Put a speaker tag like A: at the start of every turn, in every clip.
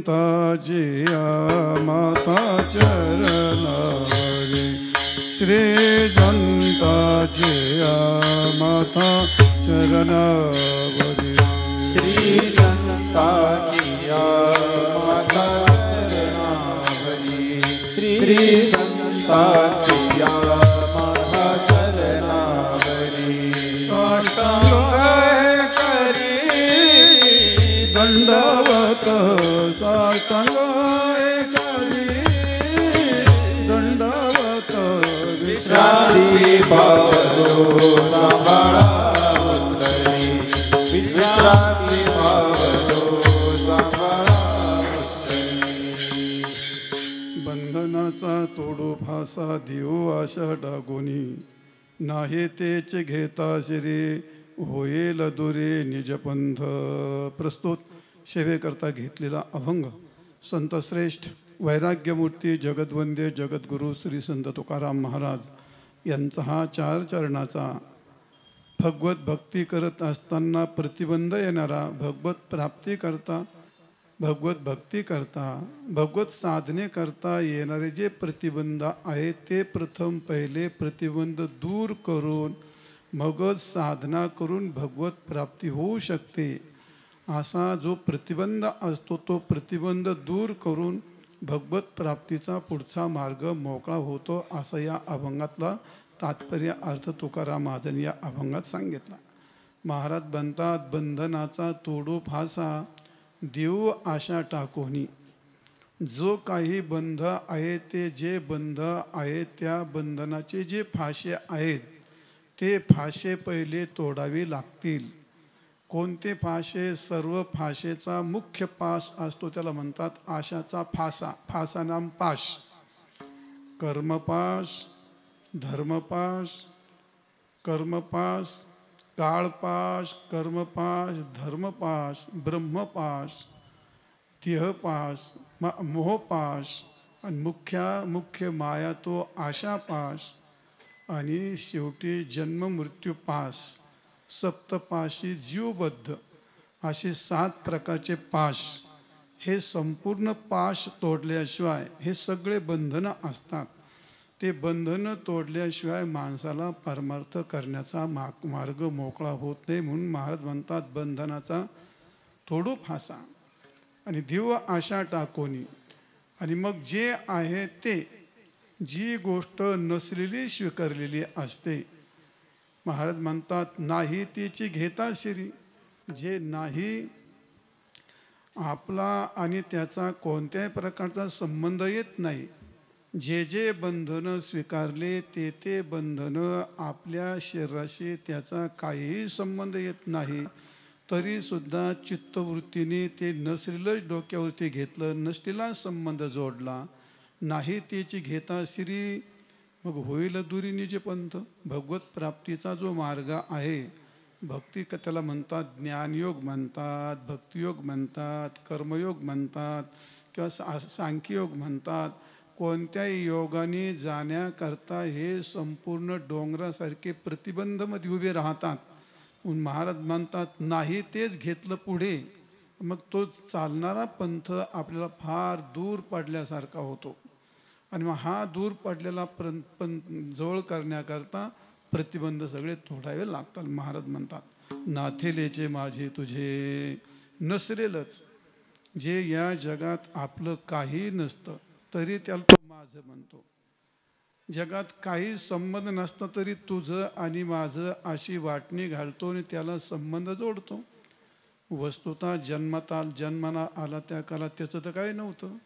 A: संताची माता चरणावरी श्री संताची माता चरणावरी
B: श्री संताची माता चरणावरी श्री संताची माता चरणावरी
A: साष्टांग करी दंडवत साष्टांग करी दंडवत
B: विश्रांती पावलो सांभाळा उत्तरी विश्रांती पावलो सांभाळा उत्तरी
A: बंधनाचा तोडू फासा देऊ आशा डागोनी नाही तेच घेता शिरे होईल दुरे निजपंथ. प्रस्तुत सेवेकरता घेतलेला अभंग संतश्रेष्ठ वैराग्यमूर्ती जगद्वंद्य जगद्गुरू श्री संत तुकाराम महाराज यांचा हा 4 चरणाचा भगवत भक्ती करत असताना प्रतिबंध येणारा भगवत प्राप्ती करता भगवत भक्ती करता भगवत साधने करता येणारे जे प्रतिबंध आहेत ते प्रथम पहिले प्रतिबंध दूर करून मगच साधना करून भगवत प्राप्ती होऊ शकते. असा जो प्रतिबंध असतो तो प्रतिबंध दूर करून भगवत प्राप्तीचा पुढचा मार्ग मोकळा होतो असं या अभंगातला तात्पर्य अर्थ तुकाराम महाजन या अभंगात सांगितला. महाराज बनतात बंधनाचा तोडू फासा देऊ आशा टाकोनी. जो काही बंध आहे ते जे बंध आहे त्या बंधनाचे जे फाशे आहेत ते फाशे पहिले तोडावे लागतील. कोणते फाशे? सर्व फाशेचा मुख्य पाश असतो त्याला म्हणतात आशाचा फासा. फासा नाम पाश. कर्मपाश, धर्मपाश, कर्मपाश, काळपाश, कर्मपाश, धर्मपाश, ब्रह्मपाश, देहपाश, मोहपाश आणि मुख्य माया तो आशापाश आणि शेवटी जन्म मृत्यू पाश. सप्तपाशी जीवबद्ध असे 7 प्रकारचे पाश. हे संपूर्ण पाश तोडल्याशिवाय हे सगळे बंधनं असतात. ते बंधनं तोडल्याशिवाय माणसाला परमार्थ करण्याचा मार्ग मोकळा होत नाही. म्हणून महाराज म्हणतात बंधनाचा तोडू फासा आणि देव आशा टाकोनी. आणि मग जे आहे ते जी गोष्ट नसलेली स्वीकारलेली असते. महाराज म्हणतात नाही तिची घेता शिरी. जे नाही आपला आणि त्याचा कोणत्याही प्रकारचा संबंध येत नाही. जे जे बंधनं स्वीकारले ते ते बंधनं आपल्या शरीराशी त्याचा काहीही संबंध येत नाही. तरीसुद्धा चित्तवृत्तीने ते नसलेलंच डोक्यावरती घेतलं, नसलेला संबंध जोडला. नाही त्याची घेता श्री मग होईल दुरी निज पंथ. भगवत प्राप्तीचा जो मार्ग आहे भक्ती त्याला म्हणतात ज्ञानयोग म्हणतात, भक्तियोग म्हणतात, कर्मयोग म्हणतात किंवा सांख्ययोग म्हणतात. कोणत्याही योगाने जाण्याकरता हे संपूर्ण डोंगरासारखे प्रतिबंधमध्ये उभे राहतात. महाराज म्हणतात नाही तेच घेतलं पुढे मग तो चालणारा पंथ आपल्याला फार दूर पडल्यासारखा होतो. आणि मग हा दूर पडलेला जवळ करण्याकरता प्रतिबंध सगळे तोडावे लागतात. महाराज म्हणतात नाथेलेचे माझे तुझे. नसलेलंच जे या जगात आपलं काही नसतं तरी त्याला तो माझं म्हणतो. जगात काही संबंध नसता तरी तुझं आणि माझं अशी वाटणी घालतो आणि त्याला संबंध जोडतो. वस्तुतः जन्माला आला त्या काळात त्याचं तर काही नव्हतं.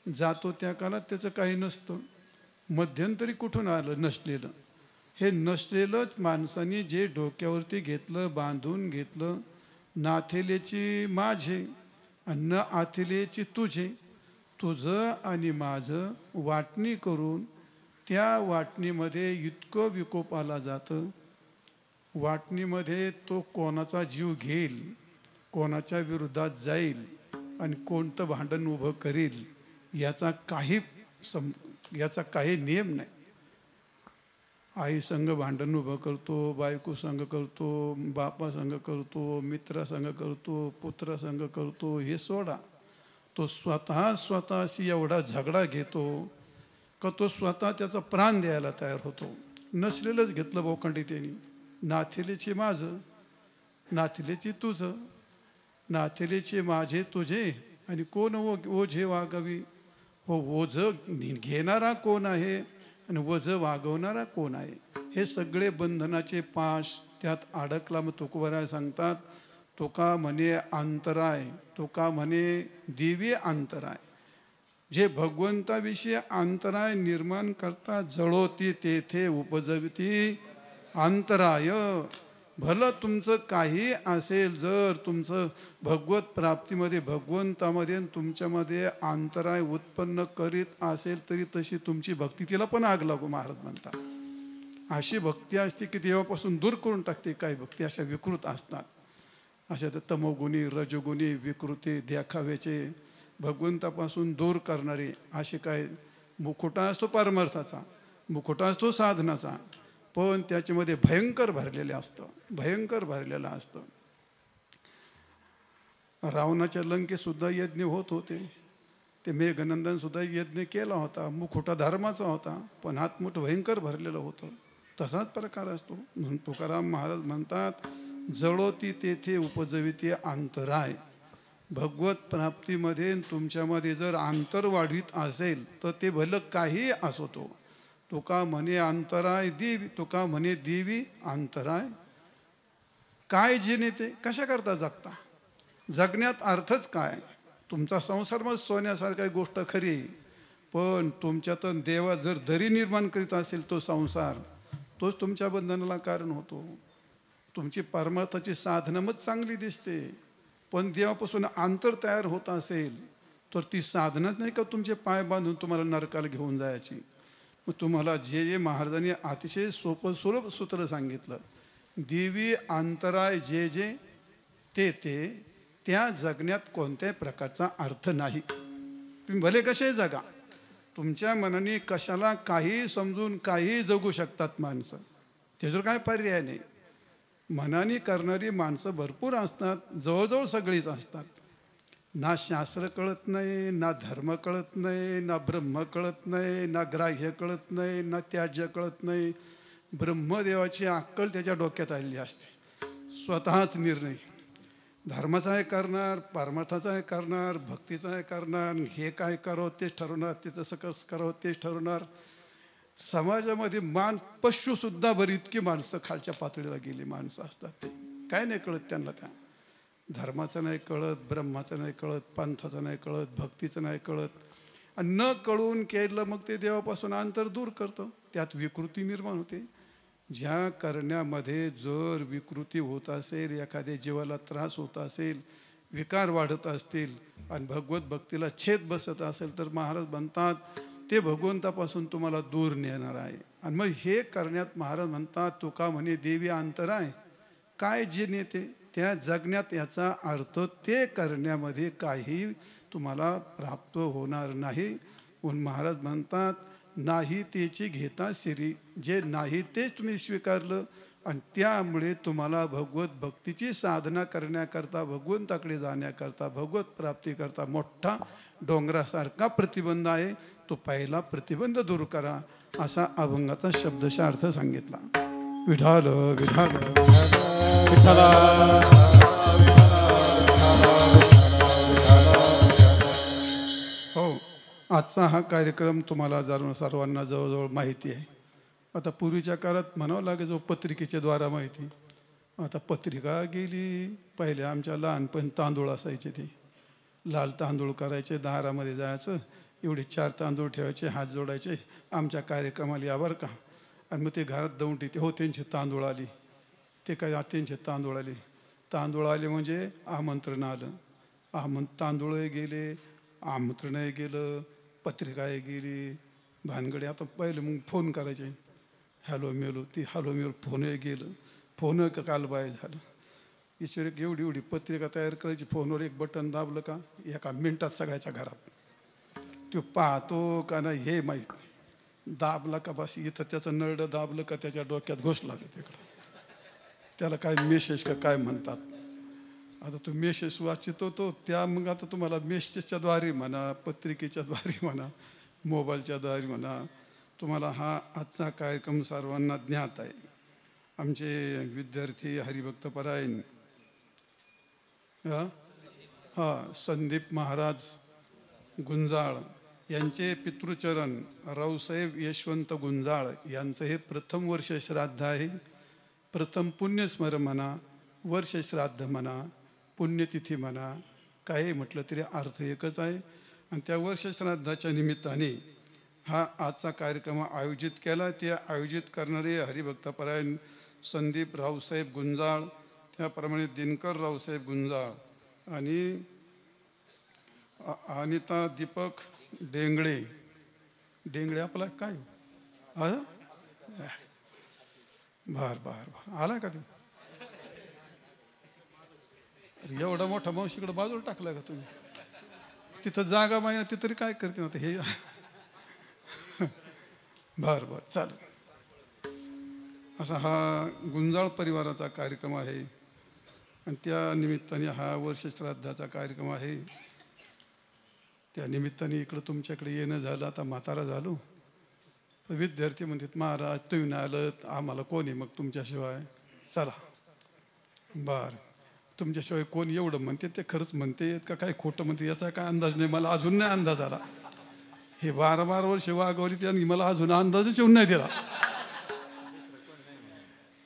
A: जातो त्या काळात त्याचं काही नसतं. मध्यंतरी कुठून आलं नसलेलं. हे नसलेलंच माणसाने जे डोक्यावरती घेतलं, बांधून घेतलं. नाथेलेची माझे अन्न आथेलेची तुझे. तुझं आणि माझं वाटणी करून त्या वाटणीमध्ये इतकं विकोप आला जातं. वाटणीमध्ये तो कोणाचा जीव घेईल, कोणाच्या विरोधात जाईल आणि कोणतं भांडण उभं करेल याचा काही नियम नाही. आई संग भांडण उभं करतो, बायको संग करतो, बापा संग करतो, मित्रा संग करतो, पुत्रा संग करतो, हे सोडा. तो स्वतःशी एवढा झगडा घेतो का तो स्वतः त्याचा प्राण द्यायला तयार होतो. नसलेलंच घेतलं बोखंडी त्यांनी. नाथिलेचे माझं, नाथिलेचे तुझं, नाथिलेचे माझे तुझे, आणि कोण ओझे वागवी. हो, ओझ घेणारा कोण आहे आणि ओझ वागवणारा कोण आहे. हे सगळे बंधनाचे पाश त्यात अडकला. मग तुकोबराय सांगतात, तुका म्हणे अंतराय, तुका म्हणे दिव्य अंतराय. जे भगवंताविषयी अंतराय निर्माण करता जळोती तेथे उपजवती अंतराय. भलं तुमचं काही असेल, जर तुमचं भगवत प्राप्तीमध्ये भगवंतामध्ये तुमच्यामध्ये अंतराय उत्पन्न करीत असेल तरी तशी तुमची भक्ती तिला पण आग लागू. महाराज म्हणतात अशी भक्ती असते की देवापासून दूर करून टाकते. काही भक्ती अशा विकृत असतात, अशा तर तमोगुणी रजोगुणी विकृती देखाव्याचे भगवंतापासून दूर करणारे असे काय. मुखोटा असतो परमार्थाचा, मुखोटा असतो साधनाचा, पण त्याच्यामध्ये भयंकर भरलेलं असतं, भयंकर भरलेलं असतं. रावणाच्या लंकेत सुद्धा यज्ञ होत होते. ते मेघनंदन सुद्धा यज्ञ केला होता, मुखोटा धर्माचा होता, पण हात मोठं भयंकर भरलेलं होतं. तसाच प्रकार असतो. म्हणून तुकाराम महाराज म्हणतात, जळोती तेथे उपजविते अंतराय. भगवत प्राप्तीमध्ये तुमच्यामध्ये जर अंतर वाढवीत असेल तर ते भलं काही असो. तो तुका म्हणे अंतराय देवी, तुका म्हणे देवी अंतराय. काय जिने ते कशा करता जगता, जगण्यात अर्थच काय. तुमचा संसार मग सोन्यासारखी गोष्ट खरी, पण तुमच्यात देवा जर दरी निर्माण करीत असेल तो संसार, तोच तुमच्या बंधनाला कारण होतो. तुमची परमार्थाची साधनं मग चांगली दिसते, पण देवापासून अंतर तयार होत असेल तर ती साधनच नाही का तुमचे पाय बांधून तुम्हाला नरकाला घेऊन जायची. मग तुम्हाला जे महाराजांनी अतिशय सोपं सुलभ सूत्र सांगितलं, देवी अंतराय जे जे ते ते, त्या जगण्यात कोणत्याही प्रकारचा अर्थ नाही. तुम्ही भले कसे जगा, तुमच्या मनाने कशाला काही समजून काही जगू शकतात माणसं, त्याच्यावर काय पर्याय नाही. मनाने करणारी माणसं भरपूर असतात, जवळजवळ सगळीच असतात. ना शास्त्र कळत नाही, ना धर्म कळत नाही, ना ब्रह्म कळत नाही, ना ग्राह्य कळत नाही, ना त्याज्य कळत नाही. ब्रह्मदेवाची अक्कल त्याच्या डोक्यात आलेली असते. स्वतःच निर्णय धर्माचा आहे करणार, परमार्थाचा आहे करणार, भक्तीचा आहे करणार. हे काय करावं तेच ठरवणार, ते तसं कसं करावं तेच ठरवणार. समाजामध्ये पशुसुद्धा बरी इतकी माणसं खालच्या पातळीला गेली माणसं असतात. ते काय नाही कळत त्यांना. त्या धर्माचं नाही कळत, ब्रह्माचं नाही कळत, पंथाचं नाही कळत, भक्तीचं नाही कळत. आणि न कळून केलं मग ते देवापासून अंतर दूर करतं. त्यात विकृती निर्माण होते. ज्या करण्यामध्ये जर विकृती होत असेल, एखाद्या जीवाला त्रास होत असेल, विकार वाढत असतील आणि भगवत भक्तीला छेद बसत असेल तर महाराज म्हणतात ते भगवंतापासून तुम्हाला दूर नेणार आहे. आणि मग हे करण्यात महाराज म्हणतात, तुका म्हणे देवी अंतराय. काय जे नेते त्या जगण्यात याचा अर्थ ते करण्यामध्ये काही तुम्हाला प्राप्त होणार नाही. म्हणून महाराज म्हणतात, नाही तेची घेता शिरी. जे नाही तेच तुम्ही स्वीकारलं आणि त्यामुळे तुम्हाला भगवत भक्तीची साधना करण्याकरता, भगवंताकडे जाण्याकरता, भगवत प्राप्तीकरता मोठा डोंगरासारखा प्रतिबंध आहे. तो पहिला प्रतिबंध दूर करा, असा अभंगाचा शब्दशः अर्थ सांगितला. विठाल विठाल विठ्ठला. हो, आजचा हा कार्यक्रम तुम्हाला सर्वांना जवळजवळ माहिती आहे. आता पूर्वीच्या काळात म्हणावं लागायचं पत्रिकेच्या द्वारा माहिती. आता पत्रिका गेली. पहिले आमच्या लहानपणी तांदूळ असायचे, ते लाल तांदूळ करायचे, दारामध्ये जायचं, एवढे 4 तांदूळ ठेवायचे, हात जोडायचे, आमच्या कार्यक्रमाला या बरं का. आणि मग ते घरात जाऊन ठेवते, हो त्यांचे तांदूळ आली, ते काय त्यांचे तांदूळ आले. तांदूळ आले म्हणजे आमंत्रण आलं. तांदूळही गेले, आमंत्रणही गेलं, पत्रिकाही गेली, भानगडी. आता पहिले मग फोन करायचे, हॅलो मेलो, ती हॅलो मेलो, फोनही गेलं, फोन काल बाय झालं. ईश्वर एवढी एवढी पत्रिका तयार करायची, फोनवर एक बटन दाबलं का एका मिनटात सगळ्याच्या घरात. तो पाहतो का नाही हे माहीत नाही, दाबला का बस इथं त्याचं नरडं दाबलं का त्याच्या डोक्यात घुसला ते तिकडं. त्याला काय मेसेज का काय म्हणतात. आता तो मेसेज वाचितो तो त्या मग आता तुम्हाला मेसेजच्या द्वारे म्हणा, पत्रिकेच्या द्वारे म्हणा, मोबाईलच्या द्वारे म्हणा, तुम्हाला हा आजचा कार्यक्रम सर्वांना ज्ञात आहे. आमचे विद्यार्थी हरिभक्तपरायण संदीप महाराज गुंजाळ यांचे पितृचरण रावसाहेब यशवंत गुंजाळ यांचं हे प्रथम वर्ष श्राद्ध आहे. प्रथम पुण्यस्मरण म्हणा, वर्ष श्राद्ध म्हणा, पुण्यतिथी म्हणा, काही म्हटलं तरी अर्थ एकच आहे. आणि त्या वर्ष श्राद्धाच्या निमित्ताने हा आजचा कार्यक्रम आयोजित केला. ते आयोजित करणारे हरिभक्तपरायण संदीप रावसाहेब गुंजाळ, त्याप्रमाणे दिनकर रावसाहेब गुंजाळ आणि अनिता दीपक डेंगळे. डेंगळे आपला काय भार भार भार आला का तुम्ही? एवढा मोठा मावशीकडे बाजूला टाकला का तुम्ही? तिथं जागा माहिती ती तरी काय करते ना हे. बर बर चालेल. असा हा गुंजाळ परिवाराचा कार्यक्रम आहे आणि त्या निमित्ताने हा वर्ष श्राद्धाचा कार्यक्रम आहे. त्या निमित्ताने इकडं तुमच्याकडे येणं झालं. आता म्हातारा झालो. विद्यार्थी म्हणतात महाराज तुम्ही नाही आलं आम्हाला कोण आहे मग तुमच्याशिवाय? चला बरं, तुमच्याशिवाय कोण एवढं म्हणते ते खरंच म्हणते का काय खोटं म्हणते याचा काय अंदाज नाही. मला अजून नाही अंदाज आला. हे 12 वर्ष वागवली त्यांनी मला अजून अंदाजच येऊन नाही दिला.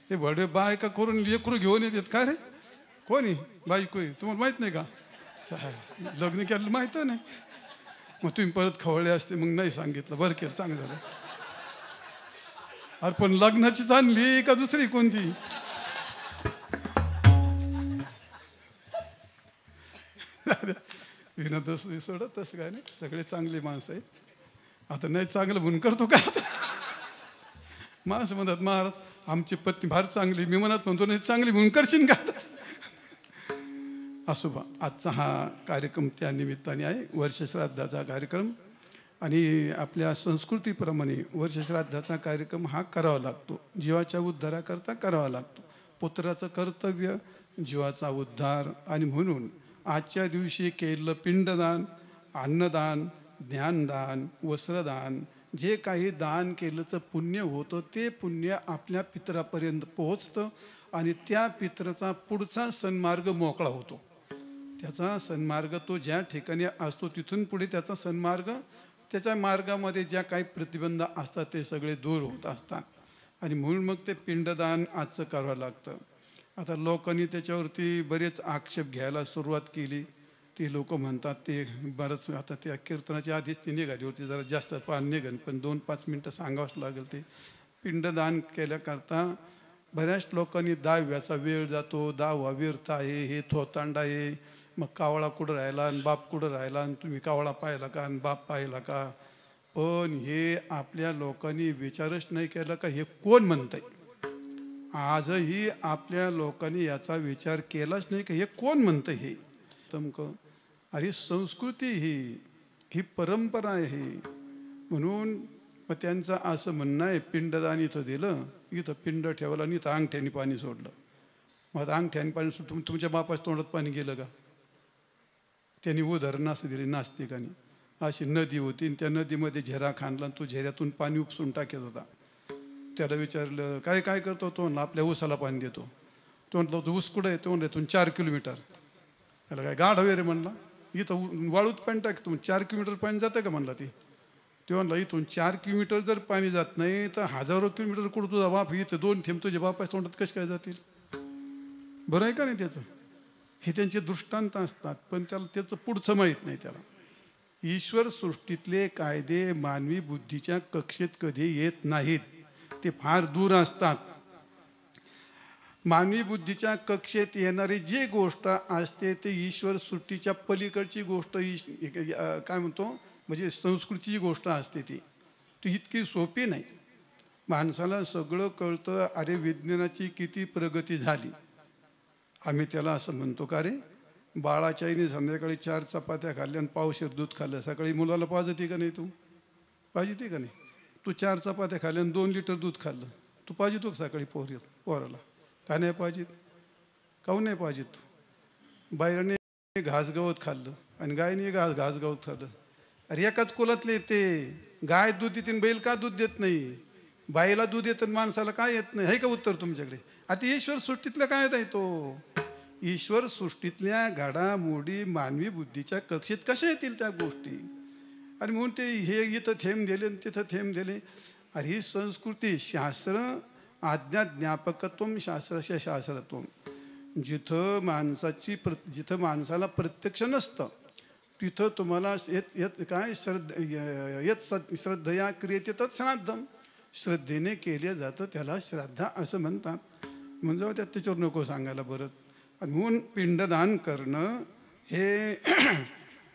A: ते भडे बायका करून लेकरू घेऊन येतात. काय रे कोणी बायको तुम्हाला माहित नाही का? लग्न केलं माहित नाही. मग तुम्ही परत खवळले असते मग नाही सांगितलं. बरं केलं, चांगलं झालं. अरे पण लग्नाचीच आणली का दुसरी कोणती? विनोद सोडत तसं काय नाही, सगळे चांगले माणसं आहेत. आता नाही चांगलं म्हणून करतो का? आता माणसं म्हणतात महाराज आमची पत्नी फार चांगली, मी म्हणतो नाही चांगली म्हणून करशील का? असो बा, आजचा हा कार्यक्रम त्या निमित्ताने आहे, वर्षश्राद्धाचा कार्यक्रम. आणि आपल्या संस्कृतीप्रमाणे वर्षश्राद्धाचा कार्यक्रम हा करावा लागतो. जीवाच्या उद्धाराकरता करावा लागतो. पुत्राचं कर्तव्य जीवाचा उद्धार. आणि म्हणून आजच्या दिवशी केलेलं पिंडदान, अन्नदान, ज्ञानदान, वस्त्रदान, जे काही दान केलंचं पुण्य होतं ते पुण्य आपल्या पितरापर्यंत पोहोचतं आणि त्या पितराचा पुढचा सन्मार्ग मोकळा होतो. त्याचा सन्मार्ग तो ज्या ठिकाणी असतो तिथून पुढे त्याचा सन्मार्ग, त्याच्या मार्गामध्ये ज्या काही प्रतिबंध असतात ते सगळे दूर होत असतात. आणि म्हणून मग ते पिंडदान आजचं करावं लागतं. आता लोकांनी त्याच्यावरती बरेच आक्षेप घ्यायला सुरुवात केली. ते लोक म्हणतात ते बरंच, आता त्या कीर्तनाच्या आधीच ती निघाली होती, जरा जास्त पान निघन पण 2-5 मिनटं सांगावंच लागेल. ते पिंडदान केल्याकरता बऱ्याच लोकांनी 10व्याचा वेळ जातो, 10वा व्यर्थ आहे, हे थोतांड आहे, मग कावळा कुठं राहिला आणि बाप कुठं राहिला आणि तुम्ही कावळा पाहिला का आणि बाप पाहिला का? पण हे आपल्या लोकांनी विचारच नाही केला का हे कोण म्हणतंय? आजही आपल्या लोकांनी याचा विचार केलाच नाही का हे कोण म्हणतं? हे तमकं अरे संस्कृती ही परंपरा आहे. म्हणून मग त्यांचं असं म्हणणं आहे पिंडदान इथं दिलं, इथं पिंड ठेवलं आणि इथं अंगठ्याने पाणी सोडलं. मग अंगठ्याने पाणी सोडलं, तुमच्या बापाच्या तोंडात पाणी गेलं का? त्यांनी उदाहरण असं दिले नास्तिकांनी. अशी नदी होती आणि त्या नदीमध्ये झेरा खाणला, तो झेऱ्यातून पाणी उपसून टाकत होता. त्याला विचारलं काय काय करतो? तो म्हणला आपल्या ऊसाला पाणी देतो. तो म्हटलं तो ऊस कुठं आहे? तो म्हणलं इथून 4 किलोमीटर. त्याला काय गाढ हवे रे म्हणला, इथं वाळूत पाणी टाकतो, 4 किलोमीटर पाणी जातं का म्हणला. ते म्हणला इथून 4 किलोमीटर जर पाणी जात नाही तर हजारो किलोमीटर कुठं तुझा बाप, इथं 2 थेंब तुझ्या बापाच्या तोंडात कसे काय जातील? बरं आहे का नाही? त्याचं हे त्यांचे दृष्टांत असतात, पण त्याला त्याचं पुढचं माहीत नाही त्याला. ईश्वर सृष्टीतले कायदे मानवी बुद्धीच्या कक्षेत कधी येत नाहीत, ते फार दूर असतात. मानवी बुद्धीच्या कक्षेत येणारी जी गोष्ट असते ते ईश्वर सृष्टीच्या पलीकडची गोष्ट, काय म्हणतो म्हणजे संस्कृतीची गोष्ट असते. ती इतकी सोपी नाही. माणसाला सगळं कळतं, अरे विज्ञानाची किती प्रगती झाली. आम्ही त्याला असं म्हणतो का रे बाळाच्या आईने संध्याकाळी 4 चपात्या खाल्ल्या आणि पावशेर दूध खाल्लं, सकाळी मुलाला पाजते का नाही? तू पाहिजे का नाही? तू 4 चपात्या खाल्ल्या आणि 2 लिटर दूध खाल्लं, तू पाहिजे तो सकाळी पोराला? का नाही पाहिजेत? काहून नाही पाहिजेत? तू बैलाने घास गवत खाल्लं आणि गायने घास गवत खाल्लं. अरे एकाच कुलातले ते. गाय दूध देते आणि बैल का दूध देत नाही? बाईला दूध येतं आणि माणसाला काय येत नाही? हे का उत्तर तुमच्याकडे? आता ईश्वर सृष्टीतल्या काय आहे तो? ईश्वर सृष्टीतल्या घडामोडी मानवी बुद्धीच्या कक्षेत कशा येतील त्या गोष्टी? आणि म्हणून ते हे इथं थेंब दिले आणि तिथं थेंब दिले. अरे ही संस्कृती, शास्त्र आज्ञाज्ञापकत्वम शास्त्रस्य शास्त्रत्वम. जिथं माणसाला प्रत्यक्ष नसतं तिथं तुम्हाला काय श्रद्धया क्रियते तत् श्राद्धम. श्रद्धेने केले जातं त्याला श्राद्धा असं म्हणतात. म्हणजे त्याच्यावर नको सांगायला बरंच. आणि म्हणून पिंडदान करणं हे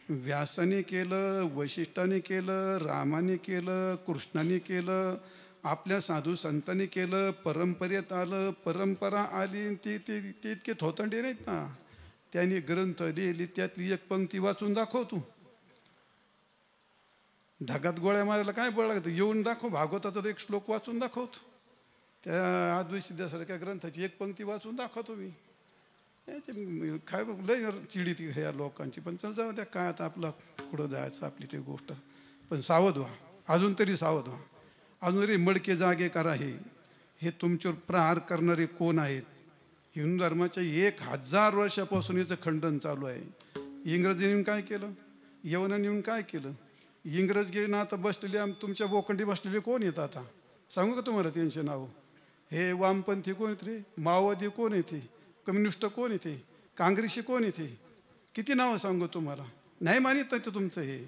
A: व्यासाने केलं, वशिष्ठाने केलं, रामाने केलं, कृष्णाने केलं, आपल्या साधू संतांनी केलं, परंपरेत आलं, परंपरा आली. ती इतके थोतंडे नाहीत ना. त्यांनी ग्रंथ लिहिली, त्यातली एक पंक्ती वाचून दाखव तू. ढगात गोळ्या मारायला काय बळ लागतं? येऊन दाखव. भागवताचा एक श्लोक वाचून दाखवतो. त्या अद्वैतसिद्धासारख्या ग्रंथाची एक पंक्ती वाचून दाखवतो मी. काय लय चिडी ती ह्या लोकांची. पण चल जाऊ द्या, काय आता आपलं पुढं जायचं आपली ती गोष्ट. पण सावध व्हा, अजून तरी सावध व्हा. अजून तरी मडके जागे करा. हे तुमच्यावर प्रहार करणारे कोण आहेत? हिंदू धर्माच्या 1000 वर्षापासून याचं खंडन चालू आहे. इंग्रजांनी येऊन काय केलं? यवनांनी येऊन काय केलं? इंग्रज घेऊन आता बसलेले, तुमच्या बोखंडी बसलेले कोण येतं आता? सांगू का तुम्हाला त्यांचे नाव? हे वामपंथी कोण आहेत रे? माओवादी कोण येते? कम्युनिस्ट कोण येते? काँग्रेसी कोण येते? किती नावं सांगू तुम्हाला? नाही मानित नाही तर तुमचं हे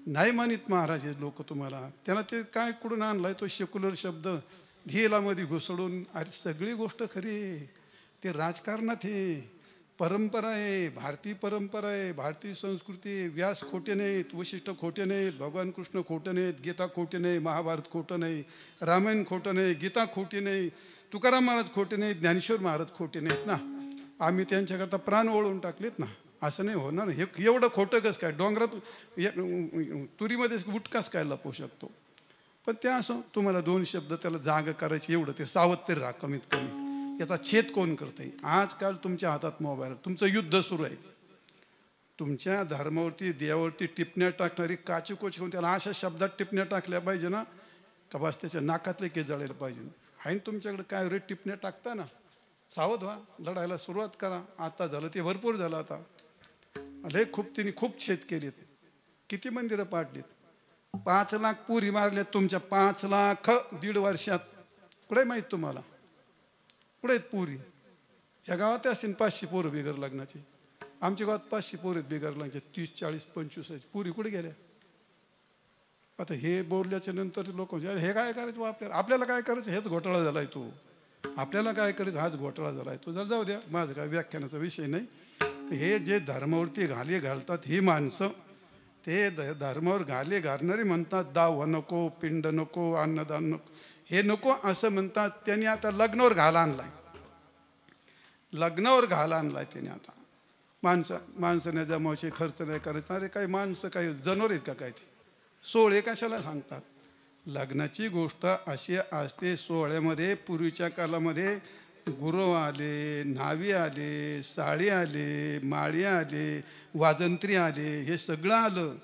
A: नाही मानित महाराज हे लोक तुम्हाला. त्याला ते काय कुठून आणलाय तो सेक्युलर शब्द मध्ये घुसडून. अरे सगळी गोष्ट खरी आहे. ते राजकारणात हे परंपरा आहे, भारतीय परंपरा आहे, भारतीय संस्कृती. व्यास खोटे नाहीत, वशिष्ठ खोटे नाहीत, भगवान कृष्ण खोटे नाहीत, गीता खोटे नाही, महाभारत खोटं नाही, रामायण खोटं नाही, गीता खोटी नाही, तुकाराम महाराज खोटे नाहीत, ज्ञानेश्वर महाराज खोटे नाहीत ना. आम्ही त्यांच्याकरता प्राण ओळून टाकलेत ना. असं नाही होणार. हे एवढं खोटं कसं काय? डोंगरात तुरीमध्ये उठकाच काय लपवू शकतो? पण त्या असं तुम्हाला 2 शब्द त्याला जाग करायचे, एवढं ते सावध तरी राहा कमीत कमी. याचा छेद कोण करतंय? आजकाल तुमच्या हातात मोबाईल, तुमचं युद्ध सुरू आहे. तुमच्या धर्मावरती देवावरती टिपण्या टाकणारी काचेकोच घेऊन त्याला अशा शब्दात टिपण्या टाकल्या पाहिजे ना का बस त्याच्या नाकातले केस जळायला पाहिजे. आहे तुमच्याकडे काय रे टिपण्या टाकता ना? सावध व्हा, लढायला सुरुवात करा. आता झालं ते भरपूर झालं. आता लय तिने खूप छेद केलेत. किती मंदिरं पाडलीत. 5 लाख पुरी मारल्यात तुमच्या. 5 लाख 1.5 वर्षात. कुठे माहीत तुम्हाला? कुठे आहेत पुरी? ह्या गावात असतील 500 पोरं बिगर लग्नाची. आमच्या गावात 500 पोरं आहेत बिगर लग्नाचे. 30, 40, 25 पुरी कुठे गेल्या? आता हे बोलल्याच्या नंतर लोक हे काय करायचं? आपल्याला काय करायचं? हेच घोटाळा झालाय तो. आपल्याला काय करायचं? हाच घोटाळा झालाय तो. जर जाऊ द्या, माझं काय व्याख्यानाचा विषय नाही. हे जे धर्मावरती घाले घालतात ही माणसं, ते धर्मावर घाले घालणारे म्हणतात दाव नको, पिंड नको, अन्नदान नको, हे नको असं म्हणतात. त्यांनी आता लग्नावर घाला आणलाय. लग्नावर घाला आणलाय त्यांनी आता. माणसाने जमावचे खर्च नाही करायचा. अरे काही माणसं काही जनावर आहेत का काय? ते सोहळे कशाला सांगतात? लग्नाची गोष्ट अशी असते. सोहळ्यामध्ये पूर्वीच्या काळामध्ये गुरव आले, न्हावी आले, साडी आले, माळी आले, वाजंत्री आले, हे सगळं आलं.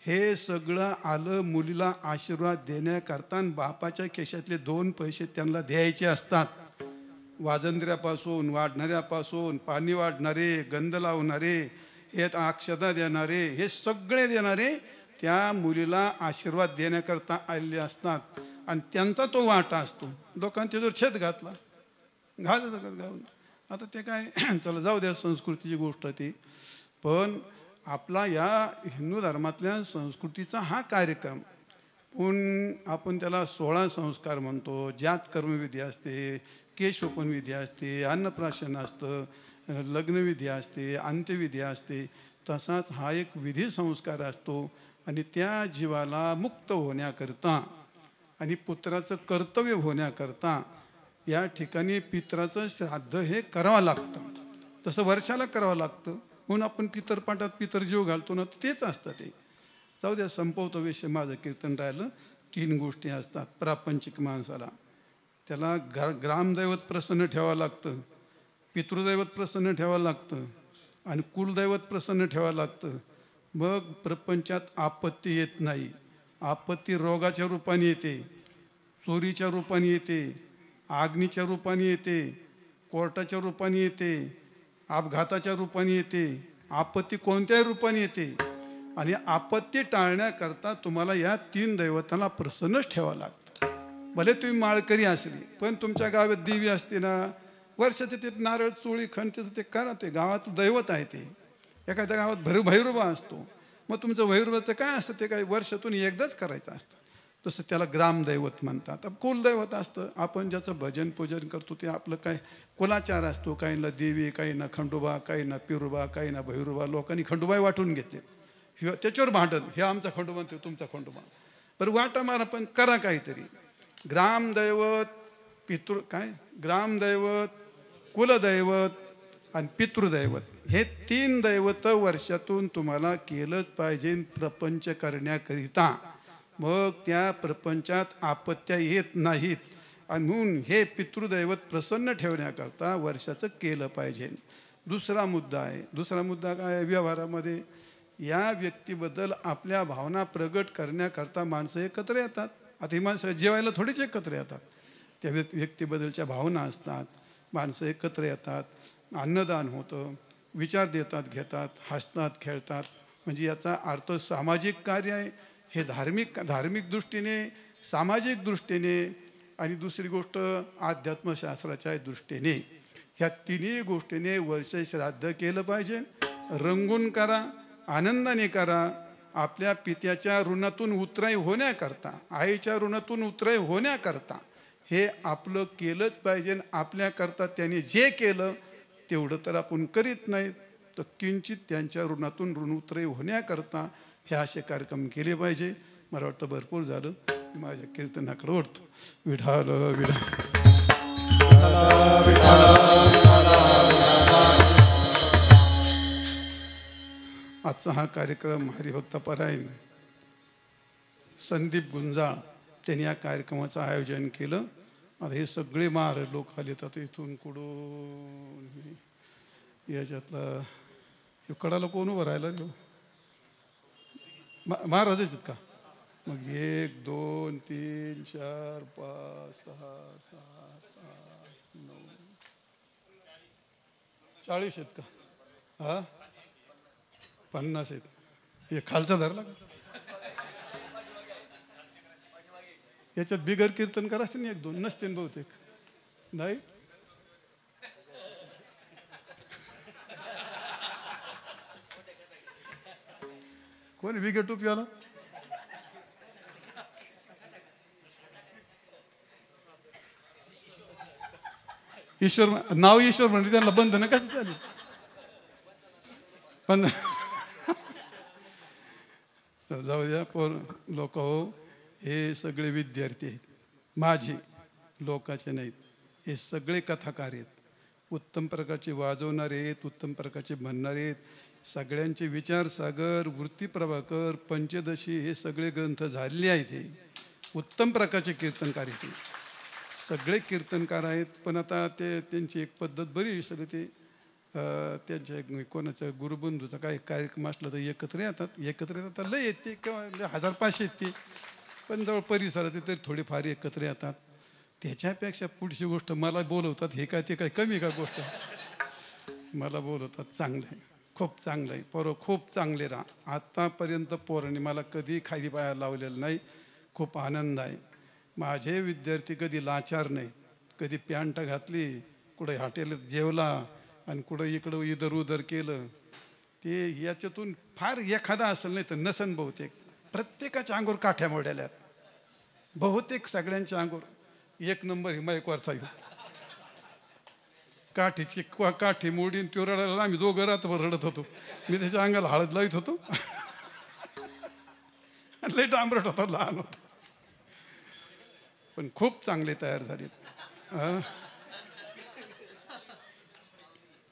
A: हे सगळं आलं मुलीला आशीर्वाद देण्याकरता. बापाच्या खिशातले 2 पैसे त्यांना द्यायचे असतात. वाजंत्र्यापासून, वाढणाऱ्यापासून, पाणी वाढणारे, गंध लावणारे, हे अक्षता देणारे, हे सगळे देणारे त्या मुलीला आशीर्वाद देण्याकरता आलेले असतात. आणि त्यांचा तो वाटा असतो. लोकांच्या जर छेद घातला घालून आता ते काय चला जाऊ द्या, संस्कृतीची गोष्ट ती. पण आपला या हिंदू धर्मातल्या संस्कृतीचा हा कार्यक्रम म्हणून आपण त्याला 16 संस्कार म्हणतो. ज्यात कर्मविधी असते, केशोपनविधी असते, अन्नप्राशन असतं, लग्नविधी असते, अंत्यविधी असते. तसाच हा एक विधी संस्कार असतो. आणि त्या जीवाला मुक्त होण्याकरता आणि पुत्राचं कर्तव्य होण्याकरता या ठिकाणी पितराचं श्राद्ध हे करावं लागतं. तसं वर्षाला करावं लागतं. म्हणून आपण पितरपाठात पितर जीव घालतो ना, तेच असतं ते. जाऊ द्या, संपवतो विषय. माझं कीर्तन राहिलं. 3 गोष्टी असतात प्रापंचिक माणसाला. त्याला ग्रामदैवत प्रसन्न ठेवावं लागतं, पितृदैवत प्रसन्न ठेवावं लागतं आणि कुलदैवत प्रसन्न ठेवावं लागतं. मग प्रपंचात आपत्ती येत नाही. आपत्ती रोगाच्या रूपाने येते, चोरीच्या रूपाने येते, अग्नीच्या रूपाने येते, कोर्टाच्या रूपाने येते, अपघाताच्या रूपाने येते. आपत्ती कोणत्याही रूपाने येते. आणि आपत्ती टाळण्याकरता तुम्हाला या 3 दैवतांना प्रसन्नच ठेवावं लागतं. भले तुम्ही माळकरी असली, पण तुमच्या गावात देवी असते ना, वर्षाचे ते नारळ चोळी खणतेचं ते करा. ते गावात दैवत आहे. ते एखाद्या गावात भैरुबा असतो. मग तुमचं भैरुबाचं काय असतं, ते काही वर्षातून एकदाच करायचं असतं. तसं त्याला ग्रामदैवत म्हणतात. कुलदैवत असतं, आपण ज्याचं भजन पूजन करतो ते आपलं काय कुलाचार असतो. काहींना देवी, काहींना खंडोबा, काहींना पिरुबा, काहींना भैरुबा. लोकांनी खंडोबाई वाटून घेतले. त्याच्यावर भांडण, हे आमचा खंडोबा, ते तुमचा खंडोबा. बरं वाटा मारा, पण करा काहीतरी. ग्रामदैवत, ग्रामदैवत, कुलदैवत आणि पितृदैवत, हे 3 दैवत वर्षातून तुम्हाला केलंच पाहिजे प्रपंच करण्याकरिता. मग त्या प्रपंचात आपत्त्या येत नाहीत. आणि म्हणून हे पितृदैवत प्रसन्न ठेवण्याकरता वर्षाचं केलं पाहिजे. दुसरा मुद्दा आहे. दुसरा मुद्दा काय आहे? व्यवहारामध्ये या व्यक्तीबद्दल आपल्या भावना प्रगट करण्याकरता माणसं एकत्र येतात. आता ही माणसं जेवायला थोडीच एकत्र येतात. त्या व्यक्तीबद्दलच्या भावना असतात. माणसं एकत्र येतात, अन्नदान होतं, विचार देतात घेतात, हसतात खेळतात. म्हणजे याचा अर्थ सामाजिक कार्य आहे. हे धार्मिक दृष्टीने, सामाजिक दृष्टीने आणि दुसरी गोष्ट अध्यात्मशास्त्राच्या दृष्टीने, ह्या तिन्ही गोष्टीने वर्ष श्राद्ध केलं पाहिजे. रंगून करा, आनंदाने करा. आपल्या पित्याच्या ऋणातून उतराई होण्याकरता, आईच्या ऋणातून उतराई होण्याकरता हे आपलं केलंच पाहिजे. आपल्याकरता त्याने जे केलं तेवढं तर आपण करीत नाही, तर किंचित त्यांच्या ऋणातून ऋण उतराई होण्याकरता हे असे कार्यक्रम केले पाहिजे. मला वाटतं भरपूर झालं. माझ्या कीर्तनाकडे ओढतो. विठाल विठा. आजचा हा कार्यक्रम हरिभक्तपरायण संदीप गुंजाळ त्यांनी या कार्यक्रमाचं आयोजन केलं. आता हे सगळे महाराज लोक आले तर इथून कुठून याच्यातला कडाला कोण उभं राहिला रे? महाराजच आहेत का? मग 1 2 3 4 5 6 7 8 9 40 आहेत का? हा 50 आहेत. हे खालचा धरला का? याच्यात बिगर कीर्तन करा असते ना 1 2 नसते बहुतेक. नाही कोण बिगर टोपीवाला? ईश्वर नाव ईश्वर म्हणजे त्यांना बंधन कशी झाली? पण जाऊ द्या. लोक हो, हे सगळे विद्यार्थी आहेत माझे, लोकाचे नाहीत. हे सगळे कथाकार आहेत. उत्तम प्रकारचे वाजवणारे आहेत, उत्तम प्रकारचे म्हणणारे आहेत. सगळ्यांचे विचारसागर, वृत्ती प्रभाकर, पंचदशी हे सगळे ग्रंथ झालेले आहेत. हे उत्तम प्रकारचे कीर्तनकार आहेत. सगळे कीर्तनकार आहेत. पण आता त्यांची एक पद्धत बरी. सगळे ते त्यांच्या कोणाच्या गुरुबंधूचा काही कार्यक्रम असला तर एकत्र येतात. लय येते किंवा 1000-500 येते, पण जवळ परिसरात तरी थोडेफार एकत्र येतात. त्याच्यापेक्षा पुढची गोष्ट मला बोलवतात. हे काय ते काय कमी का गोष्ट? मला बोलवतात. चांगलं आहे, खूप चांगलं आहे. पोरं खूप चांगले राहा. आत्तापर्यंत पोरांनी मला कधी खाली पायाला लावलेलं नाही. खूप आनंद आहे. माझे विद्यार्थी कधी लाचार नाहीत. कधी पॅन्ट घातली, कुठे हॉटेलात जेवला आणि कुठं इकडं इधर उधर केलं, ते याच्यातून फार एखादा असेल, नाही तर नसन बहुतेक. प्रत्येकाच्या अंगावर काठ्या मोडल्यात. बहुतेक सगळ्यांच्या अंगावर 1 नंबर हिमायकवरचा येऊ. काठी मोडीन तो रडायला. आम्ही दोघं रात्रभर रडत होतो. मी त्याच्या अंगाला हळद लावित होतो. लय डांबरट होता, लहान होता, पण खूप चांगले तयार झालेत.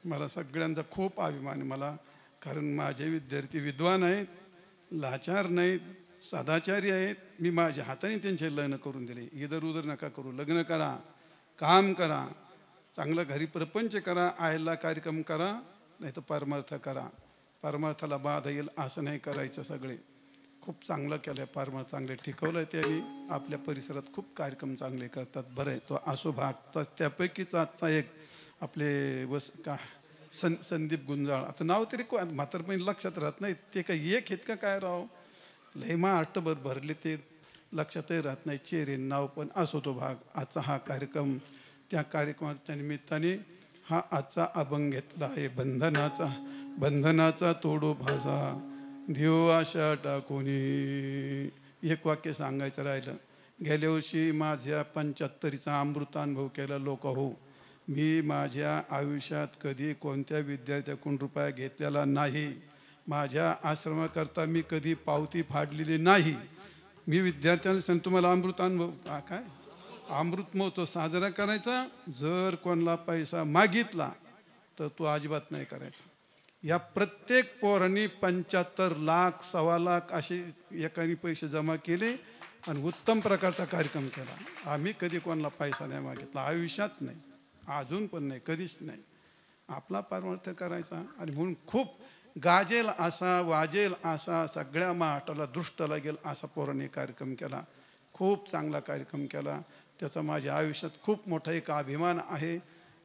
A: मला सगळ्यांचा खूप अभिमान आहे मला. कारण माझे विद्यार्थी विद्वान आहेत, लाचार नाहीत, सदाचारी आहेत. मी माझ्या हाताने त्यांचे लग्न करून दिले. इधर उधर नका करू. लग्न करा, काम करा, चांगलं घरी प्रपंच करा, आयला कार्यक्रम करा नाही तर परमार्थ करा. परमार्थाला बाधा येईल असं नाही करायचं. सगळे खूप चांगलं केलं आहे, परमार्थ चांगले टिकवलं आहे त्यांनी. आपल्या परिसरात खूप कार्यक्रम चांगले करतात. बरं आहे, तो असो भाग. तर त्यापैकीच आजचा एक आपले संदीप गुंजाळ, आता नाव तरी म्हातारपणी लक्षात राहत नाही. ते काही एक आहेत का काय राव, लय महाराष्ट्रभर भरले ते लक्षातही राहत नाही चेहरे नाव. पण असो तो भाग. आजचा हा कार्यक्रम, त्या कार्यक्रमाच्या निमित्ताने हा आजचा अभंग घेतला आहे. बंधनाचा तोडू भासा देव आशा टाकोनी. एक वाक्य सांगायचं राहिलं. गेल्या वर्षी माझ्या 75चा अमृतानुभव केला. लोक हो, मी माझ्या आयुष्यात कधी कोणत्या विद्यार्थ्याकडून रुपया घेतलेला नाही. माझ्या आश्रमाकरता मी कधी पावती फाडलेली नाही. मी विद्यार्थ्यांना सांगतो तुम्हाला अमृतानुभव काय अमृत महोत्सव साजरा करायचा. जर कोणाला पैसा मागितला तर तो अजिबात नाही करायचा. या प्रत्येक पोरांनी 75 लाख 1.25 लाख असे एकाने पैसे जमा केले आणि उत्तम प्रकारचा कार्यक्रम केला. आम्ही कधी कोणाला पैसा नाही मागितला आयुष्यात, नाही अजून पण नाही, कधीच नाही. आपला परमार्थ करायचा. आणि म्हणून खूप गाजेल असा वाजेल असा सगळ्या महाराष्ट्राला दृष्ट लागेल असा पोरांनी कार्यक्रम केला. खूप चांगला कार्यक्रम केला. त्याचा माझ्या आयुष्यात खूप मोठा एक अभिमान आहे.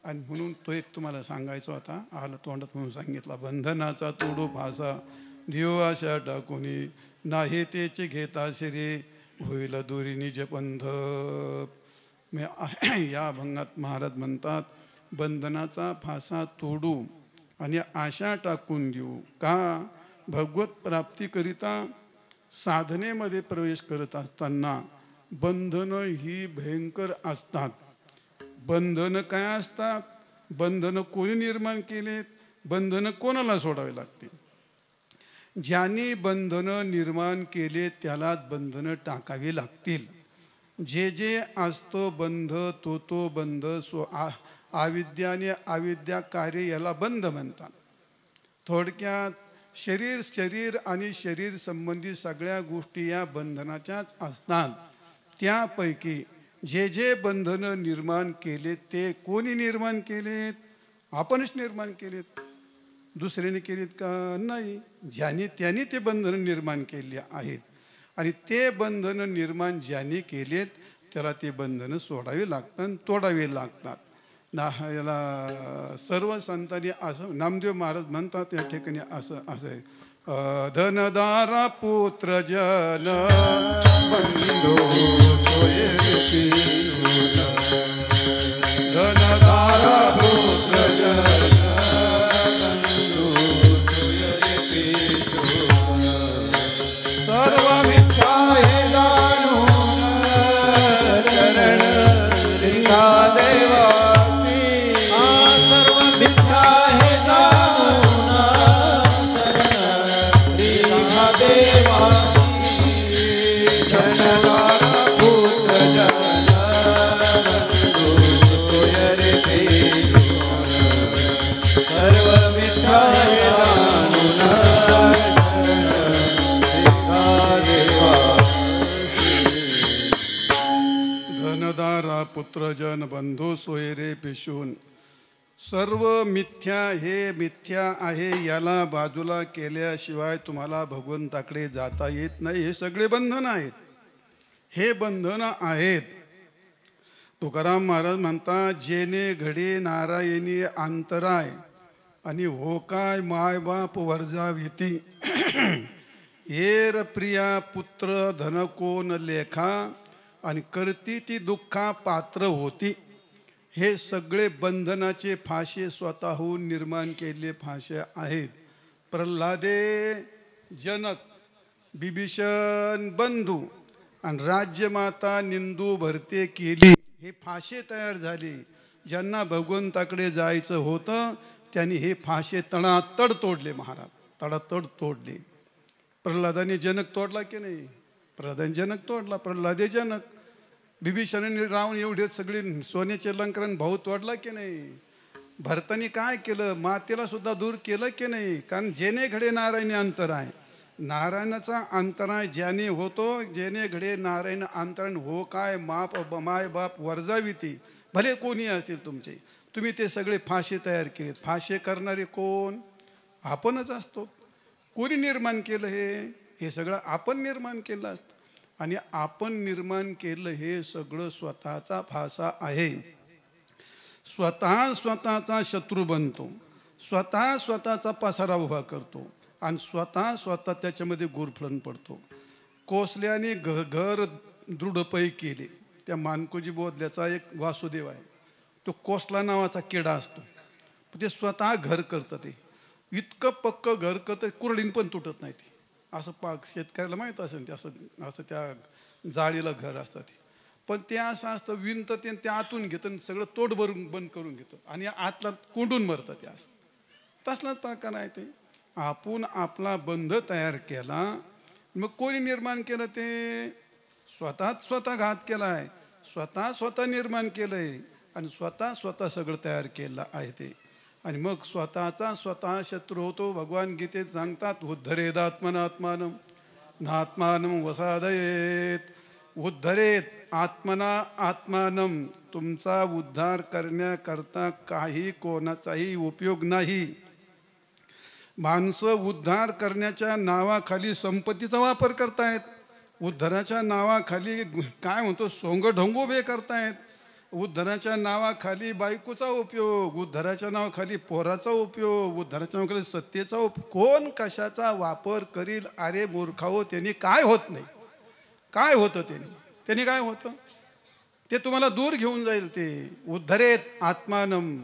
A: आणि म्हणून तो एक तुम्हाला सांगायचा होता, आलं तोंडात म्हणून सांगितला. बंधनाचा तोडू फासा देव आशा टाकोनी. नाही तेचे घेता शिरे होईल दुरी निज पंथ. या अभंगात महाराज म्हणतात, बंधनाचा फासा तोडू आणि आशा टाकून देऊ. का? भगवत प्राप्तीकरिता साधनेमध्ये प्रवेश करत असताना बंधनं ही भयंकर असतात. बंधनं काय असतात? बंधनं कोणी निर्माण केलेत? बंधनं कोणाला सोडावे लागतील? ज्यांनी बंधनं निर्माण केले त्यालाच बंधनं टाकावी लागतील. जे जे असतो बंध तो बंध अविद्याने अविद्या कार्य याला बंध म्हणतात. थोडक्यात शरीर आणि शरीर संबंधी सगळ्या गोष्टी या बंधनाच्याच असतात. त्यापैकी जे जे बंधनं निर्माण केलेत ते कोणी निर्माण केलेत? आपणच निर्माण केलेत. दुसऱ्याने केलेत का? नाही. त्यांनी ते बंधनं निर्माण केली आहेत. आणि ते बंधनं निर्माण ज्यांनी केलेत त्याला ते बंधनं सोडावी लागतात, तोडावी लागतात. याला सर्व संतांनी असं नामदेव महाराज म्हणतात या ठिकाणी असं आहे, धनदारा पुत्र जन बंधू धनदारा पुत्र जन सर्व मिथ्या हे जाणून चरण देवा सर्व मिथ्या हे जाणून देवा धनदारा पुत्र जन सर्व मिथ्या हे धनदारा पुत्रजन बंधू सोयरे पिशून. सर्व मिथ्या हे मिथ्या आहे, याला बाजूला केल्याशिवाय तुम्हाला भगवंताकडे जाता येत नाही. हे सगळे बंधन आहेत, हे बंधन आहेत. तुकाराम महाराज म्हणतात, जेने घडे नारायणी अंतराय आणि हो काय माय बाप वर्जाविती. येर प्रिया पुत्र धन कोण लेखा आणि करती ती दुःखा पात्र होती. हे सगळे बंधनाचे फाशे स्वतःहून निर्माण केलेले फाशे आहेत. प्रल्हादे जनक बिभीषण बंधू आणि राज्यमाता निंदू भरते केली. हे फाशे तयार झाले. ज्यांना भगवंताकडे जायचं होतं त्यांनी हे फाशे तडातड तोडले. महाराज तडातड तोडले. प्रल्हादाने जनक तोडला की नाही? प्रल्हादाने जनक तोडला. प्रल्हादे जनक. बिभीषणाने रावण एवढे सगळे सोन्याचे अलंकरण भाऊ तोडला की नाही? भरताने काय केलं? मातेला सुद्धा दूर केलं की नाही? कारण जेने घडे नारायणी अंतराय, नारायणाचा अंतराय ज्याने होतो, जेने घडे नारायण अंतरायण हो काय माय बाप वर्जाविती. भले कोणी असतील तुमचे, तुम्ही ते सगळे फाशे तयार केलेत. फाशे करणारे कोण? आपणच असतो. कोणी निर्माण केलं हे सगळं आपण निर्माण केलं असतं. आणि आपण निर्माण केलं हे सगळं स्वतःचा फासा आहे. स्वतः स्वतःचा शत्रू बनतो, स्वतः स्वतःचा पसारा उभा करतो आणि स्वतः त्याच्यामध्ये गुरफळण पडतो. कोसल्याने घर दृढपै केले. त्या मानकोजी बोधल्याचा एक वासुदेव आहे, तो कोसला नावाचा किडा असतो. ते स्वतः घर करतं, ते इतकं पक्कं घर करतं कुरडीन पण तुटत नाही. ते असं शेतकऱ्याला माहीत असेल ते असं त्या जाळीला घर असतं ते. पण ते असं असतं विणतं ते आतून घेतं, सगळं तोड भरून बंद करून घेतं आणि आतला कोंडून मरतं. ते असं तसलाच प्रकार आहे ते. आपण आपला बंध तयार केला. मग कोणी निर्माण केलं? ते स्वतः घात केला आहे, स्वतः निर्माण केलं आहे आणि स्वतः सगळं तयार केलं आहे ते. आणि मग स्वतः शत्रू होतो. भगवान गीतेत सांगतात, उद्धरेत आत्मनात्मानं नात्मानं वसादयेत. उद्धरेत आत्मना आत्मानं. तुमचा उद्धार करण्याकरता काही कोणाचाही उपयोग नाही. माणसं उद्धार करण्याच्या नावाखाली संपत्तीचा वापर करतायत. उद्धाराच्या नावाखाली काय म्हणतो सोंगढोंग उभे करतायत. उद्धाराच्या नावाखाली बायकोचा उपयोग, उद्धाराच्या नावाखाली पोराचा उपयोग, उद्धाराच्या नावाखाली सत्तेचा उपयोग. कोण कशाचा वापर करील? अरे मूर्खाओ, त्यांनी काय होत नाही. काय होतं त्यांनी काय होतं? ते तुम्हाला दूर घेऊन जाईल. ते उद्धरेत आत्मानं.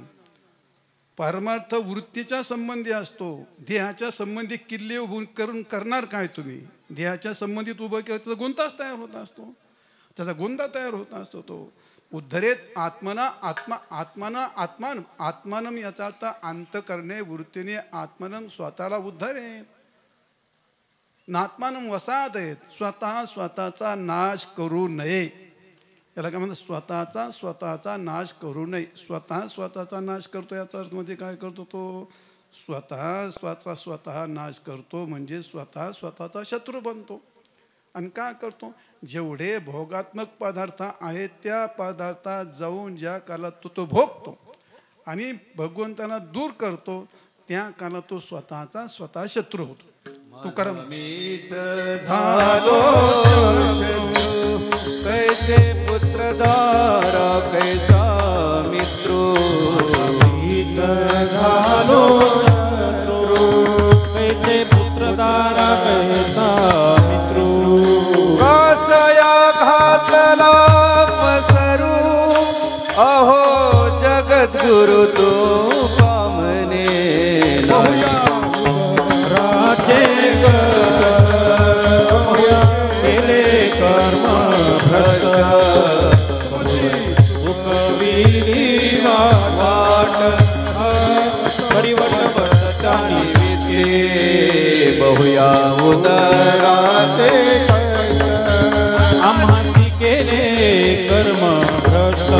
A: परमार्थ वृत्तीच्या संबंधी असतो. देहाच्या संबंधी किल्ले उभून करणार काय तुम्ही? देहाच्या संबंधित उभं केलं त्याचा गुंताच तयार होत असतो, त्याचा गुंता तयार होत असतो. तो उद्धरेत आत्मानं याचा अर्थ अंत करणे वृत्तीने. आत्मानं स्वतःला उद्धरेत, नात्मानं वसादयेत. स्वतःचा नाश करू नये. याला काय म्हणतात? स्वतःचा नाश करू नये. स्वतःचा नाश करतो याचा अर्थ मध्ये काय करतो? तो स्वतः नाश करतो म्हणजे स्वतःचा शत्रू बनतो. आणि काय करतो? जेवढे भोगात्मक पदार्थ आहेत त्या पदार्थात जाऊन ज्या कालात तो भोगतो आणि भगवंताला दूर करतो, त्या कालात तो स्वतः शत्रू होतो. तुकाराम
B: कैसे पुत्रधारा कैसा मित्रो. झालो
C: कैसे पुत्रधारा कैसा मित्रो.
B: कासया घातला पसरू अहो जगद्गुरु तो कामने.
C: राजे केले कर्म भ्रष्ट. सुखविली वाट परिवर्तन वर्ततानी विते.
B: बहुया उदराते
C: आम्हासी केले कर्म भ्रष्ट.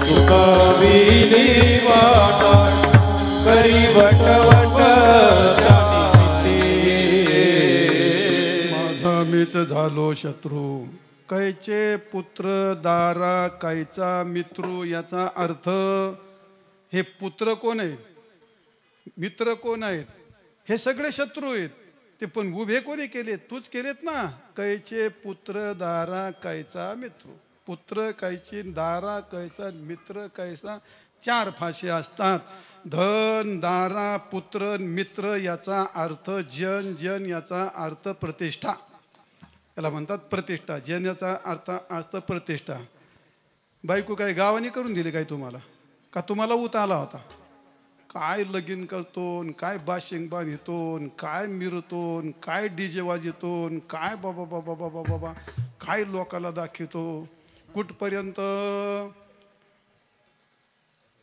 C: सुखविली वाट करी वटवट.
A: माझा मीच झालो शत्रू. कैचे पुत्र दारा कैचा मित्रू. याचा अर्थ हे पुत्र कोण आहेत, मित्र कोण आहेत? हे सगळे शत्रू आहेत. ते पण उभे कोणी केलेत? तूच केलेत ना. कैचे पुत्र दारा कैचा मित्र. पुत्र कैची, दारा कैचा, मित्र कैसा. 4 फाशी असतात. धन, दारा, पुत्र, मित्र याचा अर्थ जन याचा अर्थ प्रतिष्ठा. याला म्हणतात प्रतिष्ठा. जन याचा अर्थ असतं प्रतिष्ठा. बायको काय गावाने करून दिली काय तुम्हाला? का तुम्हाला ऊत आला होता? काय लगीन करतो, काय बाशिंग बांधतो, काय मिरतो, काय डीजे वाजवतो, काय बाबा बाबा बाबा बाबा काय लोकाला दाखवतो. कुठपर्यंत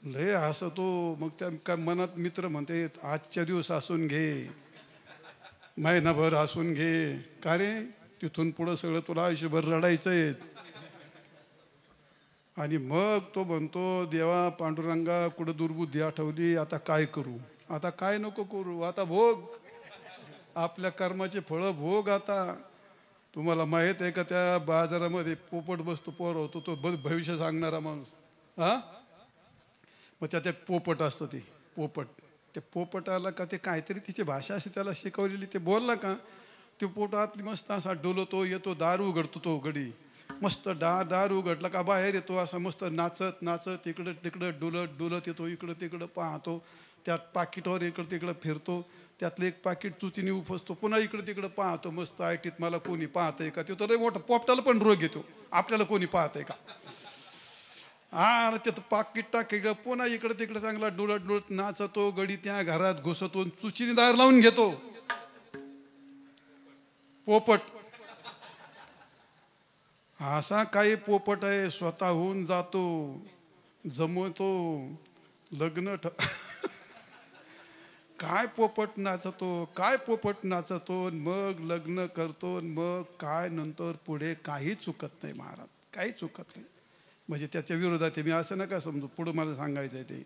A: लय हसतो. मग त्या काय मनात मित्र म्हणते आजच्या दिवस हसून घे, महिनाभर हसून घे. का रे? तिथून पुढं सगळं तुला आयुष्यभर रडायचं आहे. आणि मग तो म्हणतो देवा पांडुरंगा कुठं दुर्बुद्धी आठवली, आता काय करू? आता काय नको करू, आता भोग आपल्या कर्माचे फळं भोग. आता तुम्हाला माहीत आहे का त्या बाजारामध्ये पोपट बसतो पोर होतो तो भविष्य सांगणारा माणूस. हा मग त्यात एक पोपट असतं ते पोपट. ते पोपटाला का ते काहीतरी तिची भाषा अशी त्याला शिकवलेली. ते बोलला का ते पोटातली मस्त असा डोलतो येतो, दार उघडतो तो गडी मस्त दार उघडला का बाहेर येतो असा मस्त नाचत नाचत इकडं तिकडं डुलत डुलत येतो, इकडं तिकडं पाहतो, त्यात पाकिटवर इकडं तिकडं फिरतो, त्यातलं एक पाकिट चुचीने उपसतो, पुन्हा इकडं तिकडं पाहतो मस्त आयटीत मला कोणी पाहतंय का. तो तर मोठा पोपटाला पण रोग येतो आपल्याला कोणी पाहतंय का. हा त्यात पाकिट टाकीकडं पुन्हा इकडं तिकडं चांगला डुलत डुलत नाचतो, गडी त्या घरात घुसतो, चुचीने दार लावून घेतो पोपट. असा काही पोपट आहे स्वतःहून जातो, जमवतो, लग्न काय पोपट नाचतो, काय पोपट नाचतो, मग लग्न करतो, मग काय नंतर पुढे काही चुकत नाही महाराज, काही चुकत नाही. म्हणजे त्याच्या विरोधात आहे मी असं नका समजू, पुढं मला सांगायचं आहे ते.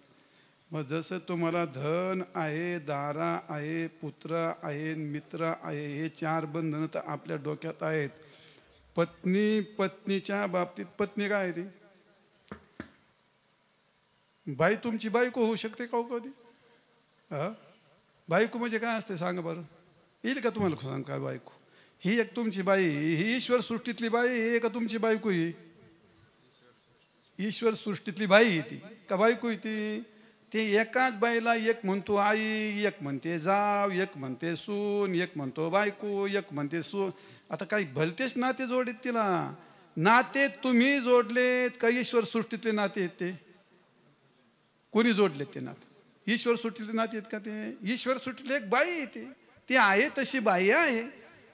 A: मग जसं तुम्हाला धन आहे, दारा आहे, पुत्र आहे, मित्र आहे, हे 4 बंधनं तर आपल्या डोक्यात आहेत. पत्नीच्या बाबतीत पत्नी काय आहे ती बाई, तुमची बायको होऊ शकते का कधी. हा बायको म्हणजे काय असते सांगा बरं, येईल का तुम्हाला सांग काय बायको. ही एक तुमची बाई, ही ईश्वर सृष्टीतली बाई आहे का तुमची बायको. ही ईश्वर सृष्टीतली बाई आहे ती का बायको आहे ती. ते एकाच बाईला एक म्हणतो आई, एक म्हणते जाव, एक म्हणते सून, एक म्हणतो बायको, एक म्हणते सून. आता काही भलतेच नाते जोडलेत तिला. नाते तुम्ही जोडलेत का ईश्वर सृष्टीतले नाते आहेत ते. कोणी जोडलेत ते नाते. ईश्वर सृष्टीतले नाते आहेत का ते. ईश्वर सृष्टीतले एक बाई आहे ती आहे तशी बाई आहे.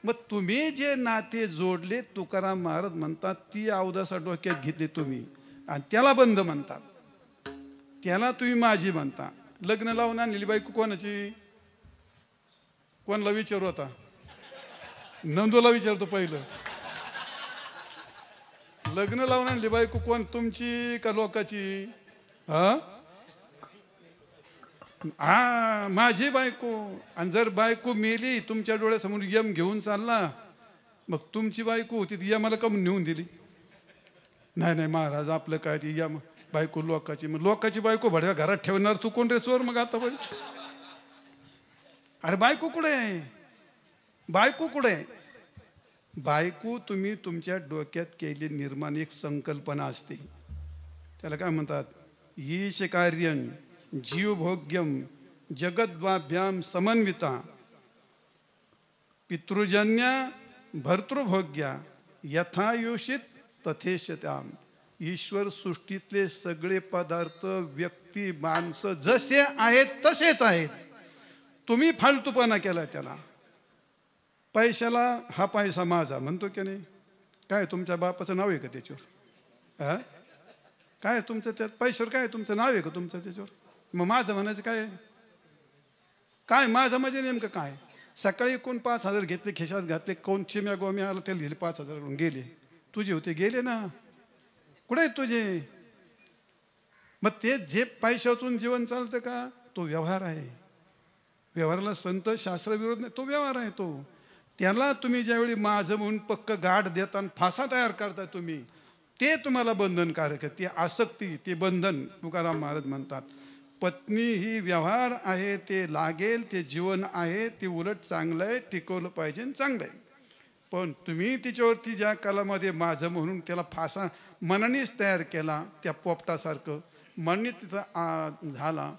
A: मग तुम्ही जे नाते जोडले तुकाराम महाराज म्हणतात ती अवदासा डोक्यात घेतली तुम्ही आणि त्याला बंध म्हणतात, त्याला तुम्ही माझी म्हणता. लग्न लावून आणलेली बायको कोणाची, कोणाला विचारू आता, नंदूला विचारतो पहिलं. लग्न लावून आणली बायको कोण, तुमची का लोकाची. हा माझी बायको. आणि जर बायको मेली तुमच्या डोळ्यासमोर यम घेऊन चालला, मग तुमची बायको होती ती यमाला कमून नेऊन दिली. नाही नाही महाराज आपलं काय ती यम बायको लोकाची. मग लोकाची बायको भडव्या घरात ठेवणार तू कोण रे चोर. मग आता पण अरे बायको कुठे आहे, बायको कुठे आहे. बायको तुम्ही तुमच्या डोक्यात केली निर्माण एक संकल्पना असते, त्याला काय म्हणतात, ईश कार्यं जीवभोग्यम जगद्वाभ्याम समन्विता पितृजन्या भर्तृभोग्या यथायुषित तथेशताम. ईश्वर सृष्टीतले सगळे पदार्थ व्यक्ती माणसं जसे आहेत तसेच आहेत. तुम्ही फालतूपणा केला त्याला. पैशाला हा पैसा माझा म्हणतो की नाही. काय तुमच्या बापाचं नाव आहे का त्याच्यावर. हा काय तुमचं त्यात पैशावर काय तुमचं नाव आहे का तुमचं त्याच्यावर. मग माझं म्हणायचं काय, काय माझं म्हणजे नेमकं काय. सकाळी कोण 5,000 घेतले खिशात घातले, कोण चिम्या गोम्या आला त्याला गेले 5,000 गेले. तुझे होते गेले ना, कुठे आहेत तुझे. मग ते जे पैशातून जीवन चालतं का तो व्यवहार आहे. व्यवहाराला संत शास्त्र विरोध नाही, तो व्यवहार आहे तो. त्याला तुम्ही ज्यावेळी माझं म्हणून पक्क गाठ देता आणि फासा तयार करता तुम्ही, ते तुम्हाला बंधनकारक आहे. ते आसक्ती, ते बंधन. तुकाराम महाराज म्हणतात पत्नी ही व्यवहार आहे, ते लागेल, ते जीवन आहे, ते उलट चांगलं आहे, टिकवलं पाहिजे, चांगलं आहे. पण तुम्ही तिच्यावरती ज्या कालामध्ये माझं म्हणून त्याला फासा मनानेच तयार केला, त्या पोपटासारखं मनने तिथं झाला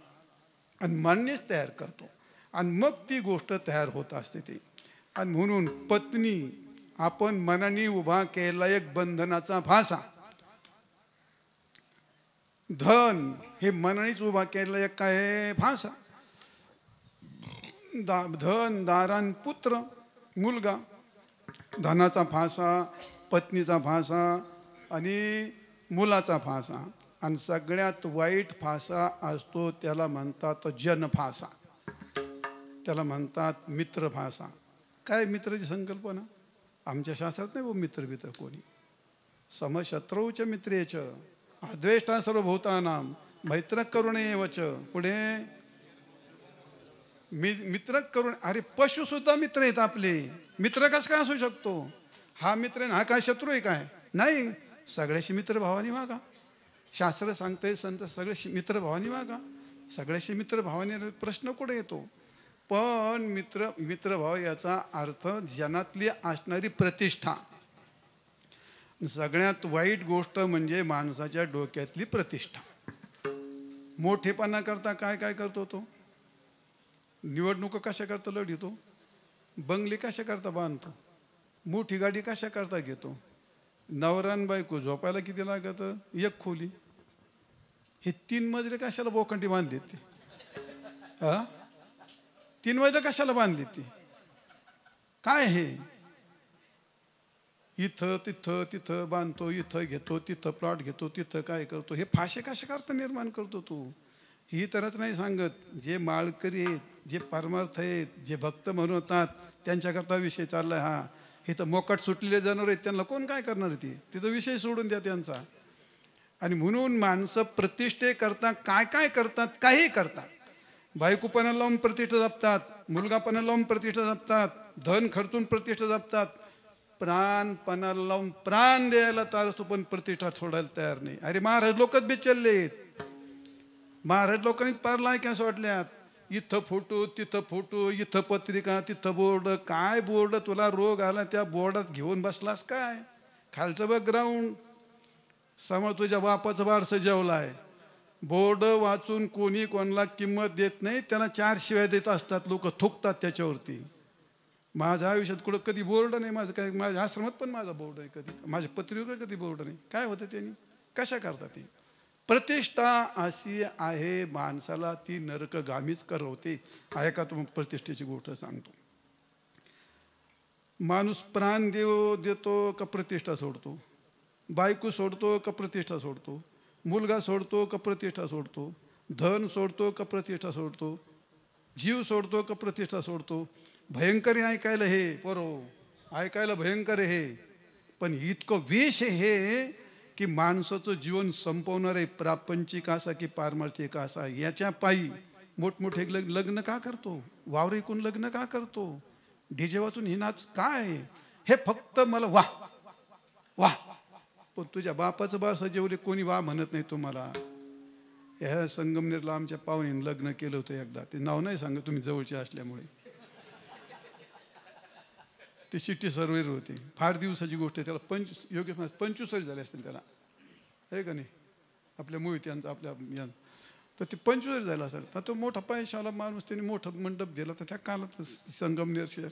A: आणि मननेच तयार करतो आणि मग ती गोष्ट तयार होत असते ती. आणि म्हणून पत्नी आपण मनाने उभा केला एक बंधनाचा फासा. धन हे मनानेच उभा केलेला एक काय फासा. धन दारान पुत्र मुलगा, धनाचा फासा, पत्नीचा फासा आणि मुलाचा फासा. आणि सगळ्यात वाईट फासा असतो त्याला म्हणतात जनफासा, त्याला म्हणतात मित्र फासा. काय मित्राची संकल्पना आमच्या शास्त्रात नाही. मित्र मित्र कोणी समशत्रूच मित्रेच अद्वेष्टा सर्वभूतानां मैत्र करुणे वच. पुढे मित्र करुणे. अरे पशु सुद्धा मित्र आहेत आपले. मित्र कसं काय असू शकतो. हा मित्र आहे, हा काय शत्रू आहे काय? नाही, सगळ्याशी मित्रभावाने वागा. शास्त्र सांगतंय, संत सगळे मित्रभावाने वागा. सगळ्याशी मित्रभावाने प्रश्न कुठे येतो? पण मित्रभाव याचा अर्थ जनातली असणारी प्रतिष्ठा. सगळ्यात वाईट गोष्ट म्हणजे माणसाच्या डोक्यातली प्रतिष्ठा. मोठेपणा करता काय काय करतो तो? निवडणुका कशा करता लढितो? बंगले कशा करता बांधतो? मोठी गाडी कशा करता घेतो? नवरान बायको झोपायला किती लागतं? एक खोली. हे 3 मजले कशाला बोखंडी बांधली ती? 3 मजले कशाला बांधली ती? काय हे? इथं तिथं तिथं बांधतो, इथं घेतो, तिथं प्लॉट घेतो, तिथं काय करतो? हे फाशे कशा करता निर्माण करतो तू? ही तरच नाही सांगत. जे माळकरी आहेत, जे परमार्थ आहेत, जे भक्त म्हणतात, त्यांच्याकरता विषय चाललाय हा. हे तर मोकाट सुटलेले जनावर आहेत, त्यांना कोण काय करणार ती? तिथं विषय सोडून द्या त्यांचा. आणि म्हणून माणसं प्रतिष्ठे करता काय काय करतात? काही करतात. बायकोपणा लावून प्रतिष्ठा जपतात, मुलगापणा लावून प्रतिष्ठा जपतात, धन खर्चून प्रतिष्ठा जपतात, प्राणपणाला लावून प्राण द्यायला तयार असतो, पण प्रतिष्ठा सोडायला तयार नाही. अरे महाराज लोकच बेचलले. महाराज लोकांनीच पार लायक्या सोडल्यात. इथं फोटो, तिथं फोटो, इथं पत्रिका, तिथं बोर्ड. काय बोर्ड? तुला रोग आला त्या बोर्डात घेऊन बसलास काय? खालचं बघ ग्राउंड. समोर तुझ्या बापाचं बारसं जेवलाय. बोर्ड वाचून कोणी कोणाला किंमत देत नाही. त्यांना 4 शिव्या देत असतात लोक, थुकतात त्याच्यावरती. माझ्या आयुष्यात कुठं कधी बोर्ड नाही. माझं काय, माझ्या आश्रमात पण माझा बोर्ड आहे कधी, माझ्या पत्रिकेवर कधी बोर्ड नाही. काय होतं त्यांनी? कशा करतात ती? प्रतिष्ठा अशी आहे माणसाला, ती नरकगामीच करवते. ऐका तुम्ही प्रतिष्ठेची गोष्ट सांगतो. माणूस प्राण देतो का प्रतिष्ठा सोडतो? बायको सोडतो का प्रतिष्ठा सोडतो? मुलगा सोडतो का प्रतिष्ठा सोडतो? धन सोडतो का प्रतिष्ठा सोडतो? जीव सोडतो का प्रतिष्ठा सोडतो? भयंकर ऐकायला हे पोरो, ऐकायला भयंकर हे. पण इतकं विष हे की माणसाचं जीवन संपवणार आहे, प्रापंचिक असा की पारमार्थिक असा. याच्या पायी मोठमोठे लग्न का करतो? वावर ऐकून लग्न का करतो? डीजे वाचून हे नाच काय? हे फक्त मला वाह वाह. पण तुझ्या बापाचं बारसं जेवले कोणी वाह म्हणत नाही तुम्हाला. ह्या संगमनेरला आमच्या पाहुण्याने लग्न केलं होतं एकदा. ते नाव नाही सांगत तुम्ही जवळचे असल्यामुळे. ते सिटी सर्वेर होते. फार दिवसाची गोष्ट आहे. त्याला योग्य 25 वर्ष झाले असतील त्याला, आहे का नाही? आपल्या मोहित्यांचा आपल्या या. तर ते 25 वर्ष झाला असेल. तर तो मोठा पैशाला माणूस, त्यांनी मोठं मंडप दिला. तर त्या काळात संगमनेर शहर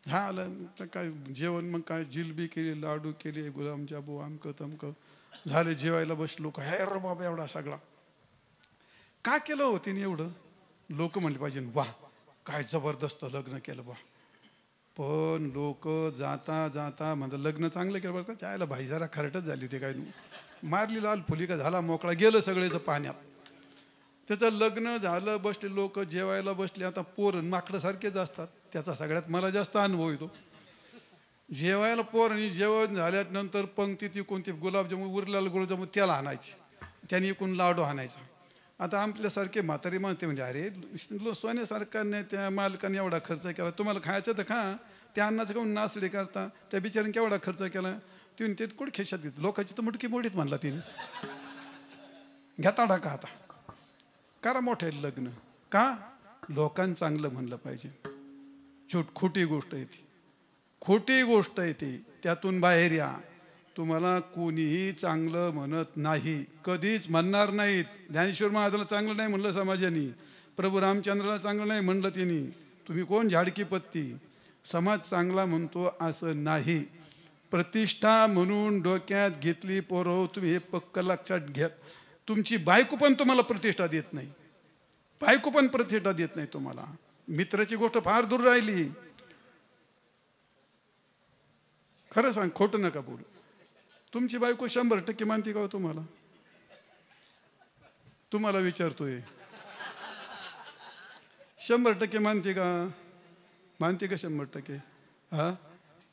A: झालं. तर काय जेवण, मग काय जिलबी केली, लाडू केले, गुलाबजाबू, अमकं तमकं झाले. जेवायला बसलो. काय रे बाबा एवढा सगळा का केलं हो तिने एवढं? लोक म्हणले पाहिजे वा काय जबरदस्त लग्न केलं बा. पण लोक जाता जाता म्हणतात लग्न चांगलं केलं बरं का, चायला भाई जरा खरटच झाली होती. काय मारली लाल फुली का झाला मोकळा, गेलं सगळेच पाण्यात. त्याचं लग्न झालं, बसले लोक जेवायला बसले. आता पोरण माकडसारखेच असतात. त्याचा सगळ्यात मला जास्त अनुभव येतो. जेवायला पोरांनी जेवण झाल्यानंतर पंक्ती कोणती गुलाबजामुन उरलेला गुलाबजामुन त्याला आणायची, त्याने इकून लाडू आणायचा. आता आपल्यासारखे म्हातारी म्हणते म्हणजे अरे सोन्यासारखा नाही, त्या मालकाने एवढा खर्च केला, तुम्हाला खायचं तर खा, त्या अन्नाचं काऊन नासडे करता, त्या बिचाऱ्याने केवढा खर्च केला. तिने ते कुठे खिशात घेतलं, लोकांची तर मुटकी मोडीत म्हणला तिने. घेता टाका आता, करा मोठे लग्न. का? लोकांना चांगलं म्हणलं पाहिजे. खोटी गोष्ट आहे ती, खोटी गोष्ट आहे ती. त्यातून बाहेर या. तुम्हाला कोणीही चांगलं म्हणत नाही, कधीच म्हणणार नाहीत. ज्ञानेश्वर महाराजाला चांगलं नाही म्हणलं समाजाने, प्रभू रामचंद्राला चांगलं नाही म्हणलं त्यांनी. तुम्ही कोण झाडकी पत्ती? समाज चांगला म्हणतो असं नाही. प्रतिष्ठा म्हणून डोक्यात घेतली पोरं, तुम्ही हे पक्क लक्षात घ्या. तुमची बायको पण तुम्हाला प्रतिष्ठा देत नाही, बायको पण प्रतिष्ठा देत नाही तुम्हाला. मित्राची गोष्ट फार दूर राहिली. खरं सांग, खोटं नका बोलू. तुमची बायको 100% मानते का हो तुम्हाला? तुम्हाला विचारतोय, 100% मानते का? मानते का 100%? हा,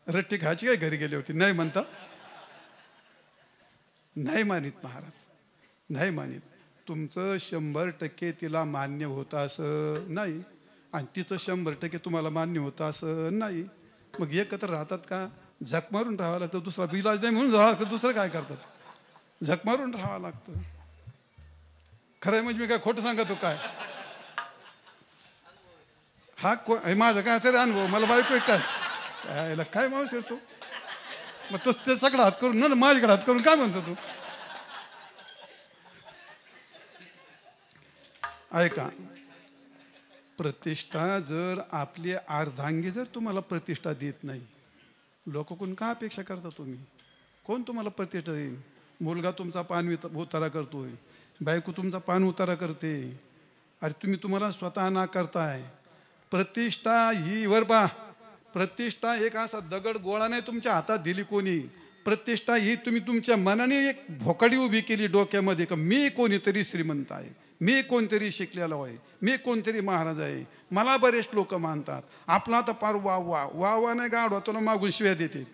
A: रट्टी खायची काय घरी गेली होती? नाही म्हणता, नाही मानित महाराज, नाही मानित. तुमचं 100% तिला मान्य होतं असं नाही, आणि तिचं 100% तुम्हाला मान्य होतं असं नाही. मग एकत्र राहतात का? झक मारून राहावं लागतं, दुसरा इलाज नाही म्हणून राहावं लागतं. दुसरं काय करतात, झक मारून राहावं लागतं. खरं आहे म्हणजे मी काय खोटं सांगतो काय? हा हे माझं काय असेल अनुभव, मला बायको काय याला काय माणूस येतो मग तो ते सगळं हात करून ना माझ्याकडे हात करून काय म्हणतो तू? ऐका, प्रतिष्ठा जर आपली अर्धांगी जर तुम्हाला प्रतिष्ठा देत नाही, लोक कोण का अपेक्षा करता तुम्ही? कोण तुम्हाला प्रतिष्ठा देईल? मुलगा तुमचा पान उतारा करतोय, बायको तुमचा पान उतारा करते, अरे तुम्हाला स्वतः ना करताय. प्रतिष्ठा ही वर पा, प्रतिष्ठा एक असा दगड गोळा नाही तुमच्या हातात दिली कोणी. प्रतिष्ठा ही तुम्ही तुमच्या मनाने एक भोकाडी उभी केली डोक्यामध्ये का मी कोणीतरी श्रीमंत आहे, मी कोणतरी शिकलेला आहे, मी कोणतरी महाराज आहे, मला बरेच लोक मानतात. आपला तर फार वा वा वा वा नाही गाडवा तुला मागून शिव्या देते.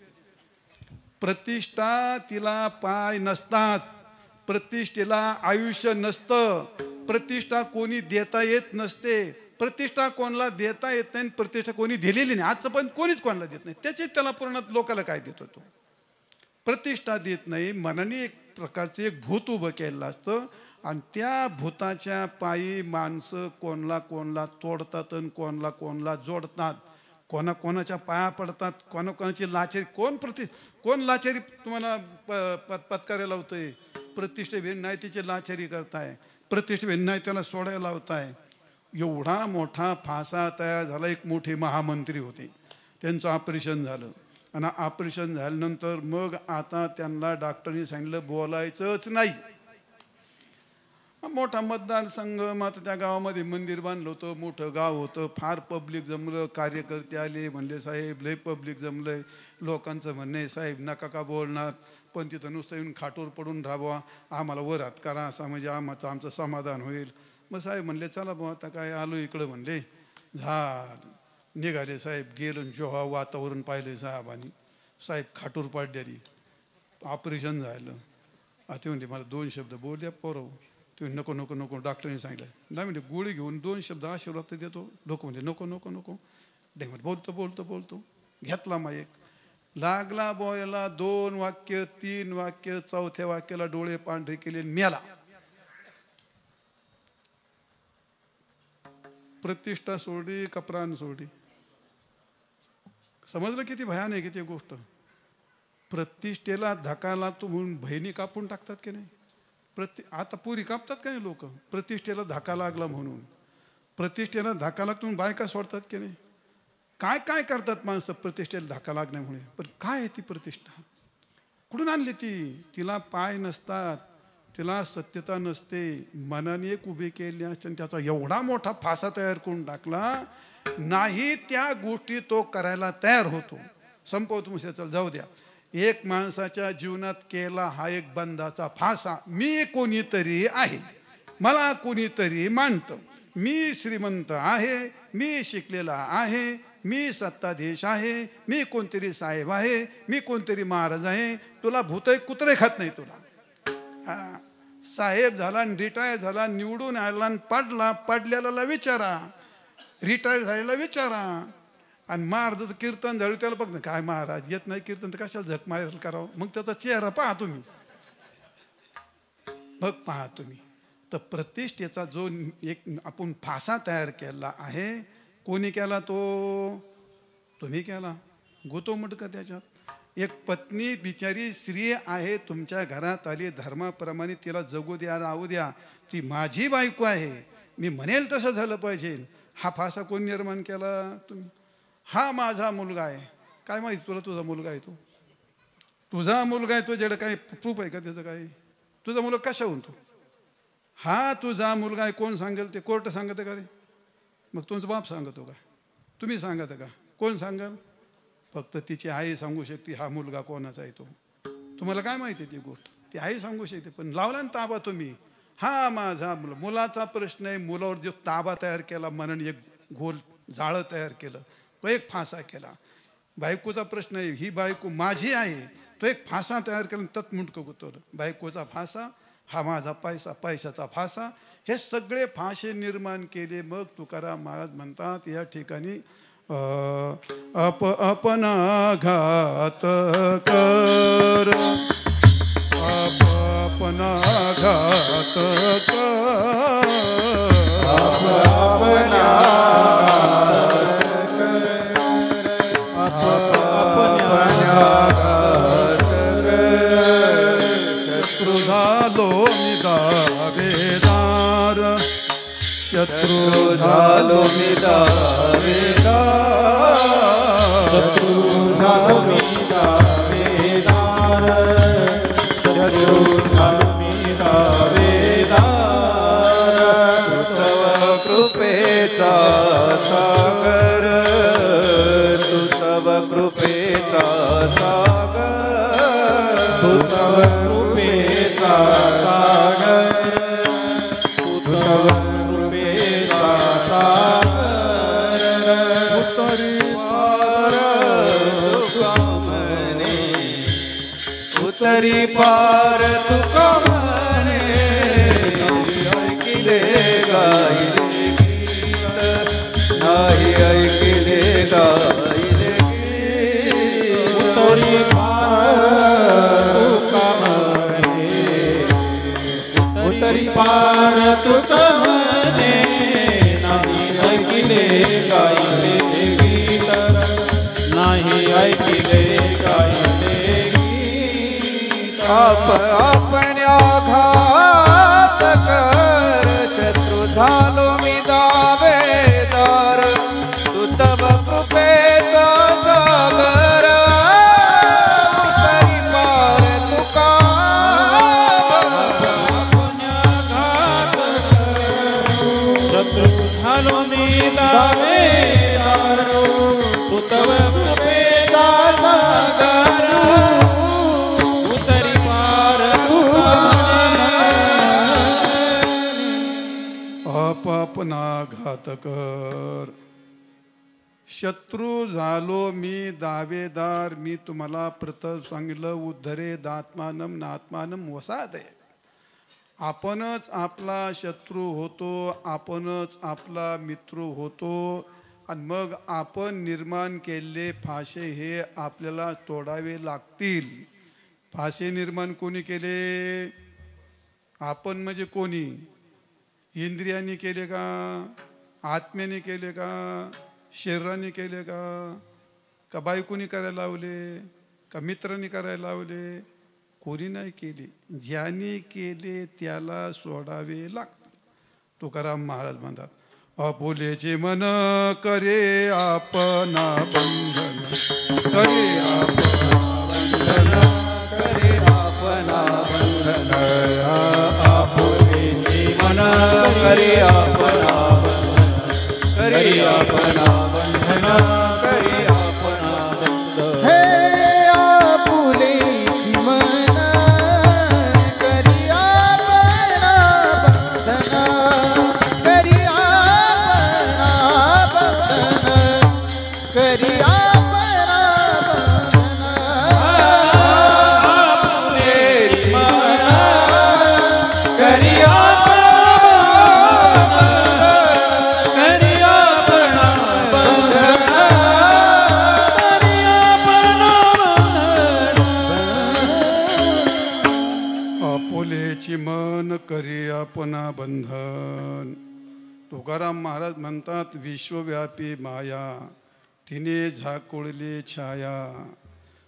A: प्रतिष्ठा तिला पाय नसतात, प्रतिष्ठेला आयुष्य नसतं, प्रतिष्ठा कोणी देता येत नसते, प्रतिष्ठा कोणाला देता येत नाही, प्रतिष्ठा कोणी दिलेली नाही. आजचं पण कोणीच कोणाला देत नाही. त्याचे त्याला पूर्ण लोकाला काय देतो तो? प्रतिष्ठा देत नाही. मनाने एक प्रकारचं एक भूत उभं केलेलं असतं आणि त्या भूताच्या पायी माणसं कोणाला तोडतात आणि कोणाला जोडतात, कोणाच्या पाया पडतात, कोणाची लाचारी, कोण लाचारी तुम्हाला पत्कारायला लावतंय. प्रतिष्ठेबीन नाही तिची लाचारी करताय, प्रतिष्ठेबीन नाही त्याला सोडायला लावताय. एवढा मोठा फासा तयार झाला. एक मोठे महामंत्री होते, त्यांचं ऑपरेशन झालं आणि ऑपरेशन झाल्यानंतर मग आता त्यांना डॉक्टरनी सांगितलं बोलायचंच नाही. मोठा मतदारसंघ, मात्र त्या गावामध्ये मंदिर बांधलं होतं, मोठं गाव होतं, फार पब्लिक जमलं, कार्यकर्ते आले, म्हणले साहेब लय पब्लिक जमलंय. लोकांचं म्हणणं आहे साहेब नका का बोलणार, पण तिथं नुसतं येऊन खाटूर पडून राहावा, आम्हाला वर हात करा असा म्हणजे आमचं समाधान होईल. मग साहेब म्हणले चला बुवा आता काय आलो इकडं, म्हणले निघाले साहेब. गेलं जेव्हा वातावरण पाहिलं साहेबांनी, साहेब खाटूर पाडल्यारी, ऑपरेशन झालं. आता म्हणते मला 2 शब्द बोल द्या पोरं. तुम्ही नको नको नको, डॉक्टरने सांगितलं नाही. म्हणजे गोळी घेऊन 2 शब्द आशीर्वाद देतो. लोक म्हणजे नको नको नको. डेंगट बोलतो घेतला माईक, लागला बोलायला 2 वाक्य 3 वाक्य, 4थ्या वाक्याला डोळे पांढरे केले, मेला. प्रतिष्ठा सोडली का प्राण सोडली? समजलं किती भयान आहे किती गोष्ट. प्रतिष्ठेला धक्का लागतो म्हणून बहिणी कापून टाकतात की नाही? आता पुरी कापतात का नाही लोक? प्रतिष्ठेला धक्का लागला म्हणून, प्रतिष्ठेला धक्का लागतो म्हणून बायका सोडतात की नाही? काय काय करतात माणसं प्रतिष्ठेला धक्का लागण्यामुळे. पण काय आहे ती प्रतिष्ठा? कुठून आणली ती? तिला पाय नसतात, तिला सत्यता नसते, मनाने एक उभी केली असते आणि त्याचा एवढा मोठा फासा तयार करून टाकला नाही, त्या गोष्टी तो करायला तयार होतो. संपवतो म्हणजे चल जाऊ द्या. एक माणसाच्या जीवनात केला हा एक बंधाचा फासा. मी कोणीतरी आहे, मला कोणीतरी मानतं, मी श्रीमंत आहे, मी शिकलेला आहे, मी सत्ताधीश आहे, मी कोणतरी साहेब आहे, मी कोणतरी महाराज आहे. तुला भूत कुत्रे खात नाही तुला. साहेब झाला, रिटायर झाला, निवडून आला आणि पडला, पडलेला विचारा, रिटायर झालेला विचारा. आणि महाराजाचं कीर्तन झालं त्याला बघ ना, काय महाराज येत नाही कीर्तन तर कशाला झक मारायला करावं? मग त्याचा चेहरा पहा तुम्ही, बघ पहा तुम्ही. तर प्रतिष्ठेचा जो एक आपण फासा तयार केला आहे, कोणी केला तो? तुम्ही केला. गुतोमट का त्याच्यात? एक पत्नी बिचारी स्त्री आहे, तुमच्या घरात आली, धर्माप्रमाणे तिला जगू द्या, राहू द्या, ती माझी बायको आहे, मी म्हणेल तसं झालं पाहिजे. हा फासा कोण निर्माण केला? तुम्ही. हा माझा मुलगा आहे. काय माहिती तुला तुझा मुलगा आहे? तो तुझा मुलगा आहे, तुझ्याकडे काही प्रूफ आहे का त्याचं? काय तुझा मुलगा कशाहून तो? हा तुझा मुलगा आहे. कोण सांगेल ते? कोर्ट सांगतं का रे? मग तुमचा बाप सांगतो का? तुम्ही सांगता का? कोण सांगाल? फक्त तिची आई सांगू शकते हा मुलगा कोणाचा आहे तो. तुम्हाला काय माहिती ती गोष्ट? ती आई सांगू शकते. पण लावला ना ताबा तुम्ही, हा माझा मुलाचा प्रश्न आहे. मुलावर जो ताबा तयार केला, मनाने एक गोल जाळं तयार केलं, तो एक फासा केला. बायकोचा प्रश्न आहे, ही बायको माझी आहे, तो एक फासा तयार केला, तत मुंडकं गुतवलं. बायकोचा फासा, हा माझा पैसा, पैशाचा फासा, हे सगळे फासे निर्माण केले. मग तुकाराम महाराज म्हणतात या ठिकाणी अपनाघात कर, अपनाघात कर, शत्रु झालो मी दावेदार, शत्रु झालो मी दावेदार,
C: शत्रु झालो मी दावेदार, शत्रु झालो मी दावेदार,
B: तव कृपेचा सागर, तू तव कृपेचा सागर,
C: तू तव कृपेचा सागर, तू तव कृपेचा सागर,
B: उतरी पार तुका म्हणे, ऐकिले गायले गीत, नाही ऐकिले गायले गीत,
C: उतरी पार तुका म्हणे, उतरी पार तुका म्हणे, नाही ऐकिले गायले गीत, नाही ऐकिले गायले गीत.
B: आपण्या घात कर, शत्रु झालो मी दावेदार, तू तव कृपेचा सागर, तरी पार तुका
C: शत्रु झालो मी दावेदार, तू तव कृपेचा सागर, उतरी पार तुका
A: अपनाघात कर. शत्रू झालो मी दावेदार, मी तुम्हाला प्रथम सांगितलं उद्धरेद आत्मानं नात्मानं वसादे. आपणच आपला शत्रू होतो, आपणच आपला मित्र होतो, आणि मग आपण निर्माण केलेले फासे हे आपल्याला तोडावे लागतील. फासे निर्माण कोणी केले? आपण म्हणजे कोणी? इंद्रियांनी केले का? आत्म्याने केले का? शरीराने केले का? का बायकोनी करायला लावले? का मित्रांनी करायला लावले? कोणी नाही केले. ज्याने केले त्याला सोडावे लागते. तुकाराम महाराज म्हणतात, आपुलेचे मन करे आपना बंधन, करे आपना बंधन,
B: करे आपना बंधन,
C: आपुलेचे मन
B: करे आपना बंधन, करे आपना बंधन, करे आपना बंधन. हे आपुलेची मन करी आपना बंधन, करी आपना बंधन, करी आपना बंधन. आपुलेची मन करी
A: आपुलेची मन करी आपना बंधन. तुकाराम महाराज म्हणतात, विश्वव्यापी माया तिने झाकोळले छाया,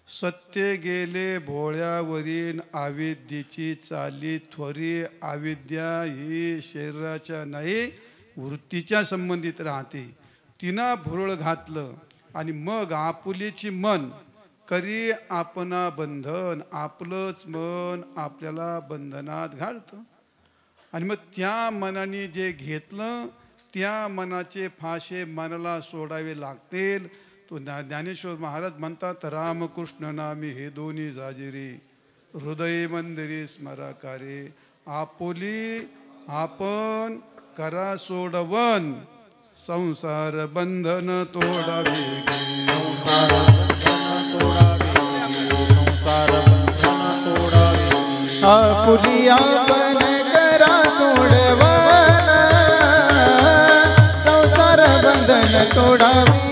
A: सत्य गेले भोळ्यावरील आविद्येची चाली थोरी. आविद्या ही शरीराच्या नाही वृत्तीच्या संबंधित राहते. तिनं भुरळ घातलं आणि मग आपुलेची मन करी आपणा बंधन. आपलंच मन आपल्याला बंधनात घालतं आणि मग त्या मनाने जे घेतलं त्या मनाचे फाशे मनाला सोडावे लागतील. तो ज्ञानेश्वर महाराज म्हणतात, रामकृष्ण नामी हे दोन्ही जाजिरी, हृदय मंदिरी स्मराकारे. आपुली आपण करा सोडवन, संसार बंधन तोडावे.
B: आपुली आपण करा सोडवन, संसार बंधन तोडावे.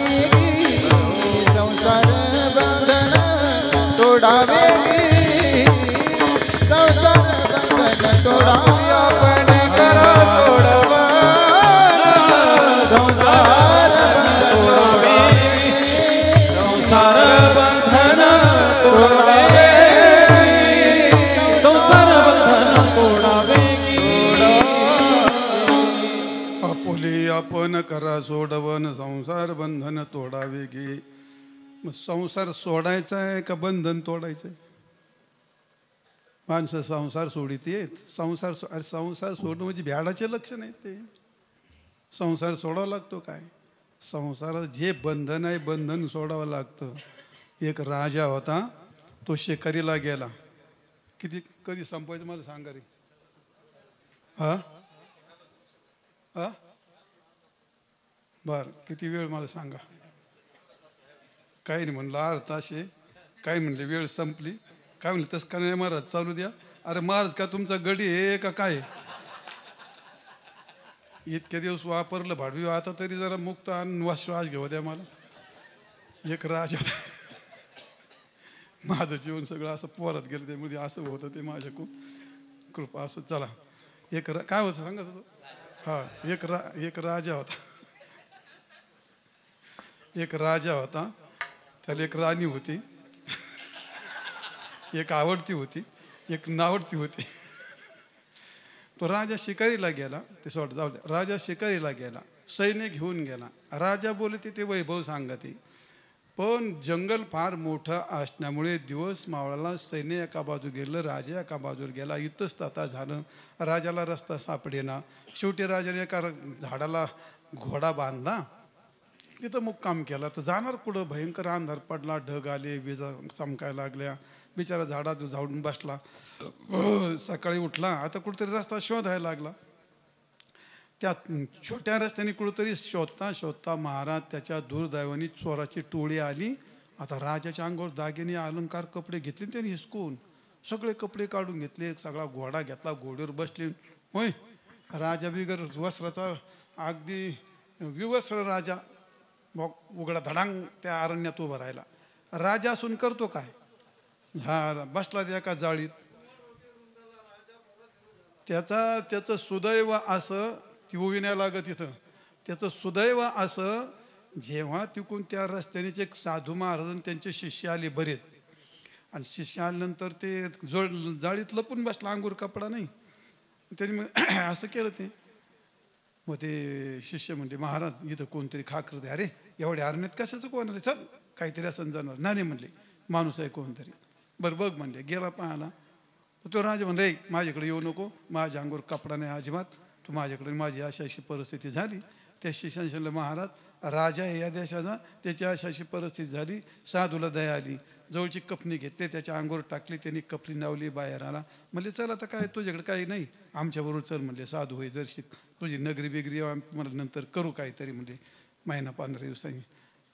A: आपण करा सोडवन संसार बंधन तोडावे गे. मग संसार सोडायचा आहे का बंधन तोडायचं आहे? माणसं संसार सोडित येत. संसार सोडणं म्हणजे भ्याडाचे लक्षण आहे ते. संसार सोडावा लागतो काय? संसारात जे बंधन आहे बंधन सोडावं लागतं. एक राजा होता, तो शिकारीला गेला. कधी संपवायचं मला सांगा रे. हा बर, किती वेळ मला सांगा. काही नाही म्हणलं अर्धा तास आहे. काय म्हणले वेळ संपली. काय म्हणलं तसं का नाही महाराज, चालू द्या. अरे महाराज का तुमचा गडी आहे का काय? इतके दिवस वापरलं भाडवी, आता तरी जरा मुक्त आणि श्वास घेऊ द्या मला. एक राजा, माझं जीवन सगळं असं पोरात गेलं, त्यामध्ये असं होतं ते माझ्या कृपा असं. चला काय होतं सांगत होतो. हा एक राजा होता. एक राजा होता, त्याला एक राणी होती, एक आवडती होती, एक नावडती होती. तो राजा शिकारीला गेला. ते सोड जाऊ द्या. राजा शिकारीला गेला, सैन्य घेऊन गेला. राजा बोलते ते वैभव सांगते, पण जंगल फार मोठं असल्यामुळे दिवस मावळाला सैन्य एका बाजू गेलं, राजा एका बाजूला गेला. इतस्तता झालं, राजाला रस्ता सापडेना. शेवटी राजाने एका झाडाला घोडा बांधला, तिथं मुक्काम केला. तर जाणार कुठं? भयंकर अंधार पडला, ढग आले, विजा चमकायला लागल्या. बिचारा झाडात झाडून बसला. सकाळी उठला, आता कुठेतरी रस्ता शोधायला लागला. त्या छोट्या रस्त्याने कुठेतरी शोधता शोधता महाराज त्याच्या दुर्दैवानी चोराची टोळी आली. आता राजाच्या अंगावर दागिने अलंकार कपडे घेतले त्यांनी हिसकून, सगळे कपडे काढून घेतले, सगळा घोडा घेतला, घोड्यावर बसले. होय, राजा बिगर वस्त्राचा, अगदी विवस्त्र राजा उघडा धडांग त्या अरण्यात उभा राहिला. राजा असून करतो काय? हा बसला एका जाळीत. त्याचं सुदैव असं, ती उभी नाही लागत इथं, त्याचं सुदैव असं, जेव्हा तिकून त्या रस्त्याने एक साधू महाराज त्यांचे शिष्य आले बरेच. आणि शिष्य आल्यानंतर ते जाळीत लपून बसला, अंगूर कपडा नाही. त्यांनी मग असं केलं ते. मग ते शिष्य म्हणले, महाराज इथं कोणतरी खाकर दे. अरे एवढ्या अरण्यात कशाचं कोण आलं? चल काहीतरी असं जाणार. नाही म्हणले, माणूस आहे कोणतरी. बरं बघ म्हणले. गेला पाहायला. तो राजा म्हणले, माझ्याकडे येऊ नको, माझ्या अंगावर कपडा नाही अजिबात, तू माझ्याकडे. माझी अशी परिस्थिती झाली. त्या शिष्याने सांगितलं, महाराज राजा आहे या देशाचा, त्याची अशी परिस्थिती झाली. साधूला दया आली, जवळची कपनी घेतली, त्याच्या अंगावर टाकली, त्यांनी कपनी लावली, बाहेर आला. म्हणले चल आता काय तुझ्याकडे काही नाही, आमच्याबरोबर चल म्हणले. साधू होई जर शिक, तुझी नगरी बिगरी मला नंतर करू काहीतरी म्हणले, महिना 15 दिवसांनी.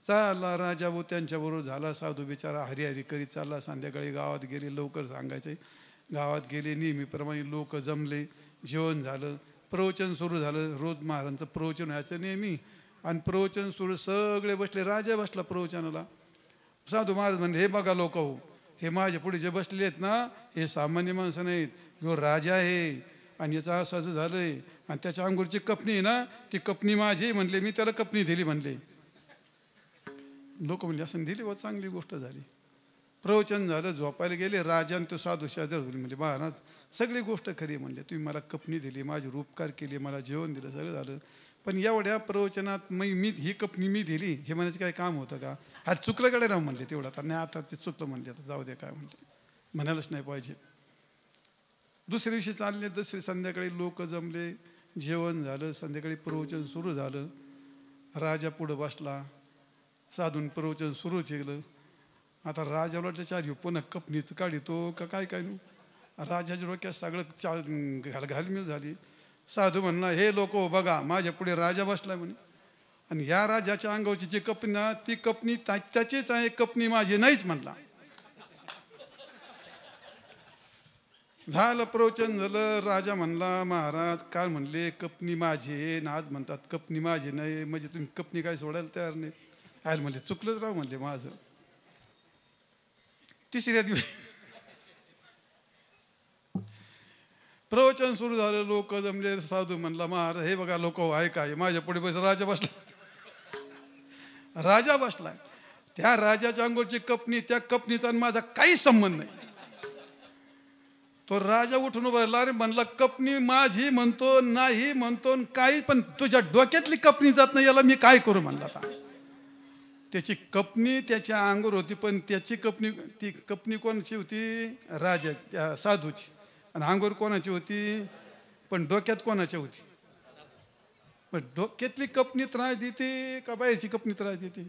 A: चालला राजा भाऊ त्यांच्याबरोबर झाला. साधू बिचारा हरिहरी करीत चालला. संध्याकाळी गावात गेले, लवकर सांगायचे. गावात गेले, नेहमीप्रमाणे लोक जमले, जेवण झालं, प्रवचन सुरू झालं. रोज महाराजांचं प्रवचन व्हायचं नेहमी. आणि प्रवचन सुरू, सगळे बसले. राजा बसला प्रवचनाला. साधू महाराज म्हणले, हे बघा लोक हो, हे माझ्या पुढे जे बसलेले आहेत ना, हे सामान्य माणसं नाहीत, ह्यो राजा आहे. आणि याचं असं असं झालंय. आणि त्याच्या अंगूरची कपनी आहे ना, ती कपनी माझी म्हणले, मी त्याला कपनी दिली म्हणले. लोक म्हणले असं दिली, व चांगली गोष्ट झाली. प्रवचन झालं, झोपायला गेले. राजा आणि तो साधू शेजार म्हणले, महाराज सगळी गोष्ट खरी म्हणले, तुम्ही मला कपनी दिली, माझी उपकार केली, मला जेवण दिलं, सगळं झालं. पण एवढ्या प्रवचनात मी ही कपनी मी दिली हे म्हणायचं काय काम होतं का? हा चुकल्याकडे राहू म्हणले तेवढं. आता नाही, आता ते चुकलं म्हणले, आता जाऊ दे काय म्हणले, म्हणायलाच नाही पाहिजे. दुसऱ्या दिवशी चालले. दुसरी संध्याकाळी लोक जमले, जेवण झालं, संध्याकाळी प्रवचन सुरू झालं. राजा पुढं बसला, साधून प्रवचन सुरू केलं. आता राजाला त्याच्या पुन्हा कपनीचं काढितो का काय काय नु. राजाच्या डोक्यात सगळं घालमेल झाली. साधू म्हणला, हे लोक बघा, माझ्या पुढे राजा बसलाय म्हणे, आणि या राजाच्या अंगावरची जी कपनी ना, ती कपनी त्याचीच आहे, कपनी माझी नाहीच म्हणला. झालं प्रवचन झालं. राजा म्हणला, महाराज काल म्हणले कपनी माझी आहे, आज म्हणतात कपनी माझी नाही, म्हणजे तुम्ही कपनी काय सोडायला तयार नाही. आयल म्हणले, चुकलंच राव म्हणले माझं. तिसऱ्या दिवशी प्रवचन सुरू झालं, लोक जमले. साधू म्हणला, महाराज हे बघा लोक आहे काय, माझ्या पुढे बस राजा बसला. राजा बसलाय, त्या राजाच्या अंगावरची कपनी, त्या कपनीचा माझा काही संबंध नाही. तो राजा उठून उभा राहिला. अरे म्हणला कपनी माझी म्हणतो, नाही म्हणतो, काही पण तुझ्या डोक्यातली कपनी जात नाही, याला मी काय करू म्हणला. आता त्याची कपनी त्याच्या अंगावर होती, पण त्याची कपनी, ती कपनी कोणाची होती? राजा त्या साधूची. आणि अंगावर कोणाची होती? पण डोक्यात कोणाच्या होती? पण डोक्यातली कपनी त्रास देते का बायाची कपनी त्रास देते?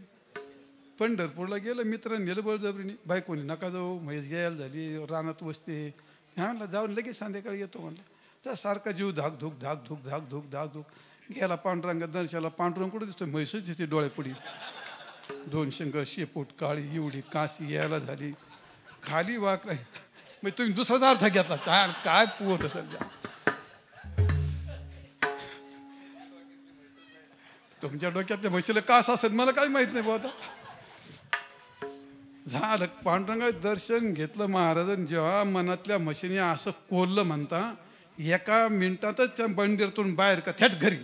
A: पंढरपूरला गेलं, मित्रांनी नेलं बळजबरीने. बायकोनी नका जाऊ, म्हैस घ्यायला झाली, रानात वसते. ह्याला जाऊन लगेच संध्याकाळी येतो म्हणलं. त्या सारखा जीव धाकधूक धाकधूक धाकधूक धाकधूक गेला. पांडुरंगा दर्शनाला. पांडुरंग कुठं दिसतोय? म्हैसच तिथे डोळे पडी, 2 शिंग, शेपूट काळी, एवढी काशी यायला झाली. खाली वाकलाय. मग तुम्ही दुसराच अर्थ घेतला. काय पोट सध्या तुमच्या डोक्यात म्हशीला कास असेल, मला काही माहित नाही बाबा. झालं. पांडुरंगा दर्शन घेतलं महाराजांनी. जेव्हा मनातल्या म्हशीने असं कोल्लं म्हणता, एका मिनिटातच त्या मंदिरातून बाहेर का थेट घरी.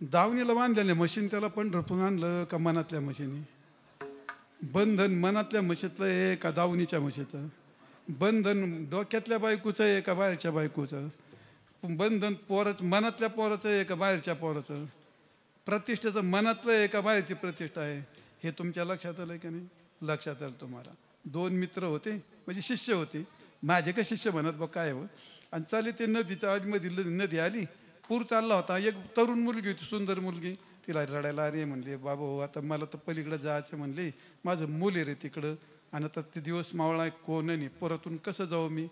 A: दावणीला बांधलेल्या म्हशीने त्याला पंढरपूर आणलं का मनातल्या म्हशीने? बंधन मनातल्या म्हशीतलं आहे का दावणीच्या म्हशीचं? बंधन डोक्यातल्या बायकोचं आहे का बाहेरच्या बायकोचं? बंधन मनातल्या पोराचं आहे का बाहेरच्या पोराचं? प्रतिष्ठेचं मनातलं आहे का बाहेरची प्रतिष्ठा आहे? हे तुमच्या लक्षात आलं की नाही? लक्षात आलं तुम्हाला. 2 मित्र होते, म्हणजे शिष्य होते. माझे का शिष्य म्हणत बघ काय हो. आणि चाले ते नदीच्या आजमध्ये नदी आली, पूर चालला होता. एक तरुण मुलगी होती, सुंदर मुलगी. तिला रडायला अरे म्हणले, बाबा हो आता मला तर पलीकडे जायचं म्हणले, माझं मूल आहे रे तिकडं, आणि आता ते दिवस मावळा कोण नाही, परतून कसं जाऊ मी?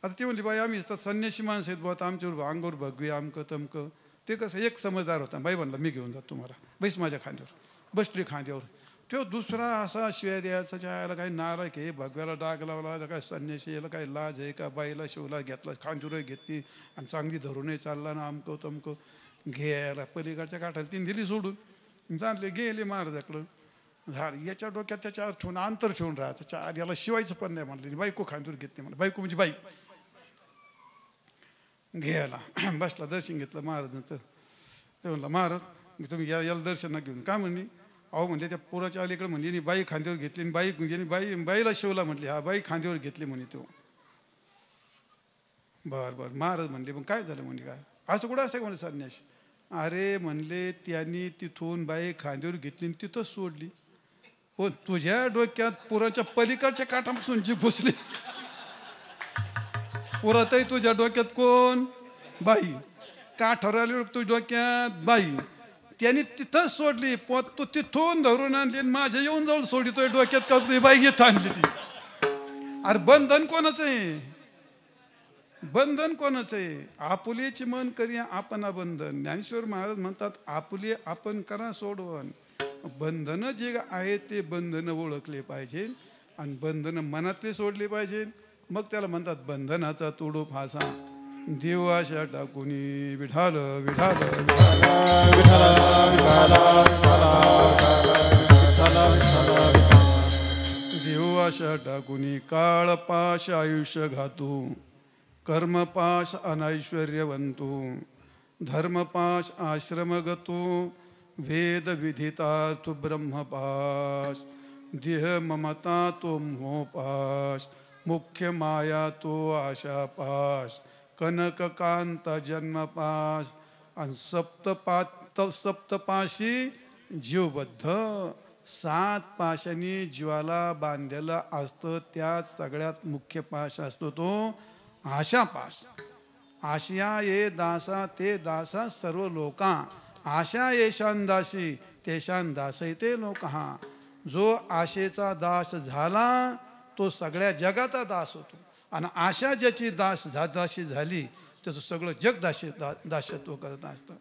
A: आता ती म्हणली, बाई आम्ही तर संन्याशी माणसं आहेत बुवा, आमच्यावर अंगावर भगवी आमकं तमकं. ते कसं एक समजदार होता. बाई म्हणला मी घेऊन जातो तुम्हाला, बैस माझ्या खांद्यावर. बसली खांद्यावर. तो दुसरा असा शिवाय द्यायचा, याला काही नाराज आहे, भगव्याला डाग लावला, काय संन्याशी, याला काही लाज आहे का? बाईला शिवला घेतला, खांद्यावर घेतली आणि चांगली धरूनही चालला ना, आमकं तमकं. घ्यायला पलीकडच्या काठाला तीन दिली सोडून, जाणले गेले महाराजाकडं. झाड याच्या डोक्यात त्याच्यावर ठेवून अंतर ठेवून राहायचं. चार याला शिवायचं पण नाही म्हणले. बायको खांद्यावर घेतली म्हणा. बायको म्हणजे बाई. घ्यायला बसला, दर्शन घेतलं महाराजांचं. ते म्हणलं महाराज तुम्ही याला दर्शन घेऊन का म्हणली? अहो म्हणजे त्या पोराच्या अलीकडे म्हणली बाई खांद्यावर घेतली, आणि बाई गेली, बाईला शिवला म्हटली. हा बाई खांद्यावर घेतली म्हणे. तो बरं बरं. महाराज म्हणले मग काय झालं? म्हणजे काय असं कुठं असं म्हणे संन्यासी? अरे म्हणले त्यांनी तिथून बाई खांद्यावर घेतली आणि तिथंच सोडली. पण तुझ्या डोक्यात पुराच्या पलीकडच्या काठापासून जी घुसली, पुरातही तुझ्या डोक्यात कोण? बाई. काठावर आली तुझ्या डोक्यात बाई. त्यांनी तिथंच सोडली. तू तिथून धरून आणली, माझ्या येऊन जाऊन सोडली. तुझ्या डोक्यात का बाई घेत आणली ती? अरे बंधन कोणाचं आहे? बंधन कोणाचं आहे? आपुलेची मन करी आपणा बंधन. ज्ञानेश्वर महाराज म्हणतात आपुले आपण करा सोडवण. बंधन जे आहे ते बंधन ओळखले पाहिजे, आणि बंधन मनातले सोडले पाहिजे. मग त्याला म्हणतात बंधनाचा तोडू फासा. देव आशा टाकुनी विठाल विठाल देव आशा टाकुनी काळपाश आयुष्य घातू. कर्मपाश अनैश्वर्यवंतू. धर्मपाश आश्रमगतो. वेद विधितार्थ ब्रह्मपाश. देह ममता तो मोहपाश. मुख्य माया तो आशापाश. कनककांत जन्मपाश. आणि सप्तपाशी जीवबद्ध. 7 पाशांनी जीवाला बांधलेलं असतं. त्यात सगळ्यात मुख्य पाश असतो तो आशापाश. आशिया ये दासा ते दासा सर्व लोका. आशा येशान दासी तेशान दासई ते लोक. हा जो आशेचा दास झाला तो सगळ्या जगाचा दास होतो. आणि आशा ज्याची दासी झाली त्याचं सगळं जग दास्यत्व करत असतं.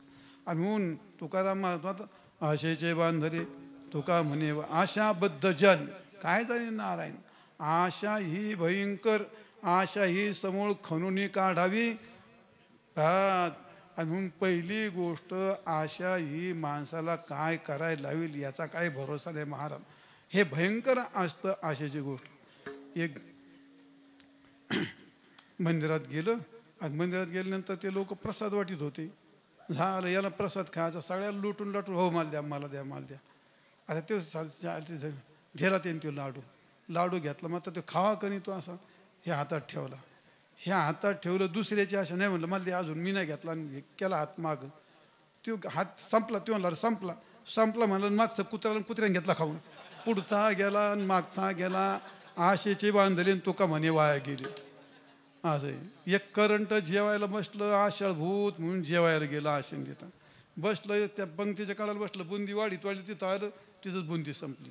A: आणि म्हणून तुकाराम म्हणतात आशेचे बांधले. तुका म्हणे आशाबद्ध जन. काय झाले नारायण? आशा ही भयंकर. आशा ही समूळ खणून काढावी. आणि म्हणून पहिली गोष्ट आशा ही माणसाला काय करायला लावेल याचा काही भरोसा नाही महाराज. हे भयंकर असतं आशेची गोष्ट. एक मंदिरात गेलं, आणि मंदिरात गेल्यानंतर ते लोक प्रसाद वाटीत होते. झालं याला प्रसाद खायचा, सगळ्याला लुटून लाटून हो मला द्या मला द्या मला द्या. आता ते घेरा त्याने तो लाडू घेतला. मग ते खावा कनी तो असा हे हातात ठेवला. ह्या हातात ठेवलं, दुसऱ्याची आशा नाही म्हणलं, मला ते अजून मी नाही घेतला, आणि केला हात माग. तो हात संपला, तो म्हणला संपला म्हणलं, मागचं कुत्र्याने घेतला खाऊन. पुढचा गेला आणि मागचा गेला. आशेचे बांधले आणि तुका म्हणे वाया गेले. असं एक करंट जेवायला बसलं, आषाढभूत म्हणून जेवायला गेलं आशेने तिथं बसलं. त्या पंक्तीच्या काळाला बसलं, बुंदी वाढीत तिथं आलं, तिथंच बुंदी संपली.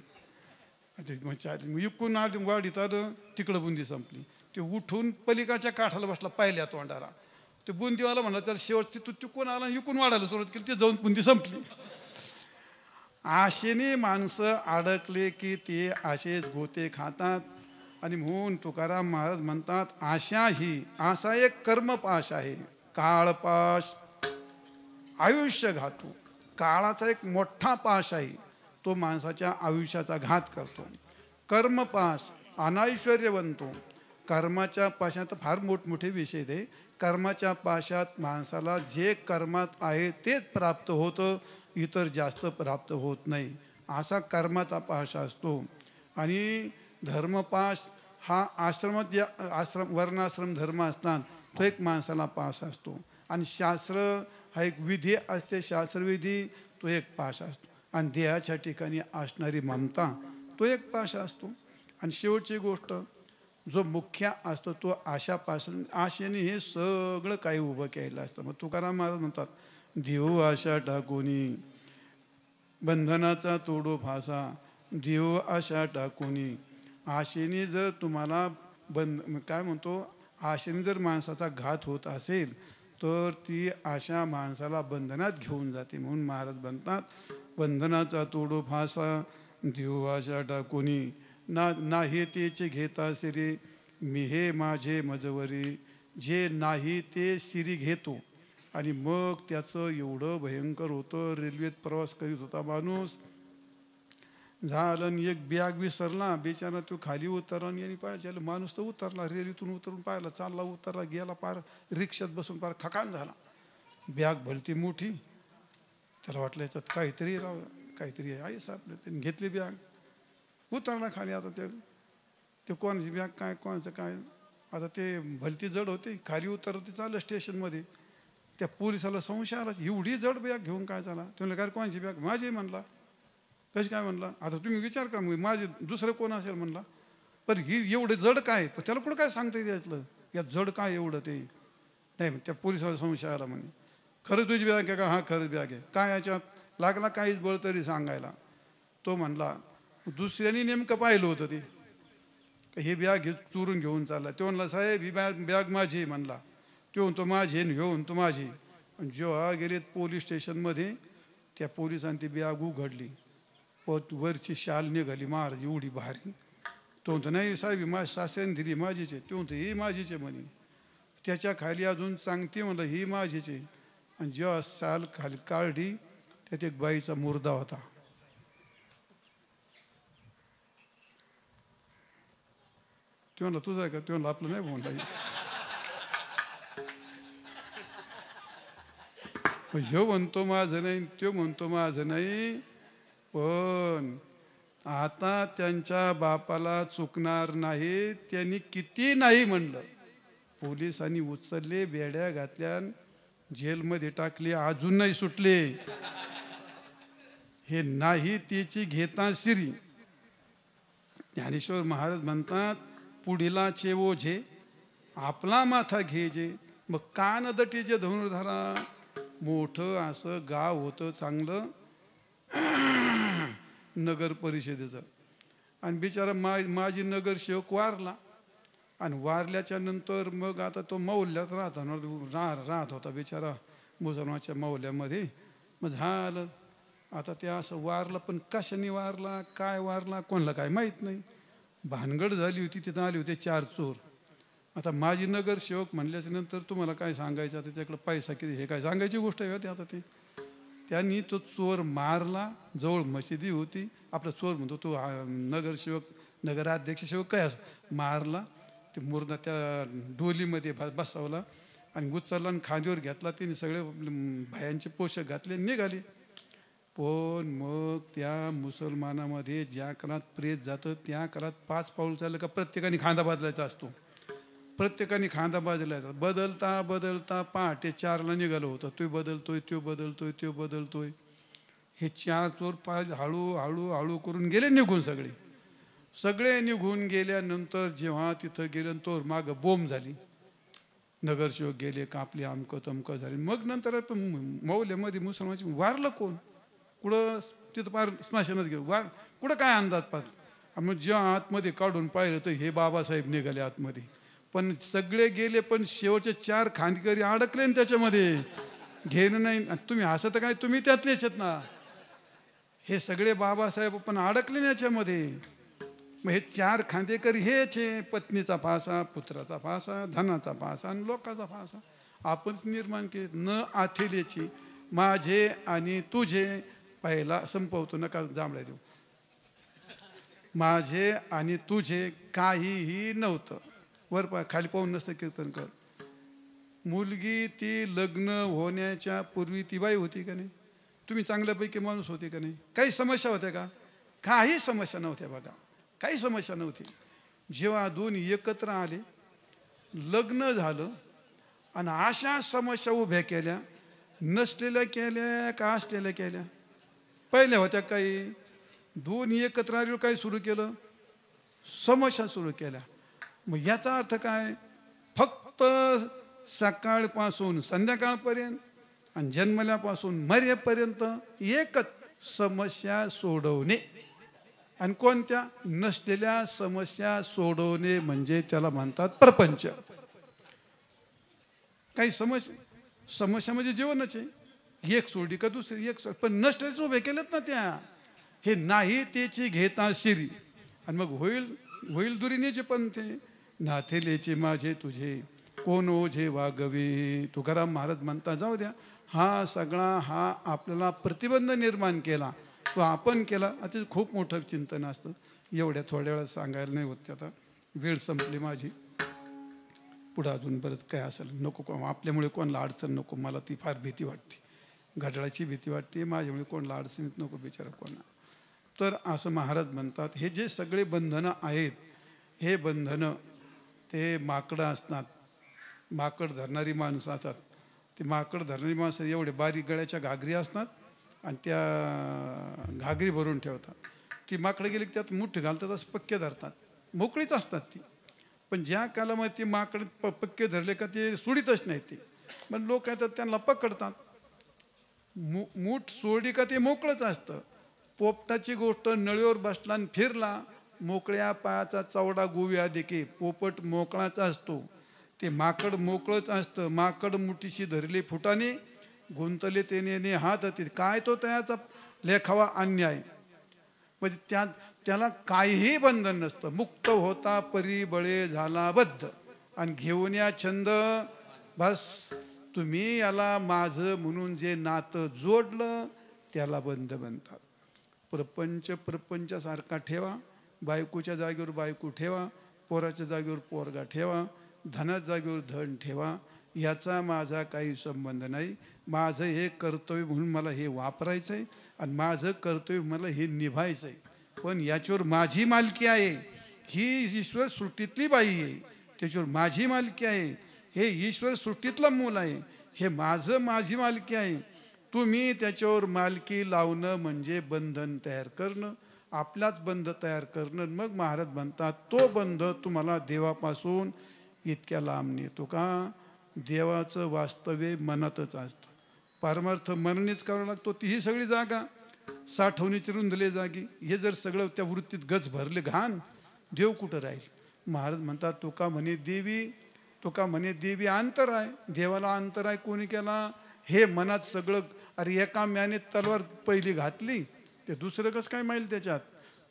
A: इकून आली वाढीत आलं, तिकडं बुंदी संपली. ते उठून पलिकाच्या काठाला बसला पहिल्या तोंडाला. ते बुंदीवाला म्हणला त्याला शेवट तिकून आला, इकून वाढायला सुरुवात केली, ते जाऊन बुंदी संपली. आशेने माणसं अडकले की ते आशेच गोते खातात. आणि म्हणून तुकाराम महाराज म्हणतात, आशा ही असा एक कर्मपाश आहे, काळपाश आयुष्य घातू. काळाचा एक मोठा पाश आहे, तो माणसाच्या आयुष्याचा घात करतो. कर्मपाश अनैश्वर्य बनतो. कर्माच्या पाशात फार मोठमोठे विषय आहे. कर्माच्या पाशात माणसाला जे कर्मात आहे तेच प्राप्त होतं, इतर जास्त प्राप्त होत नाही. असा कर्माचा पाश असतो. आणि धर्मपाश हा आश्रमात जे वर्णाश्रम धर्म असतात, तो एक माणसाला पाश असतो. आणि शास्त्र हा एक विधी असते, शास्त्रविधी तो एक पाश असतो. आणि देहाच्या ठिकाणी असणारी ममता तो एक पाश असतो. आणि शेवटची गोष्ट जो मुख्य असतो तो आशापासून, आशेने हे सगळं काही उभं केलं असतं. मग तुकाराम महाराज म्हणतात, देव आशा टाकोनी बंधनाचा तोडो फासा. देव आशा टाकोनी, आशेने जर तुम्हाला काय म्हणतो, आशेने जर माणसाचा घात होत असेल तर ती आशा माणसाला बंधनात घेऊन जाते. म्हणून महाराज म्हणतात, बंधनाचा तोडो फासा देव आशा टाकोनी. नाही तेचे घेता सिरी मी हे माझे मजवरी. जे नाही ते सिरी घेतो. आणि मग त्याचं एवढं भयंकर होतं. रेल्वेत प्रवास करीत होता माणूस, झालं आणि एक बॅग विसरला. बिचारा तो खाली उतरला आणि यांनी पाहिजे माणूस तर उतरला, रेल्वेतून उतरून पाहिला, चालला उतरला, गेला पार रिक्षात बसून पार खकान झाला. बॅग भलती मोठी, त्याला वाटलं याच्यात काहीतरी काहीतरी आहे सापडलं. त्यांनी घेतली बॅग, उतरला खाली. आता ते कोणाची बॅग काय, कोणाचं काय. आता ते भलती जड होती, खाली उतरते चाललं स्टेशनमध्ये. त्या पोलिसाला संशय आला, एवढी जड बॅग घेऊन काय झाला. तुम्ही काय कोणाची बॅग, माझी म्हणला. कशी काय म्हणला, आता तुम्ही विचार करा, मग माझे दुसरं कोण असेल म्हणला. पण ही एवढे जड काय, पण त्याला कुठं काय सांगता येते यातलं, यात जड काय एवढं ते नाही. त्या पोलिसाला संशय आला, म्हणे खरं तुझी बॅग आहे का, हा खरंच बॅग आहे. काय याच्यात लागला काहीच बळ तरी सांगायला. तो म्हणला, दुसऱ्याने नेमकं पाहिलं होतं ते, हे बॅग चोरून घेऊन चालला. तो म्हणला, साहेब ही बॅग माझी म्हणला. तो म्हणतो माझी, घेऊन तो माझी. आणि जेव्हा गेलेत पोलीस स्टेशनमध्ये, त्या पोलिसांनी ती बॅग उघडली, वरची शाल निघाली महाराज एवढी भारी. तो म्हणतो नाही साहेब माझ्या सासऱ्याने दिली, माझीच आहे. तो म्हणतो ही माझीच आहे म्हणे. त्याच्या खाली अजून सांगते म्हणलं ही माझीच आहे. आणि जेव्हा शाल खाली काढली, त्यात एक बाईचा मुर्दा होता. तो म्हणला तुझा आहे का, तो म्हणला आपलं नाही म्हणला. ह्यो म्हणतो माझं नाही, तो म्हणतो माझं नाही. पण आता त्यांच्या बापाला चुकणार नाही. त्यांनी किती नाही म्हणलं, पोलिसांनी उचलले, बेड्या घातल्या, जेलमध्ये टाकले, अजून नाही सुटले. हे नाही त्याची घेता सिरी. ज्ञानेश्वर महाराज म्हणतात, पुढीलाचे ओझे आपला माथा घेजे. मग कानदटीचे धनुर्धारा. मोठं असं गाव होतं चांगलं नगर परिषदेचं. आणि बिचारा माझी नगरसेवक वारला. आणि वारल्याच्या नंतर मग आता तो मौल्यात राहत होता बिचारा, मुसलमानच्या मौल्यामध्ये. मग झालं आता ते असं वारलं, पण कशाने वारला, काय वारला, कोणाला काय माहीत नाही. भानगड झाली होती, तिथं आले होते 4 चोर. आता माझी नगरसेवक म्हणल्याच्या नंतर तुम्हाला काय सांगायचं, आता त्याच्याकडे पैसा किती, हे काय सांगायची गोष्ट आहे का. आता ते त्यांनी तो चोर मारला. जवळ मशिदी होती, आपला चोर म्हणतो तो नगरसेवक, नगराध्यक्ष सेवक काय असो, मारला. ते मुर्दा त्या डोलीमध्ये बसवला आणि उचलला आणि खांद्यावर घेतला. त्यांनी सगळे भायांचे पोषक घातले, निघाले. पण मग त्या मुसलमानामध्ये ज्या काळात प्रेत जातं, त्या काळात 5 पाऊल चाललं का प्रत्येकाने खांदा बदलायचा असतो. प्रत्येकाने खांदा बाजूला बदलता बदलता पहाटे 4ला निघालो होतं. तो बदलतोय, तो बदलतोय, तो बदलतोय. हे 4 चोर पाच हळू हळू करून गेले निघून. सगळे निघून गेल्यानंतर जेव्हा तिथं गेले तो मागं बोंब झाली. नगरसेवक गेले, कापले, अमकं तमकं झाले. मग नंतर मौल्यामध्ये मुसलमानाची वारलं कोण, कुठं तिथं पार स्मशानात गेलं, कुठं काय अंदाज पाहत. मग जेव्हा आतमध्ये काढून पाहिलं तर हे बाबासाहेब निघाले आतमध्ये. पण सगळे गेले, पण शेवटचे 4 खांदकरी अडकले ना त्याच्यामध्ये. घेणं नाही. तुम्ही असं तर काय, तुम्ही त्यातलेच आहेत ना. हे सगळे बाबासाहेब पण अडकले ना याच्यामध्ये. मग हे 4 खांदेकरी हेच आहे. पत्नीचा फासा, पुत्राचा फासा, धनाचा फासा आणि लोकाचा फासा आपणच निर्माण केले. न आथेलेची माझे आणि तुझे. पहिला संपवतो, नका जांभळ्या देऊ. माझे आणि तुझे काहीही नव्हतं. वर खाली पाहून नसतं कीर्तन करत. मुलगी ती लग्न होण्याच्या पूर्वी ती बाई होती का नाही? तुम्ही चांगल्यापैकी माणूस होते का नाही? काही समस्या होत्या का? काही समस्या नव्हत्या बघा, काही समस्या नव्हती. जेव्हा दोन एकत्र आले, लग्न झालं आणि अशा समस्या उभ्या केल्या. नसलेल्या केल्या का असलेल्या केल्या? पहिल्या होत्या काही. दोन एकत्र आले काय सुरू केलं? समस्या सुरू केल्या. मग याचा अर्थ काय? फक्त सकाळपासून संध्याकाळपर्यंत आणि जन्मल्यापासून मरेपर्यंत एकच समस्या सोडवणे. आणि कोणत्या? नसलेल्या समस्या सोडवणे म्हणजे त्याला म्हणतात प्रपंच. काही समस्या म्हणजे जीवनच आहे. एक सोडली का दुसरी, एक सोड, पण नसलेच उभे केलेत ना त्या. हे नाही त्याची घेता शिरी. आणि मग होईल दुरीनेचे पण ते नाथेलेचे माझे तुझे कोण ओझे वागवे. तुकाराम महाराज म्हणता जाऊ द्या. हा सगळा हा आपल्याला प्रतिबंध निर्माण केला तो आपण केला. आता खूप मोठं चिंतन असतं. एवढ्या थोड्या वेळात सांगायला नाही होत. आता वेळ संपली माझी. पुढं अजून बरंच काय असेल. नको आपल्यामुळे कोणाला अडचण नको. मला ती फार भीती वाटते. घड्याळाची भीती वाटते. माझ्यामुळे कोणाला अडचणीत नको बिचारा कोणा. तर असं महाराज म्हणतात हे जे सगळे बंधनं आहेत, हे बंधनं ते माकडं असतात. माकड धरणारी माणसं असतात. ते माकड धरणारी माणसं एवढे बारीक गळ्याच्या घागरी असतात आणि त्या घागरी भरून ठेवतात. ती माकडं गेली की त्यात मुठ्ठी घालतात, असं पक्के धरतात. मोकळीच असतात ती. पण ज्या कालामध्ये ती माकड पक्के धरले का ते सोडितच नाही. ते पण लोक येतात त्यांना पकडतात. मूठ सोडी का ते मोकळंच असतं. पोपटाची गोष्ट, नळीवर बसला आणि फिरला, मोकळ्या पायाचा चवडा गोव्या देखील पोपट मोकळाच असतो. ते माकड मोकळंच असतं. माकड मुठीशी धरले फुटाने, गुंतले तेने हात होते. काय तो त्याचा लेखावा अन्याय. म्हणजे त्याला काहीही बंधन नसतं. मुक्त होता परी बळे झाला बद्ध. आणि घेऊन या छंद बस. तुम्ही याला माझं म्हणून जे नातं जोडलं त्याला बंध म्हणतात. प्रपंचासारखा ठेवा. बायकोच्या जागेवर बायको ठेवा. पोराच्या जागेवर पोरगा ठेवा. धनाच्या जागेवर धन ठेवा. याचा माझा काही संबंध नाही. माझं हे कर्तव्य म्हणून मला हे वापरायचं आहे आणि माझं कर्तव्य मला हे निभायचं आहे. पण याच्यावर माझी मालकी आहे. ही ईश्वर सृष्टीतली बाई आहे, त्याच्यावर माझी मालकी आहे. हे ईश्वर सृष्टीतला मूल आहे, हे माझी मालकी आहे. तुम्ही त्याच्यावर मालकी लावणं म्हणजे बंधन तयार करणं, आपलाच बंध तयार करणं. मग महाराज म्हणतात तो बंध तुम्हाला देवापासून इतक्या लांब नेतो का? देवाचं वास्तव्य मनातच असतं. परमार्थ मनानेच करावं लागतो. तीही सगळी जागा साठवणीची रुंदले जागी. हे जर सगळं त्या वृत्तीत गज भरले घाण, देव कुठं राहील? महाराज म्हणतात तुका म्हणे देवी अंतर आहे. देवाला अंतर आहे कोणी केला? हे मनात सगळं. अरे एका म्याने तलवार पहिली घातली, ते दुसरं कसं काय माहिल त्याच्यात?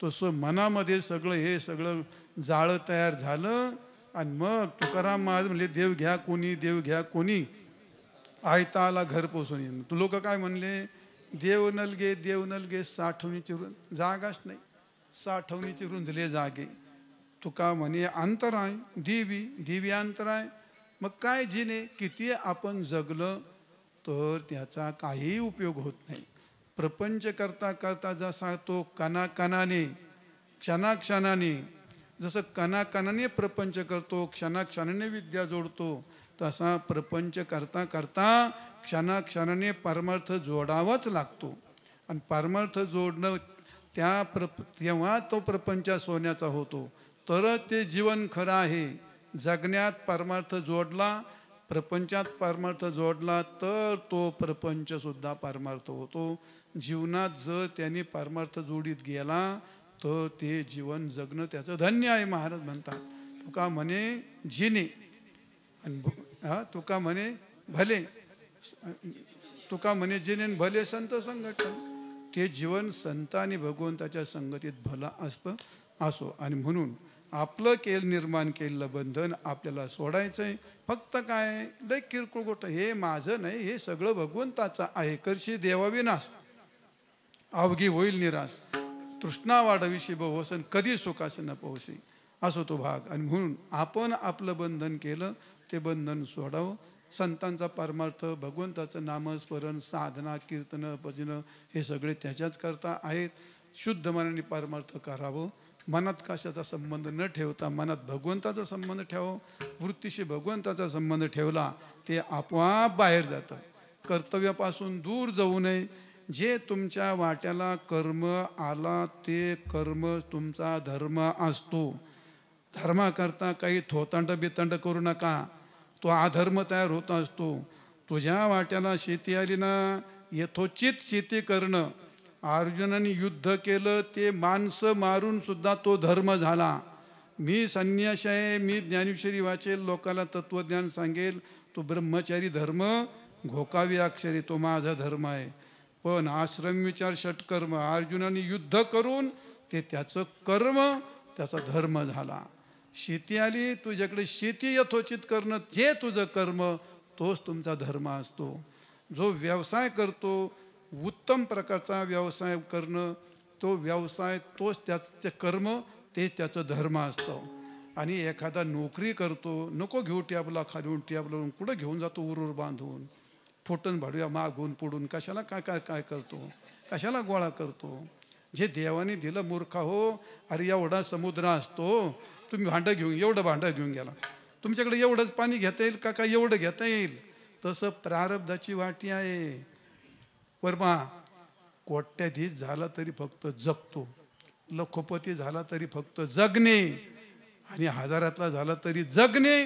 A: तसं मनामध्ये सगळं हे सगळं जाळं तयार झालं. आणि मग तुकाराम महाराज म्हणले देव घ्या कोणी आयता आला घर पोचून येईन. तू लोक काय म्हणले? देव नलगे साठवणीची जागाच नाही. साठवणीची रुंधले जागे. तुका म्हणे अंतर आहे. देवी अंतर आहे. मग काय जिने किती आपण जगलं तर त्याचा काही उपयोग होत नाही. प्रपंच करता करता जसा तो कणाकणाने क्षणाक्षणाने जसं कणाकणाने प्रपंच करतो, क्षणाक्षणाने विद्या जोडतो, तसा प्रपंच करता करता क्षणाक्षणाने परमार्थ जोडावाच लागतो. आणि परमार्थ जोडणं तेव्हा तो प्रपंच सोन्याचा होतो. तर ते जीवन खरं आहे. जगण्यात परमार्थ जोडला, प्रपंचात परमार्थ जोडला तर तो प्रपंच सुद्धा परमार्थ होतो. जीवनात जर त्यांनी परमार्थ जोडीत गेला तर ते जीवन जगणं त्याचं धन्य आहे. महाराज म्हणतात, तुका म्हणे जिने आणि तुका म्हणे भले, तुका म्हणे जिने भले संत संघटन. ते जीवन संत आणि भगवंताच्या संगतीत भलं असतं असो. आणि म्हणून आपलं निर्माण केलेलं बंधन आपल्याला सोडायचं आहे. फक्त काय लय किरकोळ गोष्ट, हे माझं नाही, हे सगळं भगवंताचं आहे. करशी देवाविनाश अवघी होईल निराश, तृष्णा वाढविशी बहुसन कधी सुखास न पोहसी, असो तो भाग. आणि म्हणून आपण आपलं बंधन केलं, ते बंधन सोडावं. संतांचा परमार्थ, भगवंताचं नामस्मरण, साधना, कीर्तन, भजन हे सगळे त्याच्याच करता आहेत. शुद्ध मनाने परमार्थ करावं. मनात कशाचा संबंध न ठेवता मनात भगवंताचा संबंध ठेवावं. वृत्तीशी भगवंताचा संबंध ठेवला ते आपोआप बाहेर जातं. कर्तव्यापासून दूर जाऊ नये. जे तुमच्या वाट्याला कर्म आला ते कर्म तुमचा धर्म असतो. धर्माकरता काही थोतांड बितांड करू नका, तो अधर्म तयार होत असतो. तुझ्या वाट्याला शेती आली ना, यथोचित शेती करणं. अर्जुनाने युद्ध केलं, ते माणसं मारून सुद्धा तो धर्म झाला. मी संन्यास आहे, मी ज्ञानेश्वरी वाचेल, लोकांना तत्वज्ञान सांगेल, तो ब्रह्मचारी धर्म घोकावी अक्षरी, तो माझा धर्म आहे. पण आश्रम विचार षटकर्म, अर्जुनाने युद्ध करून ते त्याचं कर्म, त्याचा धर्म झाला. शेती आली तुझ्याकडे, शेती यथोचित करणं जे तुझं कर्म, तोच तुमचा धर्म असतो. जो व्यवसाय करतो, उत्तम प्रकारचा व्यवसाय करणं, तो व्यवसाय तोच त्याचं कर्म, तेच त्याचं धर्म असतं. आणि एखादा नोकरी करतो, नको घेऊ टॅबला खालून टॅबला कुठं घेऊन जातो उरूर बांधून, फुटून भाडूया मागून पुढून, कशाला काय काय काय करतो, कशाला गोळा करतो. जे देवाने दिलं मूर्खा हो. अरे एवढा समुद्र असतो, तुम्ही भांडं घेऊन, एवढं भांडं घेऊन गेला, तुमच्याकडे एवढंच पाणी घेता येईल का, काय एवढं घेता येईल. तसं प्रारब्धाची वाटी आहे. वर्मा कोट्याधीश झाला तरी फक्त जगतो, लखोपती झाला तरी फक्त जगणे, आणि हजारातला झाला तरी जगणे,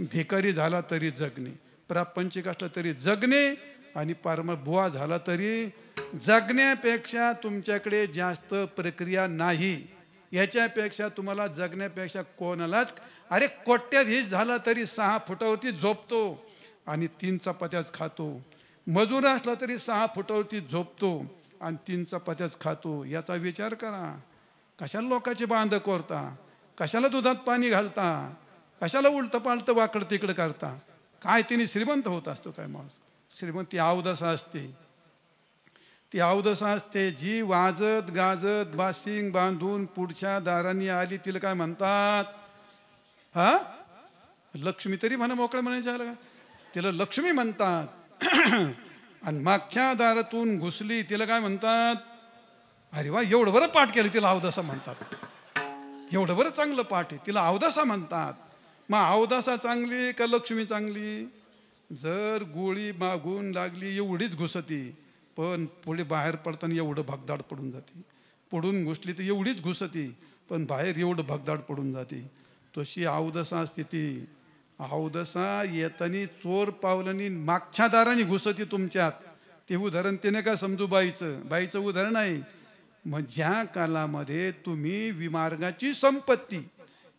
A: भिकारी झाला तरी जगणे, प्रापंचिक असला तरी जगणे, आणि बुवा झाला तरी जगण्यापेक्षा तुमच्याकडे जास्त प्रक्रिया नाही. याच्यापेक्षा तुम्हाला जगण्यापेक्षा कोणालाच, अरे कोट्याधीश झाला तरी 6 फुटावरती झोपतो आणि 3 चपात्याच खातो. मजूर असला तरी 6 फुटावरती झोपतो आणि 3 चपात्याच खातो. याचा विचार करा. कशाला लोकांचे बांध कोरता, कशाला दुधात पाणी घालता, कशाला उलटं पालतं वाकडं तिकडं करता. काय तिने श्रीमंत होत असतो काय माणूस. श्रीमंती अवदसा असते, ती अवदसा असते जी वाजत गाजत बासिंग बांधून पुढच्या दारांनी आली, तिला काय म्हणतात, हा लक्ष्मी तरी म्हणा, मोकळं म्हणायचं आलं का, तिला लक्ष्मी म्हणतात. आणि मागच्या दारातून घुसली, तिला काय म्हणतात, अरे वा एवढं बरं पाठ केलं, तिला अवदसा म्हणतात. एवढं बरं चांगलं पाठ आहे, तिला अवदसा म्हणतात. मग अवदसा चांगली का लक्ष्मी चांगली. जर गोळी मागून लागली एवढीच घुसती, पण पुढे बाहेर पडताना एवढं भगदाड पडून जाते. पडून घुसली तर एवढीच घुसती, पण बाहेर एवढं भगदाड पडून जाते. तशी अवदसा असते ती. अवदसा येतानी चोर पावलांनी मागच्या दाराने घुसती तुमच्यात. ते उदाहरण त्याने का समजू बाईचं उदाहरण आहे. मग ज्या कालामध्ये तुम्ही विमार्गाची संपत्ती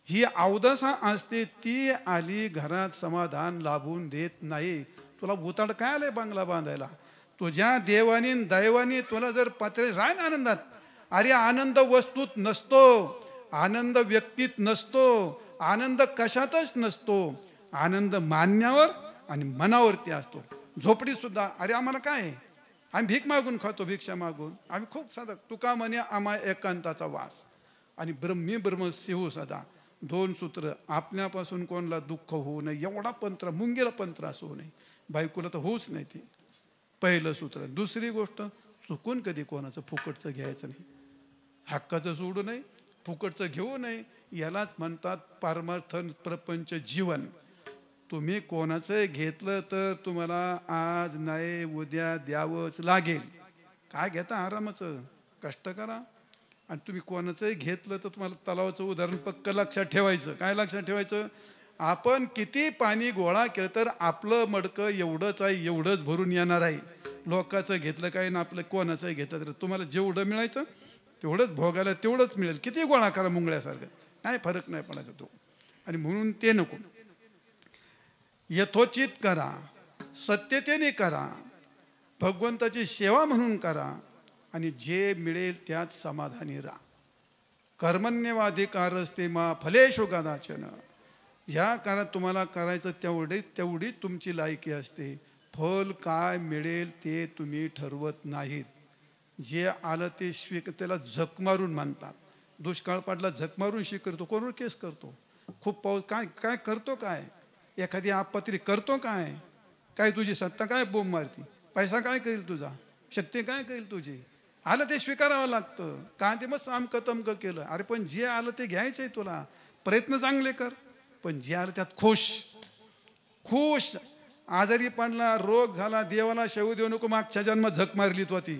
A: ही अवदसा असते, ती आली घरात समाधान लाभून देत नाही. तुला उताड काय आलंय बंगला बांधायला. तुझ्या देवानी दैवानी तुला जर पात्र राह आनंदात. अरे आनंद वस्तूत नसतो, आनंद व्यक्तीत नसतो, आनंद कशातच नसतो. आनंद मान्यावर आणि मनावरती असतो. झोपडीत सुद्धा अरे आम्हाला काय आहे, आम्ही भीक मागून खातो, भिक्षा मागून, आम्ही खूप साधा. तुका म्हणे आम्हा एकांताचा वास आणि ब्रह्म शिव सदा. 2 सूत्र. आपल्यापासून कोणाला दुःख होऊ नये एवढा पंत्र, मुंगेला पंत्र असू नये, बायकोला तर होऊच नाही. ते पहिलं सूत्र. दुसरी गोष्ट, चुकून कधी कोणाचं फुकटचं घ्यायचं नाही. हक्काचं सोडू नये, फुकटचं घेऊ नये. यालाच म्हणतात परमार्थ प्रपंच जीवन. तुम्ही कोणाचंही घेतलं तर तुम्हाला आज नाही उद्या द्यावंच लागेल. काय घेता आरामाचं, कष्ट करा. आणि तुम्ही कोणाचंही घेतलं तर तुम्हाला तलावाचं उदाहरण पक्क लक्षात ठेवायचं. काय लक्षात ठेवायचं? आपण किती पाणी गोळा केलं तर आपलं मडकं एवढंच आहे, एवढंच भरून येणार आहे. लोकांचं घेतलं काय ना आपलं कोणाचंही घेतलं तर तुम्हाला जेवढं मिळायचं तेवढंच भोगायला तेवढंच मिळेल. किती गोळा करा मुंगळ्यासारखं, काय फरक नाही पडायचा तो. आणि म्हणून ते नको. यथोचित करा, सत्यतेने करा, भगवंताची सेवा म्हणून करा आणि जे मिळेल त्यात समाधानी राहा. कर्मण्यवाधिकारस्ते मा फलेषु कदाचन. ह्या काळात तुम्हाला करायचं तेवढी तुमची लायकी असते. फल काय मिळेल ते तुम्ही ठरवत नाहीत. जे आलं ते त्याला झक मारून म्हणतात. दुष्काळ पडला झक मारून करतो, कोणावर केस करतो. खूप पाऊस काय काय करतो, काय एखादी आपत्ती करतो, काय काय तुझी सत्ता काय बोंब मारती, पैसा काय करेल तुझा, शक्ती काय करेल तुझी. आलं ते स्वीकारावं लागतं. का ते मग आमकं तमकं केलं. अरे पण जे आलं ते घ्यायचं आहे तुला. प्रयत्न चांगले कर, पण जे आलं त्यात खुश. आजारी पडला, रोग झाला, देवाला शेवू देऊ नको. मागच्या जन्मात झक मारली तो ती.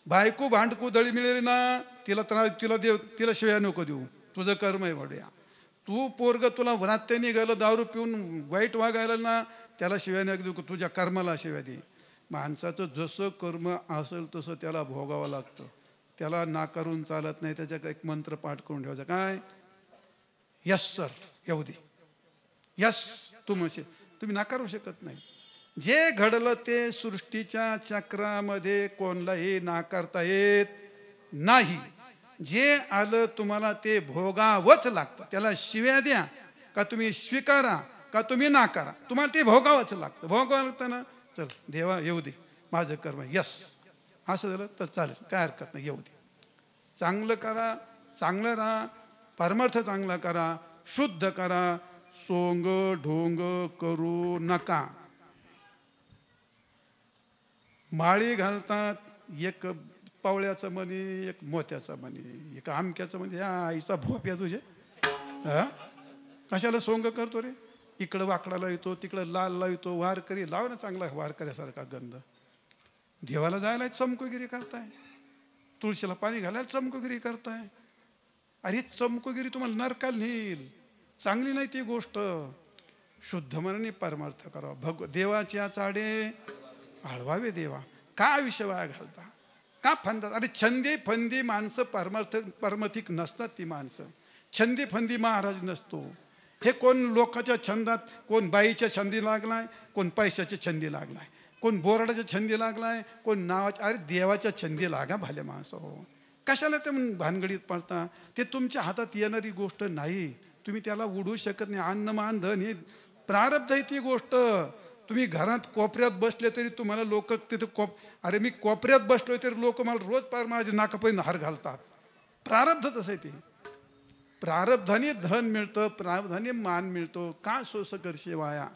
A: बायको भांडकू दळी मिळेल ना, तिला शिव्या नको देऊ. तुझं कर्म आहे बड्या. तू पोरग तुला व्रात्य निघालं दारू पिऊन वाईट वागायला ना, त्याला शिव्या नको देऊ. तुझ्या कर्माला शिव्या दे. माणसाचं जसं कर्म असेल तसं त्याला भोगावं लागतं. त्याला नाकारून चालत नाही. त्याचा एक मंत्र पाठ करून ठेवायचा. काय? यस सर, येऊ दे. यस तुम्ही नाकारू शकत नाही. जे घडलं ते सृष्टीच्या चक्रामध्ये कोणालाही नाकारता येत नाही. जे आलं तुम्हाला ते भोगावंच लागतं. त्याला शिव्या द्या का तुम्ही स्वीकारा का तुम्ही नाकारा, तुम्हाला ते भोगावंच लागतं. भोगावं लागतं ना. चल देवा येऊ दे, माझं कर्म यस असं झालं तर चालेल, काय हरकत नाही, येऊ दे. चांगलं करा, चांगलं राहा, परमार्थ चांगला करा, शुद्ध करा, सोंग ढोंग करू नका. माळी घालतात, एक पावळ्याचं म्हणे, एक मोत्याचं म्हणे, एक आमक्याचं म्हणे. या आईचा भोप्या तुझे, कशाला सोंग करतो रे? इकडं वाकडा लावतो, तिकडं लाल लावतो. वारकरी लाव ना चांगला वारकऱ्यासारखा गंध. देवाला जायला चमकोगिरी करताय, तुळशीला पाणी घालायला चमकोगिरी करताय. अरे चमकोगिरी तुम्हाला नरकाला नेईल, चांगली नाही ती गोष्ट. शुद्ध मनाने परमार्थ करावा. देवाच्या चाडे आळवावे देवा. का विषय वाया घालता, का फंदात? अरे छंदी फंदी माणसं परमार्थिक नसतात. ती माणसं छंदी फंदी महाराज नसतो. हे कोण लोकांच्या छंदात, कोण बाईच्या छंदी लागलाय, कोण पैशाच्या छंदी लागलाय, कोण बोराडाच्या छंदी लागलाय, कोण नावाच्या. अरे देवाच्या छंदी लागा भाले माणसं हो. कशाला ते भानगडीत पडता? ते तुमच्या हातात येणारी गोष्ट नाही. तुम्ही त्याला उडू शकत नाही. अन्न मान धन हे प्रारब्ध आहे ती गोष्ट. तुम्ही घरात कोपऱ्यात बसले तरी तुम्हाला लोक तिथे अरे मी कोपऱ्यात बसलोय तरी लोक मला रोज पार माझ्या नाकापर्यंत हार घालतात. प्रारब्ध तसं आहे ते. प्रारब्धाने धन मिळतं, प्रारब्धाने मान मिळतो. का सोस करशे वाया?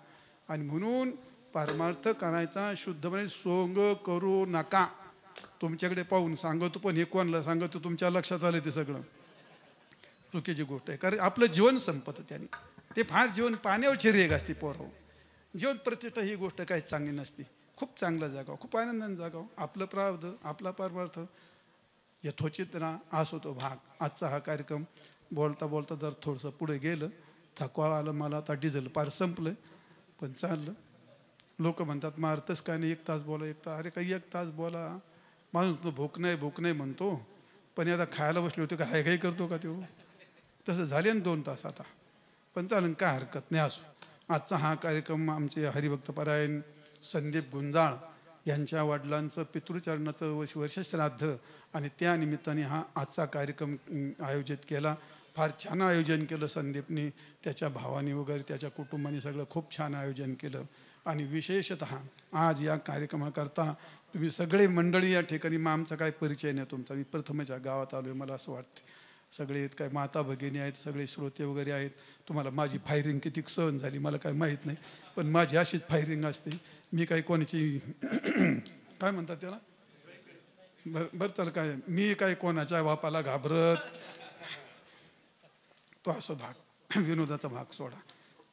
A: आणि म्हणून परमार्थ करायचा शुद्धपणे. सोंग करू नका. तुमच्याकडे पाहून सांगतो, पण हे कोणाला सांगतो तुमच्या लक्षात आलं ते सगळं चुकीची गोष्ट आहे. कारण आपलं जीवन संपतं त्याने. ते फार जीवन पाण्यावरची रेग असते पोरं. जीवन प्रतिष्ठा ही गोष्ट काही चांगली नसते. खूप चांगलं जागावं, खूप आनंदाने जागावं. आपलं प्रारब्ध, आपला परमार्थ यथोचित राहा. असो तो भाग. आजचा हा कार्यक्रम बोलता बोलता जर थोडंसं पुढे गेलं, थकवा आलं मला. आता डिझेल पार संपलं, पण चाललं. लोक म्हणतात मारतच काय नाही, 1 तास बोला, 1 तास. अरे काही 1 तास बोला. माणूस भूक नाही म्हणतो, पण आता खायला बसले होते का हाय करतो का तो? तसं झाले ना 2 तास आता, पण चालेल, काय हरकत नाही. असो. आजचा हा कार्यक्रम आमचे हरिभक्तपरायण संदीप गुंजाळ यांच्या वडिलांचं पितृचरणाचं वर्षश्राद्ध आणि त्या निमित्ताने हा आजचा कार्यक्रम आयोजित केला. फार छान आयोजन केलं संदीपनी, त्याच्या भावाने वगैरे त्याच्या कुटुंबाने सगळं खूप छान आयोजन केलं. आणि विशेषतः आज या कार्यक्रमाकरता तुम्ही सगळे मंडळी या ठिकाणी, मग आमचा काय परिचय नाही तुमचा. मी प्रथमच या गावात आलो आहे, मला असं वाटतं. सगळे काय माता भगिनी आहेत, सगळे श्रोते वगैरे आहेत. तुम्हाला माझी फायरिंग किती सहन झाली मला काय माहीत नाही, पण माझी अशीच फायरिंग असते. मी काही कोणाची काय म्हणतात त्याला, बरं चल, काय मी काय कोणाच्या बापाला घाबरत तो असो भाग विनोदाचा भाग सोडा.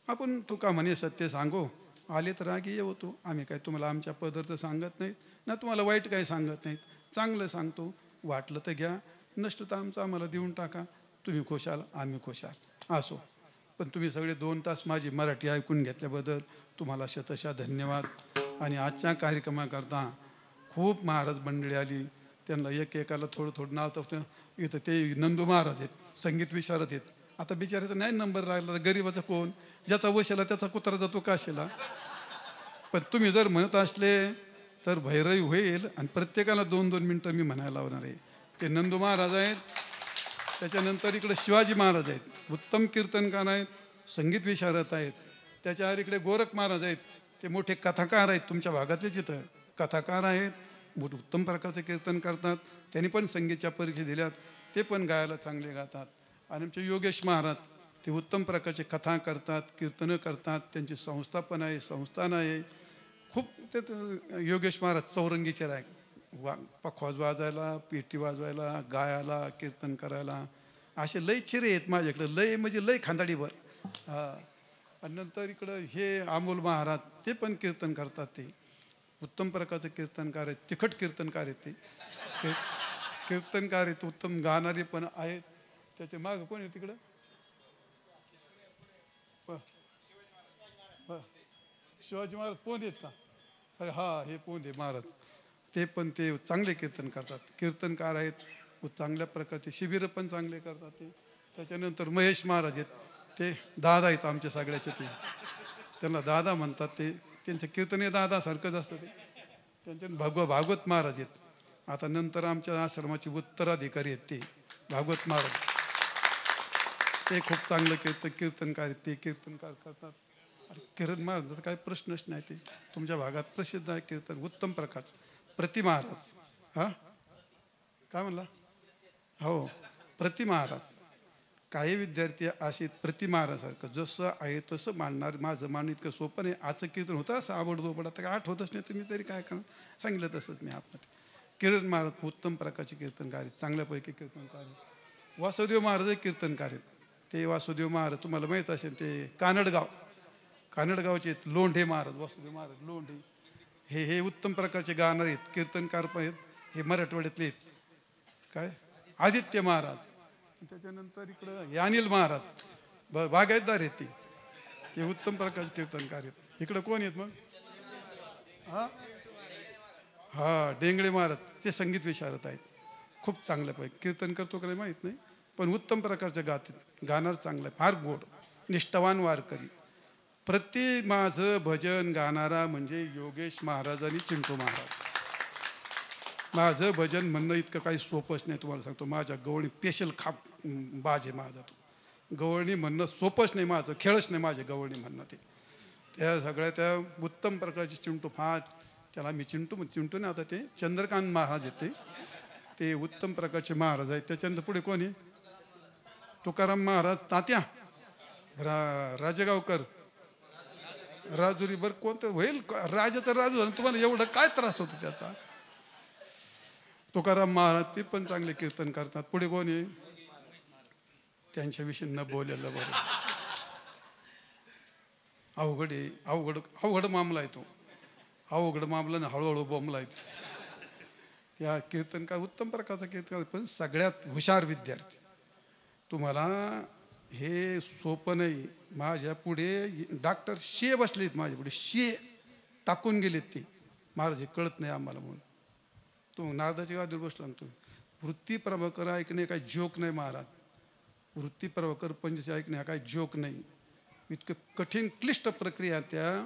A: आपण तुका म्हणे सत्य सांगो, आले तर रागी येतो. आम्ही काय तुम्हाला आमच्या पदार्थ सांगत नाही ना, तुम्हाला वाईट काही सांगत नाहीत, चांगलं सांगतो. वाटलं तर घ्या, नसलं तर आमचं आम्हाला देऊन टाका. तुम्ही खुशाल, आम्ही खुशाल असो. पण तुम्ही सगळे 2 तास माझी मराठी ऐकून घेतल्याबद्दल तुम्हाला शतशः धन्यवाद. आणि आजच्या कार्यक्रमाकरता खूप महाराज मंडळी आली, त्यांना एकाला थोडं थोडं नाव तर इथं ते नंदू महाराज आहेत, संगीत विशारद आहेत. आता बिचाराचा नाही नंबर राहिला तर गरीबाचा कोण, ज्याचा वशेला त्याचा कुत्रा जातो काशीला. पण तुम्ही जर म्हणत असले तर भैरवी होईल आणि प्रत्येकाला 2-2 मिनटं मी म्हणायला लावणार आहे. ते नंदू महाराज आहेत, त्याच्यानंतर इकडे शिवाजी महाराज आहेत, उत्तम कीर्तनकार आहेत, संगीत विशारद आहेत. त्याच्यावर इकडे गोरख महाराज आहेत, ते मोठे कथाकार आहेत, तुमच्या भागातलेच इथं कथाकार आहेत, उत्तम प्रकारचे कीर्तन करतात. त्यांनी पण संगीतच्या परीक्षा दिल्यात, ते पण गायला चांगले गातात. आणि आमचे योगेश महाराज ते उत्तम प्रकारचे कथा करतात, कीर्तनं करतात, त्यांची संस्था पण आहे, संस्थान आहे. खूप ते योगेश महाराज चौरंगीचे राय, पखवाज वाजवायला, पेटी वाजवायला, गायला, कीर्तन करायला, असे लय चिरे आहेत माझ्याकडे, लय म्हणजे लय खांदाडीवर. आणि नंतर इकडं हे अमोल महाराज ते पण कीर्तन करतात. ते उत्तम प्रकारचे कीर्तनकार आहेत, तिखट कीर्तनकार आहेत. ते कीर्तनकार आहेत, उत्तम गाणारे पण आहेत. त्याचे मागं कोण आहे तिकडं, शिवाजी महाराज पोंदे आहेत का? अरे हा, हे पोंदे महाराज ते पण ते चांगले कीर्तन करतात, कीर्तनकार आहेत. चांगल्या प्रकारचे शिबिरं पण चांगले करतात ते. त्याच्यानंतर महेश महाराज आहेत, ते दादा आहेत आमच्या सगळ्याचे. ते त्यांना दादा म्हणतात. ते त्यांचं कीर्तन हे दादासारखंच असतं. ते त्यांच्या भागवत महाराज आहेत. आता नंतर आमच्या आश्रमाचे उत्तराधिकारी आहेत ते भागवत महाराज, ते खूप चांगलं कीर्तनकार आहेत. ते कीर्तनकार करतात. किरण महाराजांचा काही प्रश्नच नाही, ते तुमच्या भागात प्रसिद्ध आहे कीर्तन उत्तम प्रकारचं. प्रति महाराज, हा काय म्हणला? हो, प्रति महाराज. काही विद्यार्थी असे प्रति महाराजासारखं जसं आहे तसं मांडणार. माझं मांडणं इतकं सोपं नाही. आजचं कीर्तन होतं असं आवडतो, आता काय आठवतच नाही, तर मी तरी काय करणार, सांगितलं तसंच मी आतमध्ये. किरण महाराज उत्तम प्रकारचे कीर्तनकार आहेत, चांगल्यापैकी कीर्तनकार आहेत. वासुदेव महाराज कीर्तनकार आहेत. ते वासुदेव महाराज तुम्हाला माहीत असेल, ते कानडगावचे आहेत. लोंढे महाराज, वासुदेव महाराज लोंढे, हे उत्तम प्रकारचे गाणारे आहेत, कीर्तनकार पण आहेत. हे मराठवाड्यातले आहेत. काय आदित्य महाराज. त्याच्यानंतर इकडं हे अनिल महाराज बागायतदार आहेत. ते उत्तम प्रकारचे कीर्तनकार आहेत. इकडं कोण आहेत मग? हा डेंगळे महाराज, ते संगीत विशारद आहेत. खूप चांगल्यापैकी कीर्तन करतो का माहीत नाही, पण उत्तम प्रकारचे गाणार चांगलं आहे, फार गोड, निष्ठावान वारकरी. प्रति माझं भजन गाणारा म्हणजे योगेश महाराज आणि चिंटू महाराज. माझं भजन म्हणणं इतकं काही सोपंच नाही, तुम्हाला सांगतो. माझ्या गवळणी स्पेशल खाप बाज आहे माझा. तो गवळणी म्हणणं सोपंच नाही, माझं खेळच नाही माझे गवळणी म्हणणं. ते त्या सगळ्या त्या उत्तम प्रकारचे चिंटू, फार त्याला मी चिंटू नाही, आता ते चंद्रकांत महाराज आहेत. ते उत्तम प्रकारचे महाराज आहेत. त्याच्यानंतर पुढे कोणी? तुकाराम महाराज, तात्या राजेगावकर, राजुरी. बरं कोणतं होईल राजाचं राजू झालं, तुम्हाला एवढं काय त्रास होतो त्याचा? तुकाराम महाराज ते पण चांगले कीर्तन करतात. पुढे कोणी? त्यांच्याविषयी न बोलायला बरं, अवघड आहे. अवघड मामला आहे तो, अवघड मामला ना, हळूहळू बोंबला आहे. त्या कीर्तनकार उत्तम प्रकारचा कीर्तनकार, पण सगळ्यात हुशार विद्यार्थी. तुम्हाला हे सोपं नाही. माझ्या पुढे डॉक्टर शिये बसलेत, माझ्या पुढे शिये टाकून गेलेत. ते महाराज हे कळत नाही आम्हाला म्हणून. तो नारदाच्या गादीवर बसला ना, तो वृत्ती प्रभाकर ऐकणे काही जोक नाही महाराज. वृत्ती प्रभाकर पंचशी ऐकणे हा काही जोक नाही. इतकं कठीण क्लिष्ट प्रक्रिया, त्या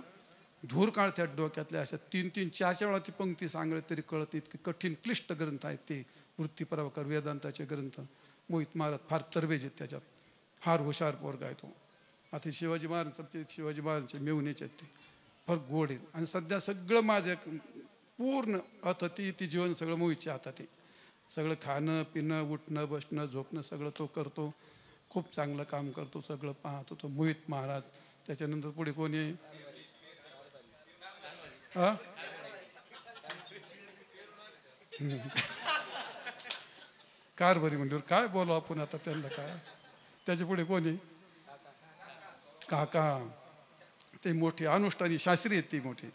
A: धूर काढत्यात डोक्यातल्या. अशा 3-3, 4 वेळा ती पंक्ती सांगले तरी कळत. इतके कठीण क्लिष्ट ग्रंथ आहेत ते वृत्ती प्रभाकर वेदांताचे ग्रंथ. मोहित महाराज फार तरबेज आहेत त्याच्यात, फार हुशार पोरगा आहे तो. आता शिवाजी महाराजांचे मेवणीचे आहेत, ते फार गोड आहेत. आणि सध्या सगळं माझं पूर्ण ती जीवन सगळं मोहितच्या हातात आहे. सगळं खाणं पिणं उठणं बसणं झोपणं सगळं तो करतो. खूप चांगलं काम करतो, सगळं पाहतो तो मोहित महाराज. त्याच्यानंतर पुढे कोणी आहे? कारभारी म्हणल्यावर काय बोलावं आपण आता त्यांना? काय त्याच्या पुढे कोणी काका, ते मोठे अनुष्ठानी शास्त्री आहेत, ती मोठी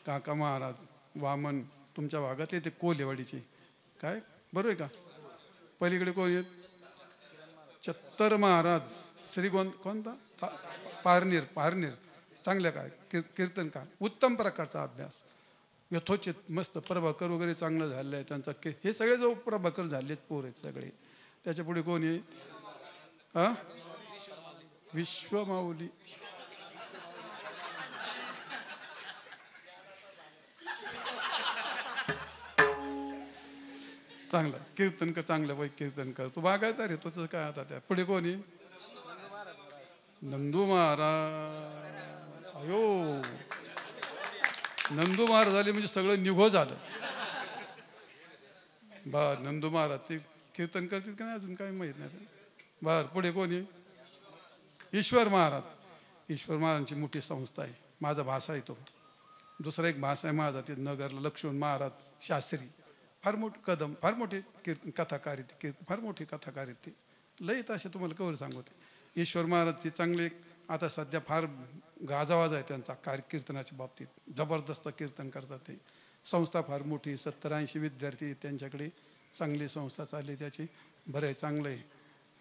A: काका महाराज वामन. तुमच्या भागातले ते कोलेवाडीचे काय बरोबर आहे का? पलीकडे कोण आहेत? चत्तर महाराज श्रीगोंद कोणता पारनेर. पारनेर चांगल्या काय कीर्तनकार, उत्तम प्रकारचा अभ्यास, यथोचित मस्त. प्रभाकर वगैरे चांगलं झालेलं आहे त्यांचा. हे सगळे जो प्रभाकर झालेत पोर आहेत सगळे. त्याच्या पुढे कोण आहे? हा विश्वमाऊली. चांगला कीर्तन कर, चांगलं बाई कीर्तन कर. तू बागायता रे तुझं काय आता. त्या पुढे कोणी? नंदू महाराज. अयो नंदू महाराज झाले म्हणजे सगळं निघो झालं. बर नंदू महाराज ते कीर्तन करतील का नाही अजून काही माहीत नाही. बर पुढे कोणी? ईश्वर महाराज. ईश्वर महाराजांची मोठी संस्था आहे. माझा भाषा आहे तो. दुसरा एक भाषा आहे माझा ते नगरला लक्ष्मण महाराज शास्त्री. फार मोठे कदम, फार मोठे कीर्तन कथाकार आहेत, फार मोठी कथाकार आहेत ते. लयत असे तुम्हाला कवर सांगते. ईश्वर महाराजचे चांगले आता सध्या फार गाजावाजा आहे त्यांचा कीर्तनाच्या बाबतीत. जबरदस्त कीर्तन करतात ते. संस्था फार मोठी, 70-80 विद्यार्थी त्यांच्याकडे. चांगली संस्था चालली त्याची. बरं आहे, चांगलं आहे.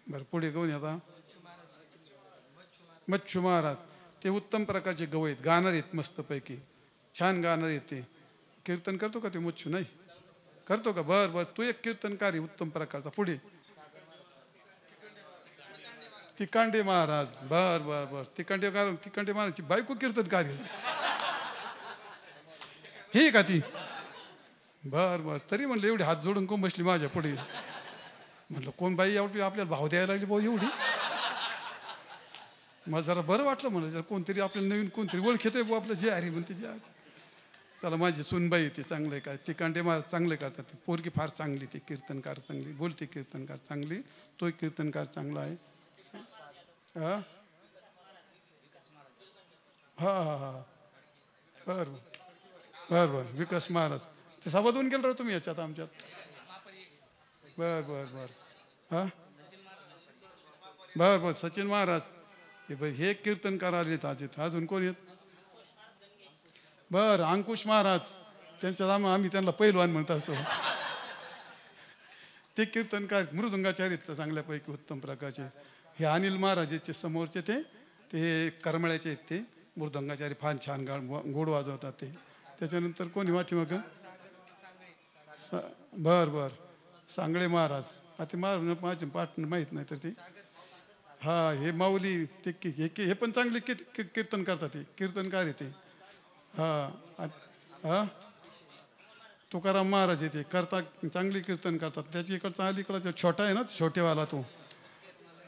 A: बरं पुढे घेऊन आता मच्छू महाराज. ते उत्तम प्रकारचे गवळ आहेत, गाणार आहेत मस्तपैकी, छान गाणार आहेत ते. कीर्तन करतो का ते मच्छू? नाही करतो का? बर बर तू एक कीर्तनकार आहे उत्तम प्रकारचा. पुढे तिकांडे महाराज. बर बर बर तिकांडे महाराजची बायको कीर्तनकारी हे का ती? बर बर तरी म्हणलं एवढी हात जोडून कोण बसली माझ्या पुढे. म्हणलं कोण बाई एवढी आपल्याला भाव द्यायला लागली भाऊ एवढी. मला जरा बरं वाटलं. म्हणलं जरा कोणतरी आपल्याला नवीन कोणतरी ओळखीत आहे आपलं जे हरी म्हणते जे आहे. चला माझी सुनबाई ते चांगले काय तिकांडे महाराज चांगले करतात. ती पोरगी फार चांगली, ती कीर्तनकार चांगली, बोलते कीर्तनकार चांगली. तो कीर्तनकार चांगला आहे. हा हा हा हा बर बर बर विकास महाराज ते सभादून गेलं तुम्ही याच्यात आमच्यात. बर बर बर हा बर बर सचिन महाराज हे कीर्तनकार आलेत आज. अजून कोण येत? बर अंकुश महाराज. त्यांच्यात आम्ही त्यांना पैलवान म्हणत असतो. ते कीर्तनकार मृदुंगाचार्य आहेत चांगल्यापैकी उत्तम प्रकारचे. हे अनिल महाराजाचे समोरचे ते करमळ्याचे आहेत. ते मृदंगाचार्य फार छान गोड वाजवतात ते. त्याच्यानंतर कोणी वाटी मग? बर बर सांगळे महाराज. आता महाराज माझे पाठ माहीत नाही तर ते. हा हे माऊली ते हे पण चांगले कीर्तन करतात. ते कीर्तनकार आहे ते. हा हा तुकाराम महाराज येते करता चांगली कीर्तन करतात. त्याच्या इकडचा अलीकडचा छोटा आहे ना छोटेवाला तो.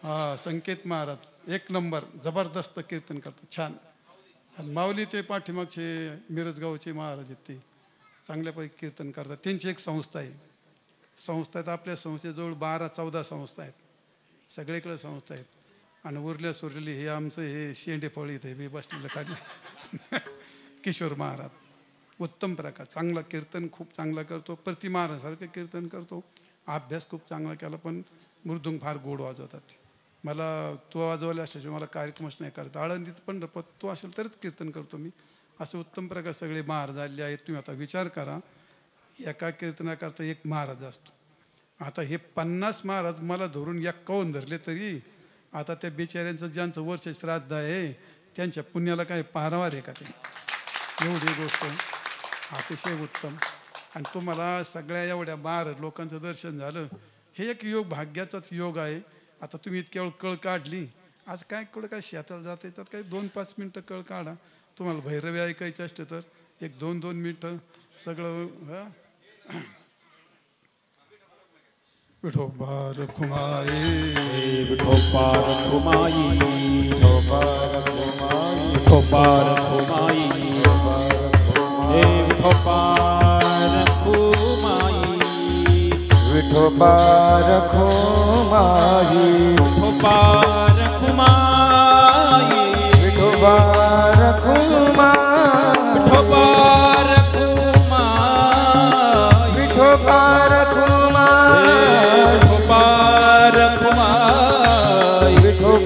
A: हा संकेत महाराज एक नंबर जबरदस्त कीर्तन करतात छान. आणि माऊली ते पाठीमागचे मिरजगावचे महाराज आहेत ते चांगल्यापैकी कीर्तन करतात. त्यांची एक संस्था आहे. संस्था आहेत आपल्या संस्थेजवळ 12-14 संस्था आहेत. सगळीकडे संस्था आहेत. आणि उरल्या सुरलेली हे आमचं हे शेंडेफळ इथे हे बसलेलं खाली किशोर महाराज उत्तम प्रकार चांगला कीर्तन खूप चांगला करतो. प्रति महाराजासारखं कीर्तन करतो. अभ्यास खूप चांगला केला पण मृदुंग फार गोड वाजवतात. मला तो वाजवला असल्याशिवाय मला कार्यक्रमच नाही करत. आळंदीत पण तो असेल तरच कीर्तन करतो मी. असं उत्तम प्रकार सगळे महाराज आले आहेत. तुम्ही आता विचार करा एका कीर्तनाकरता एक महाराज असतो. आता हे 50 महाराज मला धरून 51 धरले तरी आता त्या बिचाऱ्यांचं ज्यांचं वर्ष श्राद्ध आहे त्यांच्या पुण्याला काय पारावार आहे का ते? एवढी गोष्ट अतिशय उत्तम. आणि तुम्हाला सगळ्या एवढ्या महाराज लोकांचं दर्शन झालं हे एक योग भाग्याचाच योग आहे. आता तुम्ही इतक्या वेळ कळ काढली. आज काय कुठं काय शेताला जाता येतात काय 2-5 मिनटं कळ काढा. तुम्हाला भैरवी ऐकायचं असते तर 1-2 मिनटं सगळं. विठोबा रखुमाई
C: विठोबा रखुमाई विठोबा रखुमाई विठोबा रखुमाई हे विठोबा रखुमाई
B: विठोबा रखुमाई
C: विठोबा रखुमाई
B: विठोबा रखुमाई
C: विठोबा रखुमाई
B: विठोबा रखुमाई
C: विठोबा रखुमाई
B: विठोबा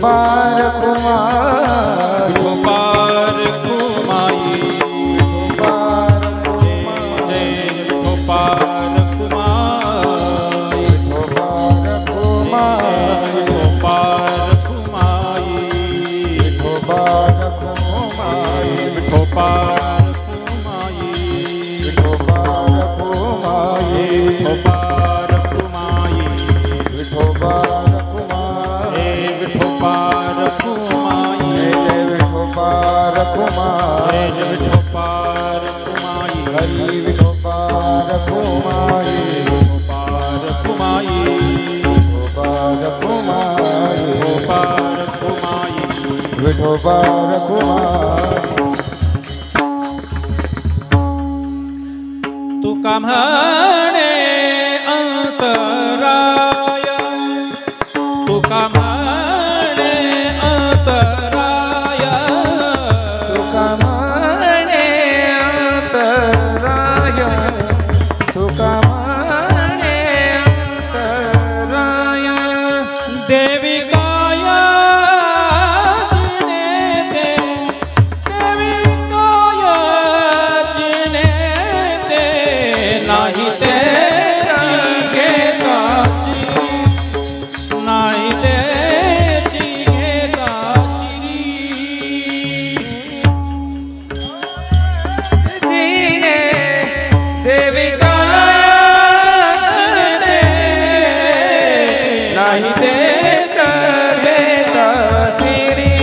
C: तुका म्हणे अंतराय, तुका म्हणे अंतराय,
B: तुका म्हणे अंतराय, तुका म्हणे अंतराय,
C: देवी काय जिने ते, देवी काय जिने ते, नाही त्याची घेताची, नाही त्याची घेताची,
B: जिने देवी काय नाही ते घेता सिरी,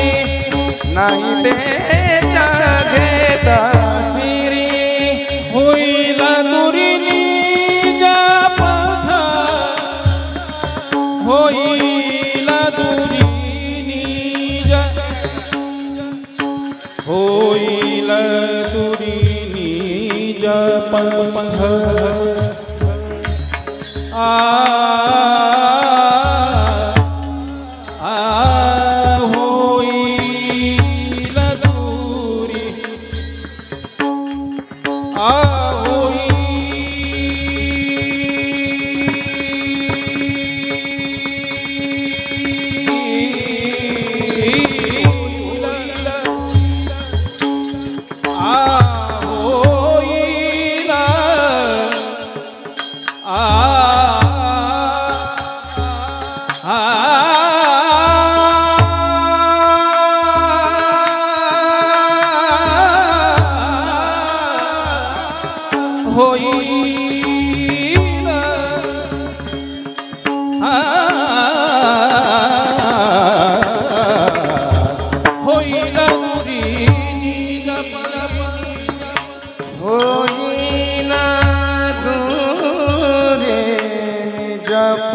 B: नाही ते घेता सिरी,
C: होईल दुरीनी जपथ, होईल दुरीनी होईल दुरीनी जपथ, होईल दुरी, होईल होईल दुरीनी
B: होईल दुरे जप,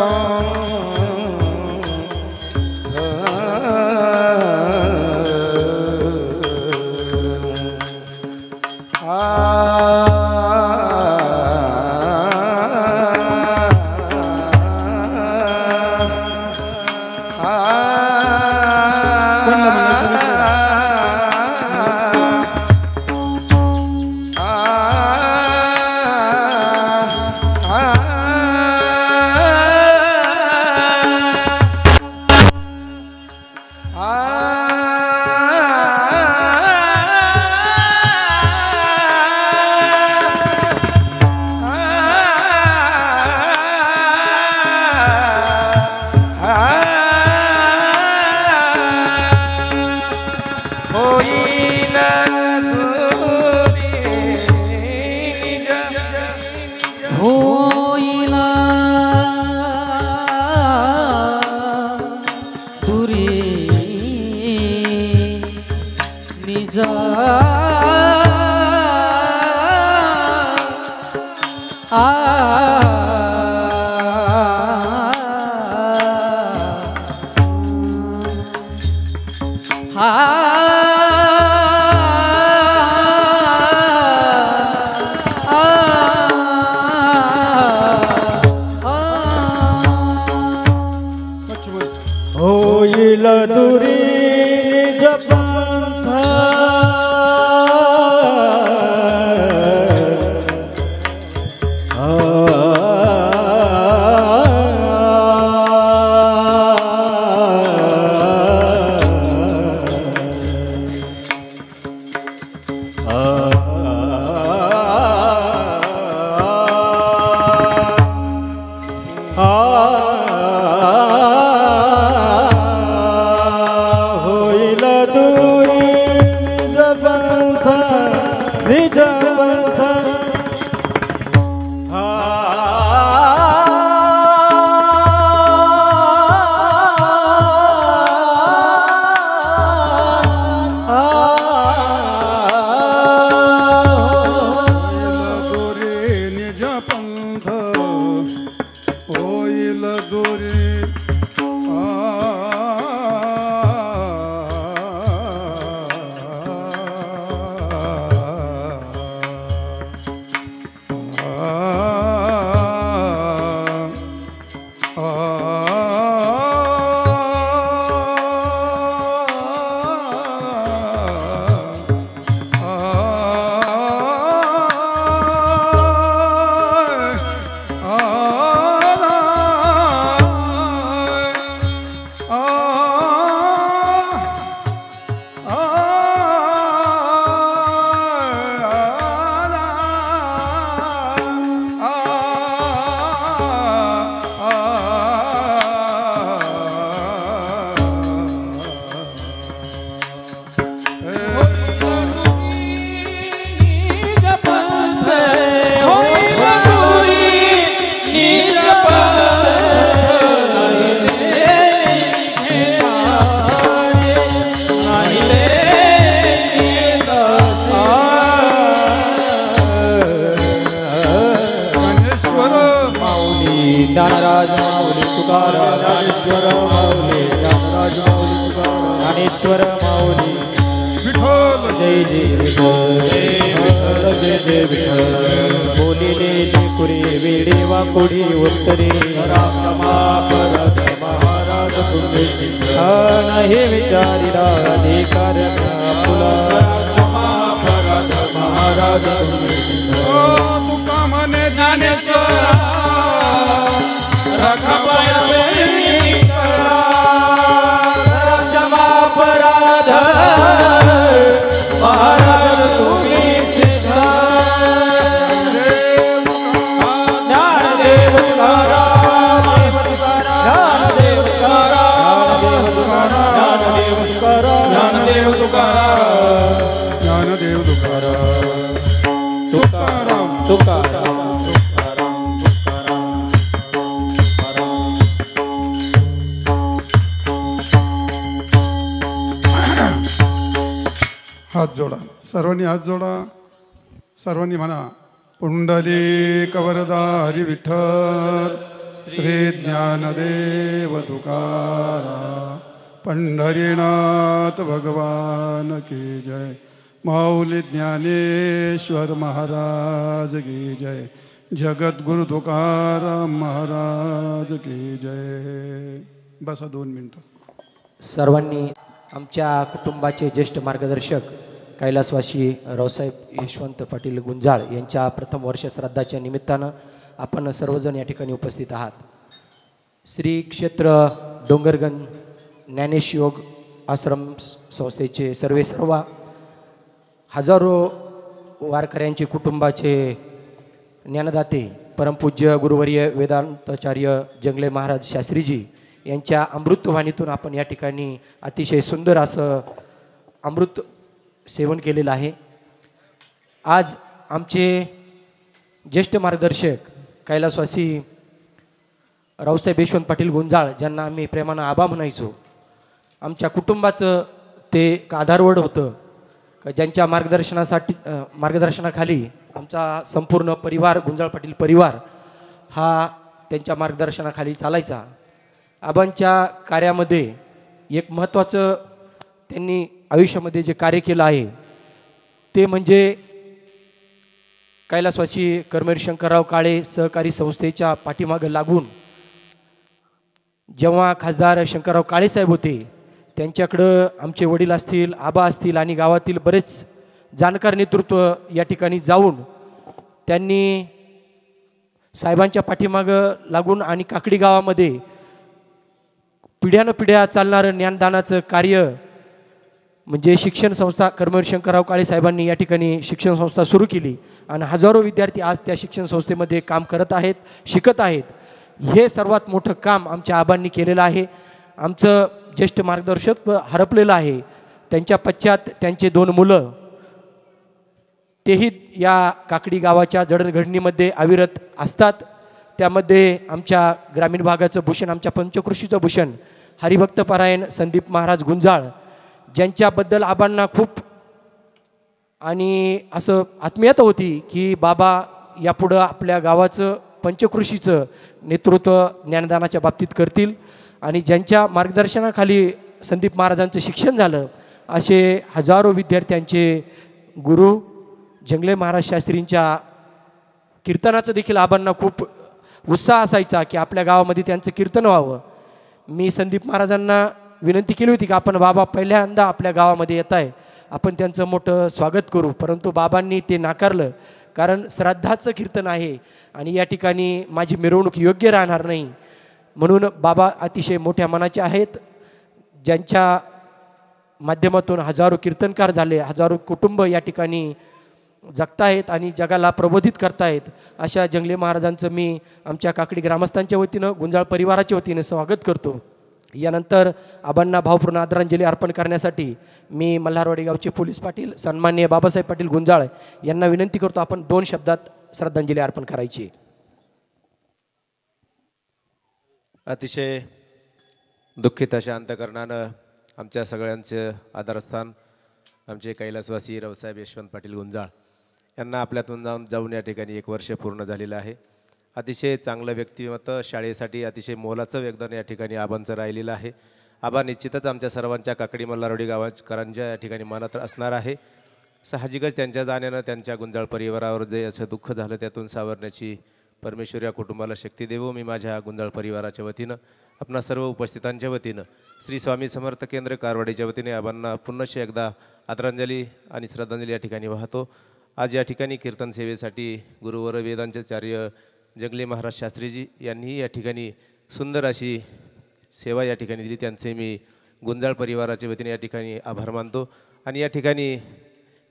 C: होईल दुरी जपंथ,
A: पंथ होईल दुरी
C: ज्ञानराज माऊली तुकाराम ज्ञानेश्वर माऊली ज्ञानराज माऊली तुकाराम ज्ञानेश्वर माऊली
A: विठ्ठल
C: जय जय विठ्ठल जय जय विठ्ठल बोलिले कुरी वेडे वाकोडी उत्तरे राम परत महाराज तुम्ही नाही विचारिला अधिकार फुला परत महाराज तुम्ही
A: तुका म्हणे ज्ञानेश्वर
C: अपराध महाराज तुम्ही ज्ञानदेव तुकाराम ज्ञानदेव तुकाराम ज्ञानदेव तुकाराम ज्ञानदेव तुकाराम
A: ज्ञानदेव तुकाराम
C: तुकाराम
A: हात जोडा, सर्वांनी हात जोडा, सर्वांनी म्हणा पुंडलिक वरदा हरी विठ्ठल श्री ज्ञानदेव तुकाराम पंढरीनाथ भगवान की जय माऊली ज्ञानेश्वर महाराज की जय जगद्गुरु तुकाराम महाराज की जय. बसा 2 मिनटं.
D: सर्वांनी आमच्या कुटुंबाचे ज्येष्ठ मार्गदर्शक कैलासवासी रावसाहेब यशवंत पाटील गुंजाळ यांच्या प्रथम वर्ष श्राद्धाच्या निमित्तानं आपण सर्वजण या ठिकाणी उपस्थित आहात. श्री क्षेत्र डोंगरगण ज्ञानेश योग आश्रम संस्थेचे सर्व हजारो वारकऱ्यांचे कुटुंबाचे ज्ञानदाते परमपूज्य गुरुवर्य वेदांताचार्य जंगले महाराज शास्त्रीजी यांच्या अमृतवाणीतून आपण या ठिकाणी अतिशय सुंदर असं अमृत सेवन केलेलं आहे. आज आमचे ज्येष्ठ मार्गदर्शक कैलासवासी रावसाहेब यशवंत पाटील गुंजाळ ज्यांना आम्ही प्रेमानं आबा म्हणायचो, आमच्या कुटुंबाचं ते एक आधारवड होतं का ज्यांच्या मार्गदर्शनाखाली आमचा संपूर्ण परिवार गुंजाळ पाटील परिवार हा त्यांच्या मार्गदर्शनाखाली चालायचा. आबांच्या कार्यामध्ये एक महत्त्वाचं त्यांनी आयुष्यामध्ये जे कार्य केलं आहे ते म्हणजे कैलासवासी कर्मवीर शंकरराव काळे सहकारी संस्थेच्या पाठीमागं लागून जेव्हा खासदार शंकरराव काळे साहेब होते त्यांच्याकडं आमचे वडील असतील, आबा असतील आणि गावातील बरेच जाणकार नेतृत्व या ठिकाणी जाऊन त्यांनी साहेबांच्या पाठीमागं लागून आणि काकडी गावामध्ये पिढ्यानपिढ्या चालणारं ज्ञानदानाचं कार्य म्हणजे शिक्षण संस्था कर्मवीर शंकरराव काळे साहेबांनी या ठिकाणी शिक्षण संस्था सुरू केली आणि हजारो विद्यार्थी आज त्या शिक्षण संस्थेमध्ये काम करत आहेत, शिकत आहेत. हे सर्वात मोठं काम आमच्या आबांनी केलेलं आहे. आमचं ज्येष्ठ मार्गदर्शक हरपलेलं आहे. त्यांच्या पश्चात त्यांचे 2 मुलं तेही या काकडी गावाच्या जडणघडणीमध्ये अविरत असतात. त्यामध्ये आमच्या ग्रामीण भागाचं भूषण, आमच्या पंचकृषीचं भूषण हरिभक्तपरायण संदीप महाराज गुंजाळ ज्यांच्याबद्दल आबांना खूप आणि असं आत्मीयता होती की बाबा यापुढं आपल्या गावाचं पंचकृषीचं नेतृत्व ज्ञानदानाच्या बाबतीत करतील आणि ज्यांच्या मार्गदर्शनाखाली संदीप महाराजांचं शिक्षण झालं असे हजारो विद्यार्थ्यांचे गुरु जंगले महाराज शास्त्रींच्या कीर्तनाचं देखील आबांना खूप उत्साह असायचा की आपल्या गावामध्ये त्यांचं कीर्तन व्हावं. मी संदीप महाराजांना विनंती केली होती की आपण बाबा पहिल्यांदा आपल्या गावामध्ये येत आहे, आपण त्यांचं मोठं स्वागत करू, परंतु बाबांनी ते नाकारलं. कारण श्राद्धाचं कीर्तन आहे आणि या ठिकाणी माझी मिरवणूक योग्य राहणार नाही, म्हणून बाबा अतिशय मोठ्या मनाचे आहेत. ज्यांच्या माध्यमातून हजारो कीर्तनकार झाले, हजारो कुटुंब या ठिकाणी जगतायत आणि जगाला प्रबोधित करतायत, अशा जंगले महाराजांचं मी आमच्या काकडी ग्रामस्थांच्या वतीनं, गुंजाळ परिवाराच्या वतीनं स्वागत करतो. यानंतर आबांना भावपूर्ण आदरांजली अर्पण करण्यासाठी मी मल्हारवाडी गावचे पोलीस पाटील सन्माननीय बाबासाहेब पाटील गुंजाळ यांना विनंती करतो आपण 2 शब्दात श्रद्धांजली अर्पण करायची.
E: अतिशय दुःखित अशा अंतकरणानं आमच्या सगळ्यांचं आदरस्थान आमचे कैलासवासी रावसाहेब यशवंत पाटील गुंजाळ यांना आपल्यातून जाऊन या ठिकाणी 1 वर्ष पूर्ण झालेलं आहे. अतिशय चांगलं व्यक्तिमत्व, शाळेसाठी अतिशय मोलाचं योगदान या ठिकाणी आबांचं राहिलेलं आहे. आबा निश्चितच आमच्या सर्वांच्या काकडी मल्हारवाडी गावाकरांच्या या ठिकाणी मनात असणार आहे. साहजिकच त्यांच्या जाण्यानं त्यांच्या गुंजाळ परिवारावर जे असं दुःख झालं त्यातून सावरण्याची परमेश्वर या कुटुंबाला शक्ती देवो. मी माझ्या गुंजाळ परिवाराच्या वतीनं, आपणा सर्व उपस्थितांच्या वतीनं, श्री स्वामी समर्थ केंद्र कारवाडीच्या वतीने आबांना पुन्हा एकदा आदरांजली आणि श्रद्धांजली या ठिकाणी वाहतो. आज या ठिकाणी कीर्तन सेवेसाठी गुरुवर वेदांचार्य जंगले महाराज शास्त्रीजी यांनीही या ठिकाणी सुंदर अशी सेवा या ठिकाणी दिली. त्यांचे मी गुंजाळ परिवाराच्या वतीने या ठिकाणी आभार मानतो. आणि या ठिकाणी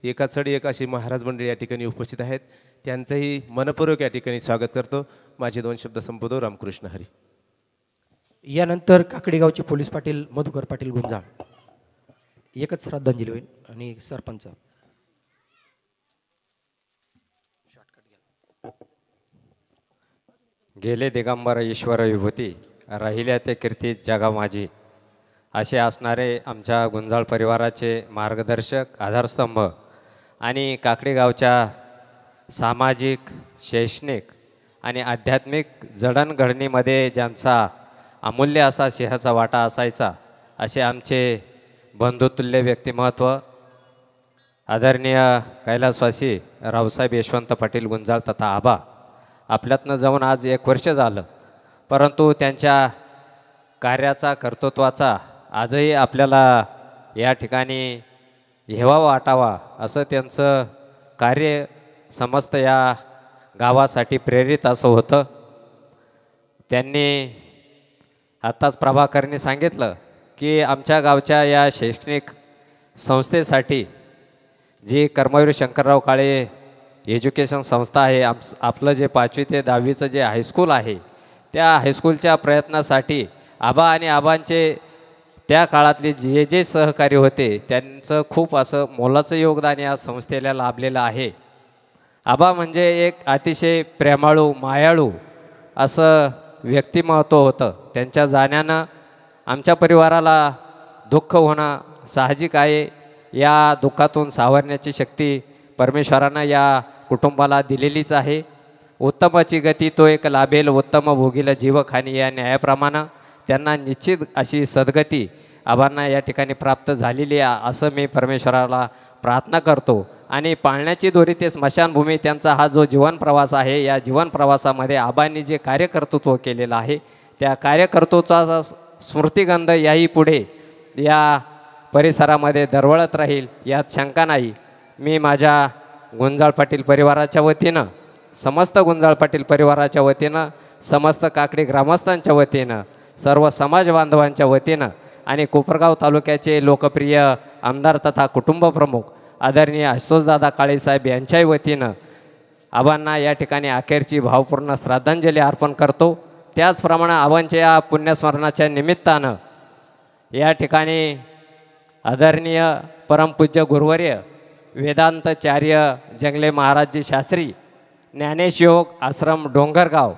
E: एकाचडी एक अशी महाराज मंडळी या ठिकाणी उपस्थित आहेत, त्यांचंही मनपूर्वक या ठिकाणी स्वागत करतो. माझे 2 शब्द संपवतो. रामकृष्ण हरी.
D: यानंतर काकडी गावचे पोलीस पाटील मधुकर पाटील गुंजाळ एकच श्रद्धांजली होईल आणि सरपंच.
F: गेले दिगंबर ईश्वर विभूती, राहिल्या ते कीर्ती जगा माझी, असे असणारे आमच्या गुंजाळ परिवाराचे मार्गदर्शक, आधारस्तंभ आणि काकडी गावच्या सामाजिक, शैक्षणिक आणि आध्यात्मिक जडणघडणीमध्ये ज्यांचा अमूल्य असा सिंहाचा वाटा असायचा, असे आमचे बंधुतुल्य व्यक्तिमत्व आदरणीय कैलासवासी रावसाहेब यशवंत पाटील गुंजाळ तथा आबा आपल्यातनं जाऊन आज 1 वर्ष झालं, परंतु त्यांच्या कार्याचा, कर्तृत्वाचा आजही आपल्याला या ठिकाणी हेवा वाटावा असं त्यांचं कार्य समस्त या गावासाठी प्रेरित असं होतं. त्यांनी आत्ताच प्रभाकरनी सांगितलं की आमच्या गावच्या या शैक्षणिक संस्थेसाठी जी कर्मवीर शंकरराव काळे एज्युकेशन संस्था आहे, आपलं जे 5वी ते 10वीचं जे हायस्कूल आहे, त्या हायस्कूलच्या प्रयत्नासाठी आबा आणि आबांचे त्या काळातले जे जे सहकारी होते त्यांचं खूप असं मोलाचं योगदान या संस्थेला लाभलेलं आहे. आबा म्हणजे एक अतिशय प्रेमाळू, मायाळू असं व्यक्तिमत्व होतं. त्यांच्या जाण्यानं आमच्या परिवाराला दुःख होणं साहजिक आहे. या दुःखातून सावरण्याची शक्ती परमेश्वरानं या कुटुंबाला दिलेलीच आहे. उत्तमाची गती तो एक लाभेल, उत्तम भोगील जीवखानी या न्यायाप्रमाणे त्यांना निश्चित अशी सद्गती आबांना या ठिकाणी प्राप्त झालेली आहे असं मी परमेश्वराला प्रार्थना करतो. आणि पाळण्याची दोरी ते स्मशानभूमी त्यांचा हा जो जीवन प्रवास आहे, या जीवन प्रवासामध्ये आबांनी जे कार्यकर्तृत्व केलेलं आहे, त्या कार्यकर्तृत्वाचा स्मृतिगंध याही पुढे या परिसरामध्ये दरवळत राहील यात शंका नाही. मी माझ्या गुंजाळ पाटील परिवाराच्या वतीनं, समस्त गुंजाळ पाटील परिवाराच्या वतीनं, समस्त काकडी ग्रामस्थांच्या वतीनं, सर्व समाज बांधवांच्या वतीनं आणि कोपरगाव तालुक्याचे लोकप्रिय आमदार तथा कुटुंब प्रमुख आदरणीय आशुतोषदादा काळेसाहेब यांच्याही वतीनं आबांना या ठिकाणी अखेरची भावपूर्ण श्रद्धांजली अर्पण करतो. त्याचप्रमाणे आबांच्या या पुण्यस्मरणाच्या निमित्तानं या ठिकाणी आदरणीय परमपूज्य गुरुवर्य वेदांतचार्य जंगले महाराजजी शास्त्री ज्ञानेशयोग आश्रम डोंगरगाव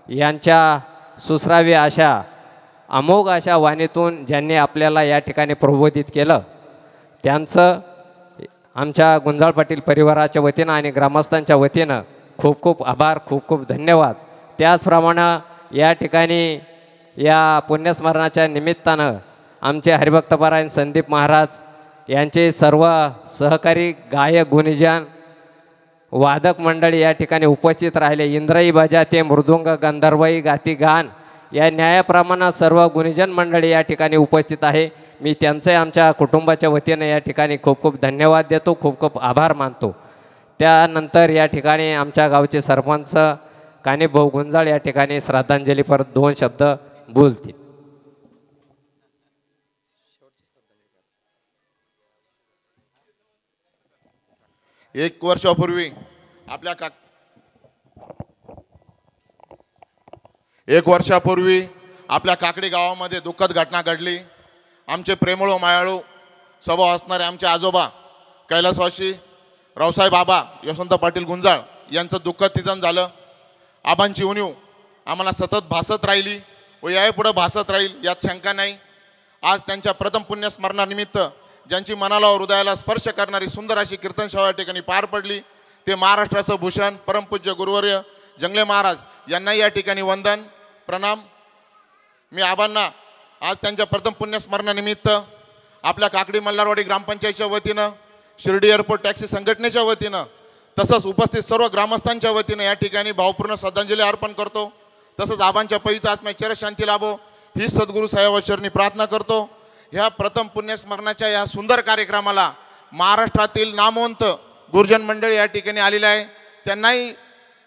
F: यांच्या सुश्राव्य अशा अमोघ अशा वाणीतून ज्यांनी आपल्याला या ठिकाणी प्रबोधित केलं, त्यांचं आमच्या गुंजाळ पाटील परिवाराच्या वतीनं आणि ग्रामस्थांच्या वतीनं खूप खूप आभार, खूप खूप धन्यवाद. त्याचप्रमाणे या ठिकाणी या पुण्यस्मरणाच्या निमित्तानं आमचे हरिभक्तपरायण संदीप महाराज यांचे सर्व सहकारी गायक गुणीजन वादक मंडळी या ठिकाणी उपस्थित राहिले. इंद्रई बजाते मृदुंग गंधर्वई गाती गान या न्यायाप्रमाणे सर्व गुणीजन मंडळी या ठिकाणी उपस्थित आहे. मी त्यांचे आमच्या कुटुंबाच्या वतीनं या ठिकाणी खूप खूप धन्यवाद देतो, खूप खूप आभार मानतो. त्यानंतर या ठिकाणी आमच्या गावचे सरपंच कानिफ भाऊ गुंजाळ या ठिकाणी श्रद्धांजलीपर 2 शब्द बोलतील.
G: एक वर्षापूर्वी आपल्या काकडी गावामध्ये दुःखद घटना घडली. आमचे प्रेमळ व मायाळू स्वभाव असणारे आमचे आजोबा कैलासवासी रावसाहेब आबा यशवंत पाटील गुंजाळ यांचं दुःखद निधन झालं. आबांची उणीव आम्हाला सतत भासत राहिली व यापुढं भासत राहील यात शंका नाही. आज त्यांच्या प्रथम पुण्यस्मरणानिमित्त ज्यांची मनाला व हृदयाला स्पर्श करणारी सुंदर अशी कीर्तनसभा या ठिकाणी पार पडली. ते महाराष्ट्राचं भूषण परमपूज्य गुरुवर्य जंगले महाराज यांनाही या ठिकाणी वंदन प्रणाम. मी आबांना आज त्यांच्या प्रथम पुण्यस्मरणानिमित्त आपल्या काकडी मल्हारवाडी ग्रामपंचायतच्या वतीनं, शिर्डी एअरपोर्ट टॅक्सी संघटनेच्या वतीनं तसंच उपस्थित सर्व ग्रामस्थांच्या वतीनं या ठिकाणी भावपूर्ण श्रद्धांजली अर्पण करतो. तसंच आबांच्या पवित्र आत्म्याची चिरशांती लाभो ही सद्गुरू साहेबांचरणी प्रार्थना करतो. ह्या प्रथम पुण्यस्मरणाच्या या सुंदर कार्यक्रमाला महाराष्ट्रातील नामवंत गुरुजन मंडळी या ठिकाणी आलेले आहे. त्यांनाही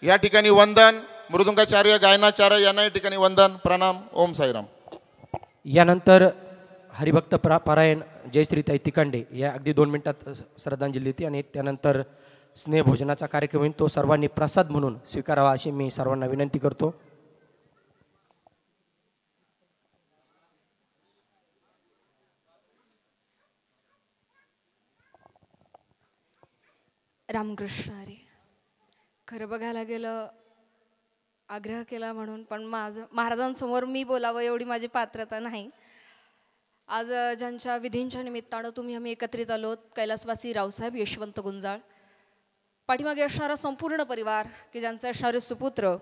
G: या ठिकाणी वंदन, मृदुंगाचार्य गायनाचार्य यांना या ठिकाणी वंदन प्रणाम. ओम साईराम.
D: यानंतर हरिभक्त पारायण जयश्रीताई तिकांडे या अगदी 2 मिनिटात श्रद्धांजली देते आणि त्यानंतर स्नेहभोजनाचा कार्यक्रम होईल. तो सर्वांनी प्रसाद म्हणून स्वीकारावा अशी मी सर्वांना विनंती करतो.
H: रामकृष्ण हरी. खरं बघायला गेलं आग्रह केला म्हणून पण महाराजांसमोर मी बोलावं एवढी माझी पात्रता नाही. आज ज्यांच्या विधींच्या निमित्तानं आम्ही एकत्रित आलोत, कैलासवासी रावसाहेब यशवंत गुंजाळ, पाठीमागे असणारा संपूर्ण परिवार की ज्यांचे असणारे सुपुत्र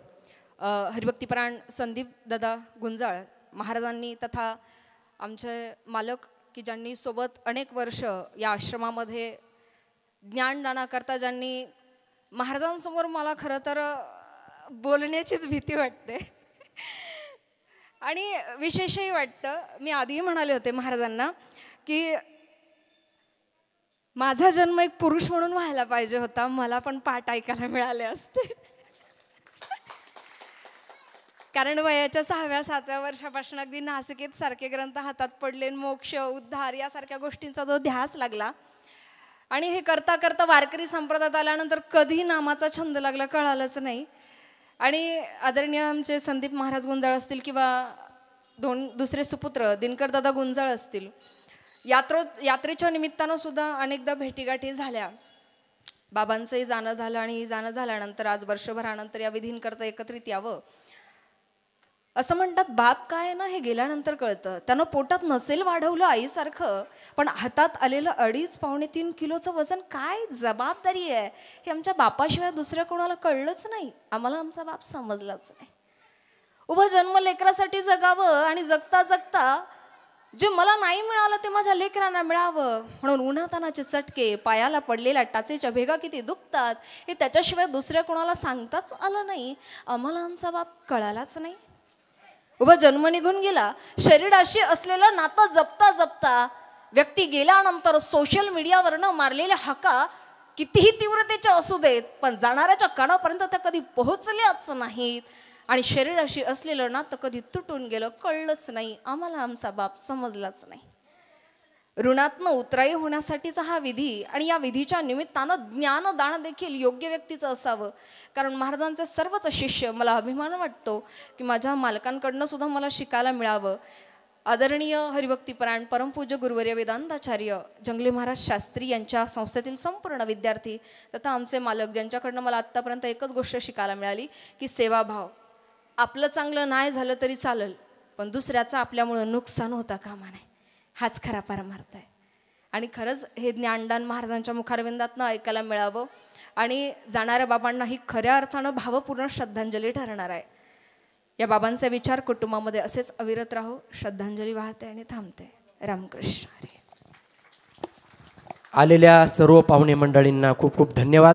H: हरिभक्तीपरायण संदीप दादा गुंजाळ महाराजांनी, तथा आमचे मालक की ज्यांनी सोबत अनेक वर्ष या आश्रमामध्ये ज्ञानदानाकरता ज्यांनी महाराजांसमोर मला खरं तर बोलण्याचीच भीती वाटते आणि विशेषही वाटतं. मी आधीही म्हणाले होते महाराजांना की माझा जन्म एक पुरुष म्हणून व्हायला पाहिजे होता, मला पण पाठ ऐकायला मिळाले असते. कारण वयाच्या 6व्या-7व्या वर्षापासून अगदी नासिकेत सारखे ग्रंथ हातात पडले, मोक्ष उद्धार यासारख्या गोष्टींचा जो ध्यास लागला आणि हे करता करता वारकरी संप्रदायात आल्यानंतर कधी नामाचा छंद लागला कळालंच नाही. आणि आदरणीय आमचे संदीप महाराज गुंजाळ असतील किंवा दुसरे सुपुत्र दिनकर दादा गुंजाळ असतील, यात्रेच्या निमित्तानं सुद्धा अनेकदा भेटीगाठी झाल्या. बाबांचंही जाणं झालं आणि जाणं झाल्यानंतर आज वर्षभरानंतर या विधींकरता एकत्रित यावं. असं म्हणतात बाप काय ना हे गेल्यानंतर कळतं. त्यानं पोटात नसेल वाढवलं आईसारखं, पण हातात आलेलं 2.5-3 किलोचं वजन काय जबाबदारी आहे हे आमच्या बापाशिवाय दुसऱ्या कोणाला कळलंच नाही. आम्हाला आमचा बाप समजलाच नाही. उभं जन्म लेकरासाठी जगावं आणि जगता जगता जे मला नाही मिळालं ते माझ्या लेकरांना मिळावं म्हणून उन्हातानाचे चटके, पायाला पडलेल्या टाचेच्या भेगा किती दुखतात हे त्याच्याशिवाय दुसऱ्या कोणाला सांगताच आलं नाही. आम्हाला आमचा बाप कळालाच नाही. उभा जन्म निघून गेला, शरीराशी असलेलं नातं जपता जपता व्यक्ती गेल्यानंतर सोशल मीडियावरनं मारलेल्या हाका कितीही तीव्रतेच्या असू देत पण जाणाऱ्याच्या कानापर्यंत त्या कधी पोहोचल्याच नाहीत आणि शरीराशी असलेलं नातं कधी तुटून गेलं कळलंच नाही. आम्हाला आमचा बाप समजलाच नाही. ऋणातनं उतराई होण्यासाठीचा हा विधी आणि या विधीच्या निमित्तानं ज्ञानदान देखील योग्य व्यक्तीचं असावं. कारण महाराजांचे सर्वच शिष्य, मला अभिमान वाटतो की माझ्या मालकांकडनं सुद्धा मला शिकायला मिळावं. आदरणीय हरिभक्तीपरायण परमपूज्य गुरुवर्य वेदांताचार्य जंगले महाराज शास्त्री यांच्या संस्थेतील संपूर्ण विद्यार्थी तथा आमचे मालक ज्यांच्याकडनं मला आत्तापर्यंत एकच गोष्ट शिकायला मिळाली की सेवाभाव. आपलं चांगलं नाही झालं तरी चालेल पण दुसऱ्याचं आपल्यामुळं नुकसान होता कामा नये, हाच खरा परमार्थ आहे. आणि खरंच हे ज्ञानदान महाराजांच्या मुखारविंदातनं ऐकायला मिळावं. आणि जाणाऱ्या बाबांना ही खऱ्या अर्थानं भावपूर्ण श्रद्धांजली ठरणार आहे. या बाबांचे विचार कुटुंबामध्ये असेच अविरत राहो. श्रद्धांजली वाहते आणि थांबते. रामकृष्ण हरी.
D: आलेल्या सर्व पाहुणे मंडळींना खूप खूप धन्यवाद.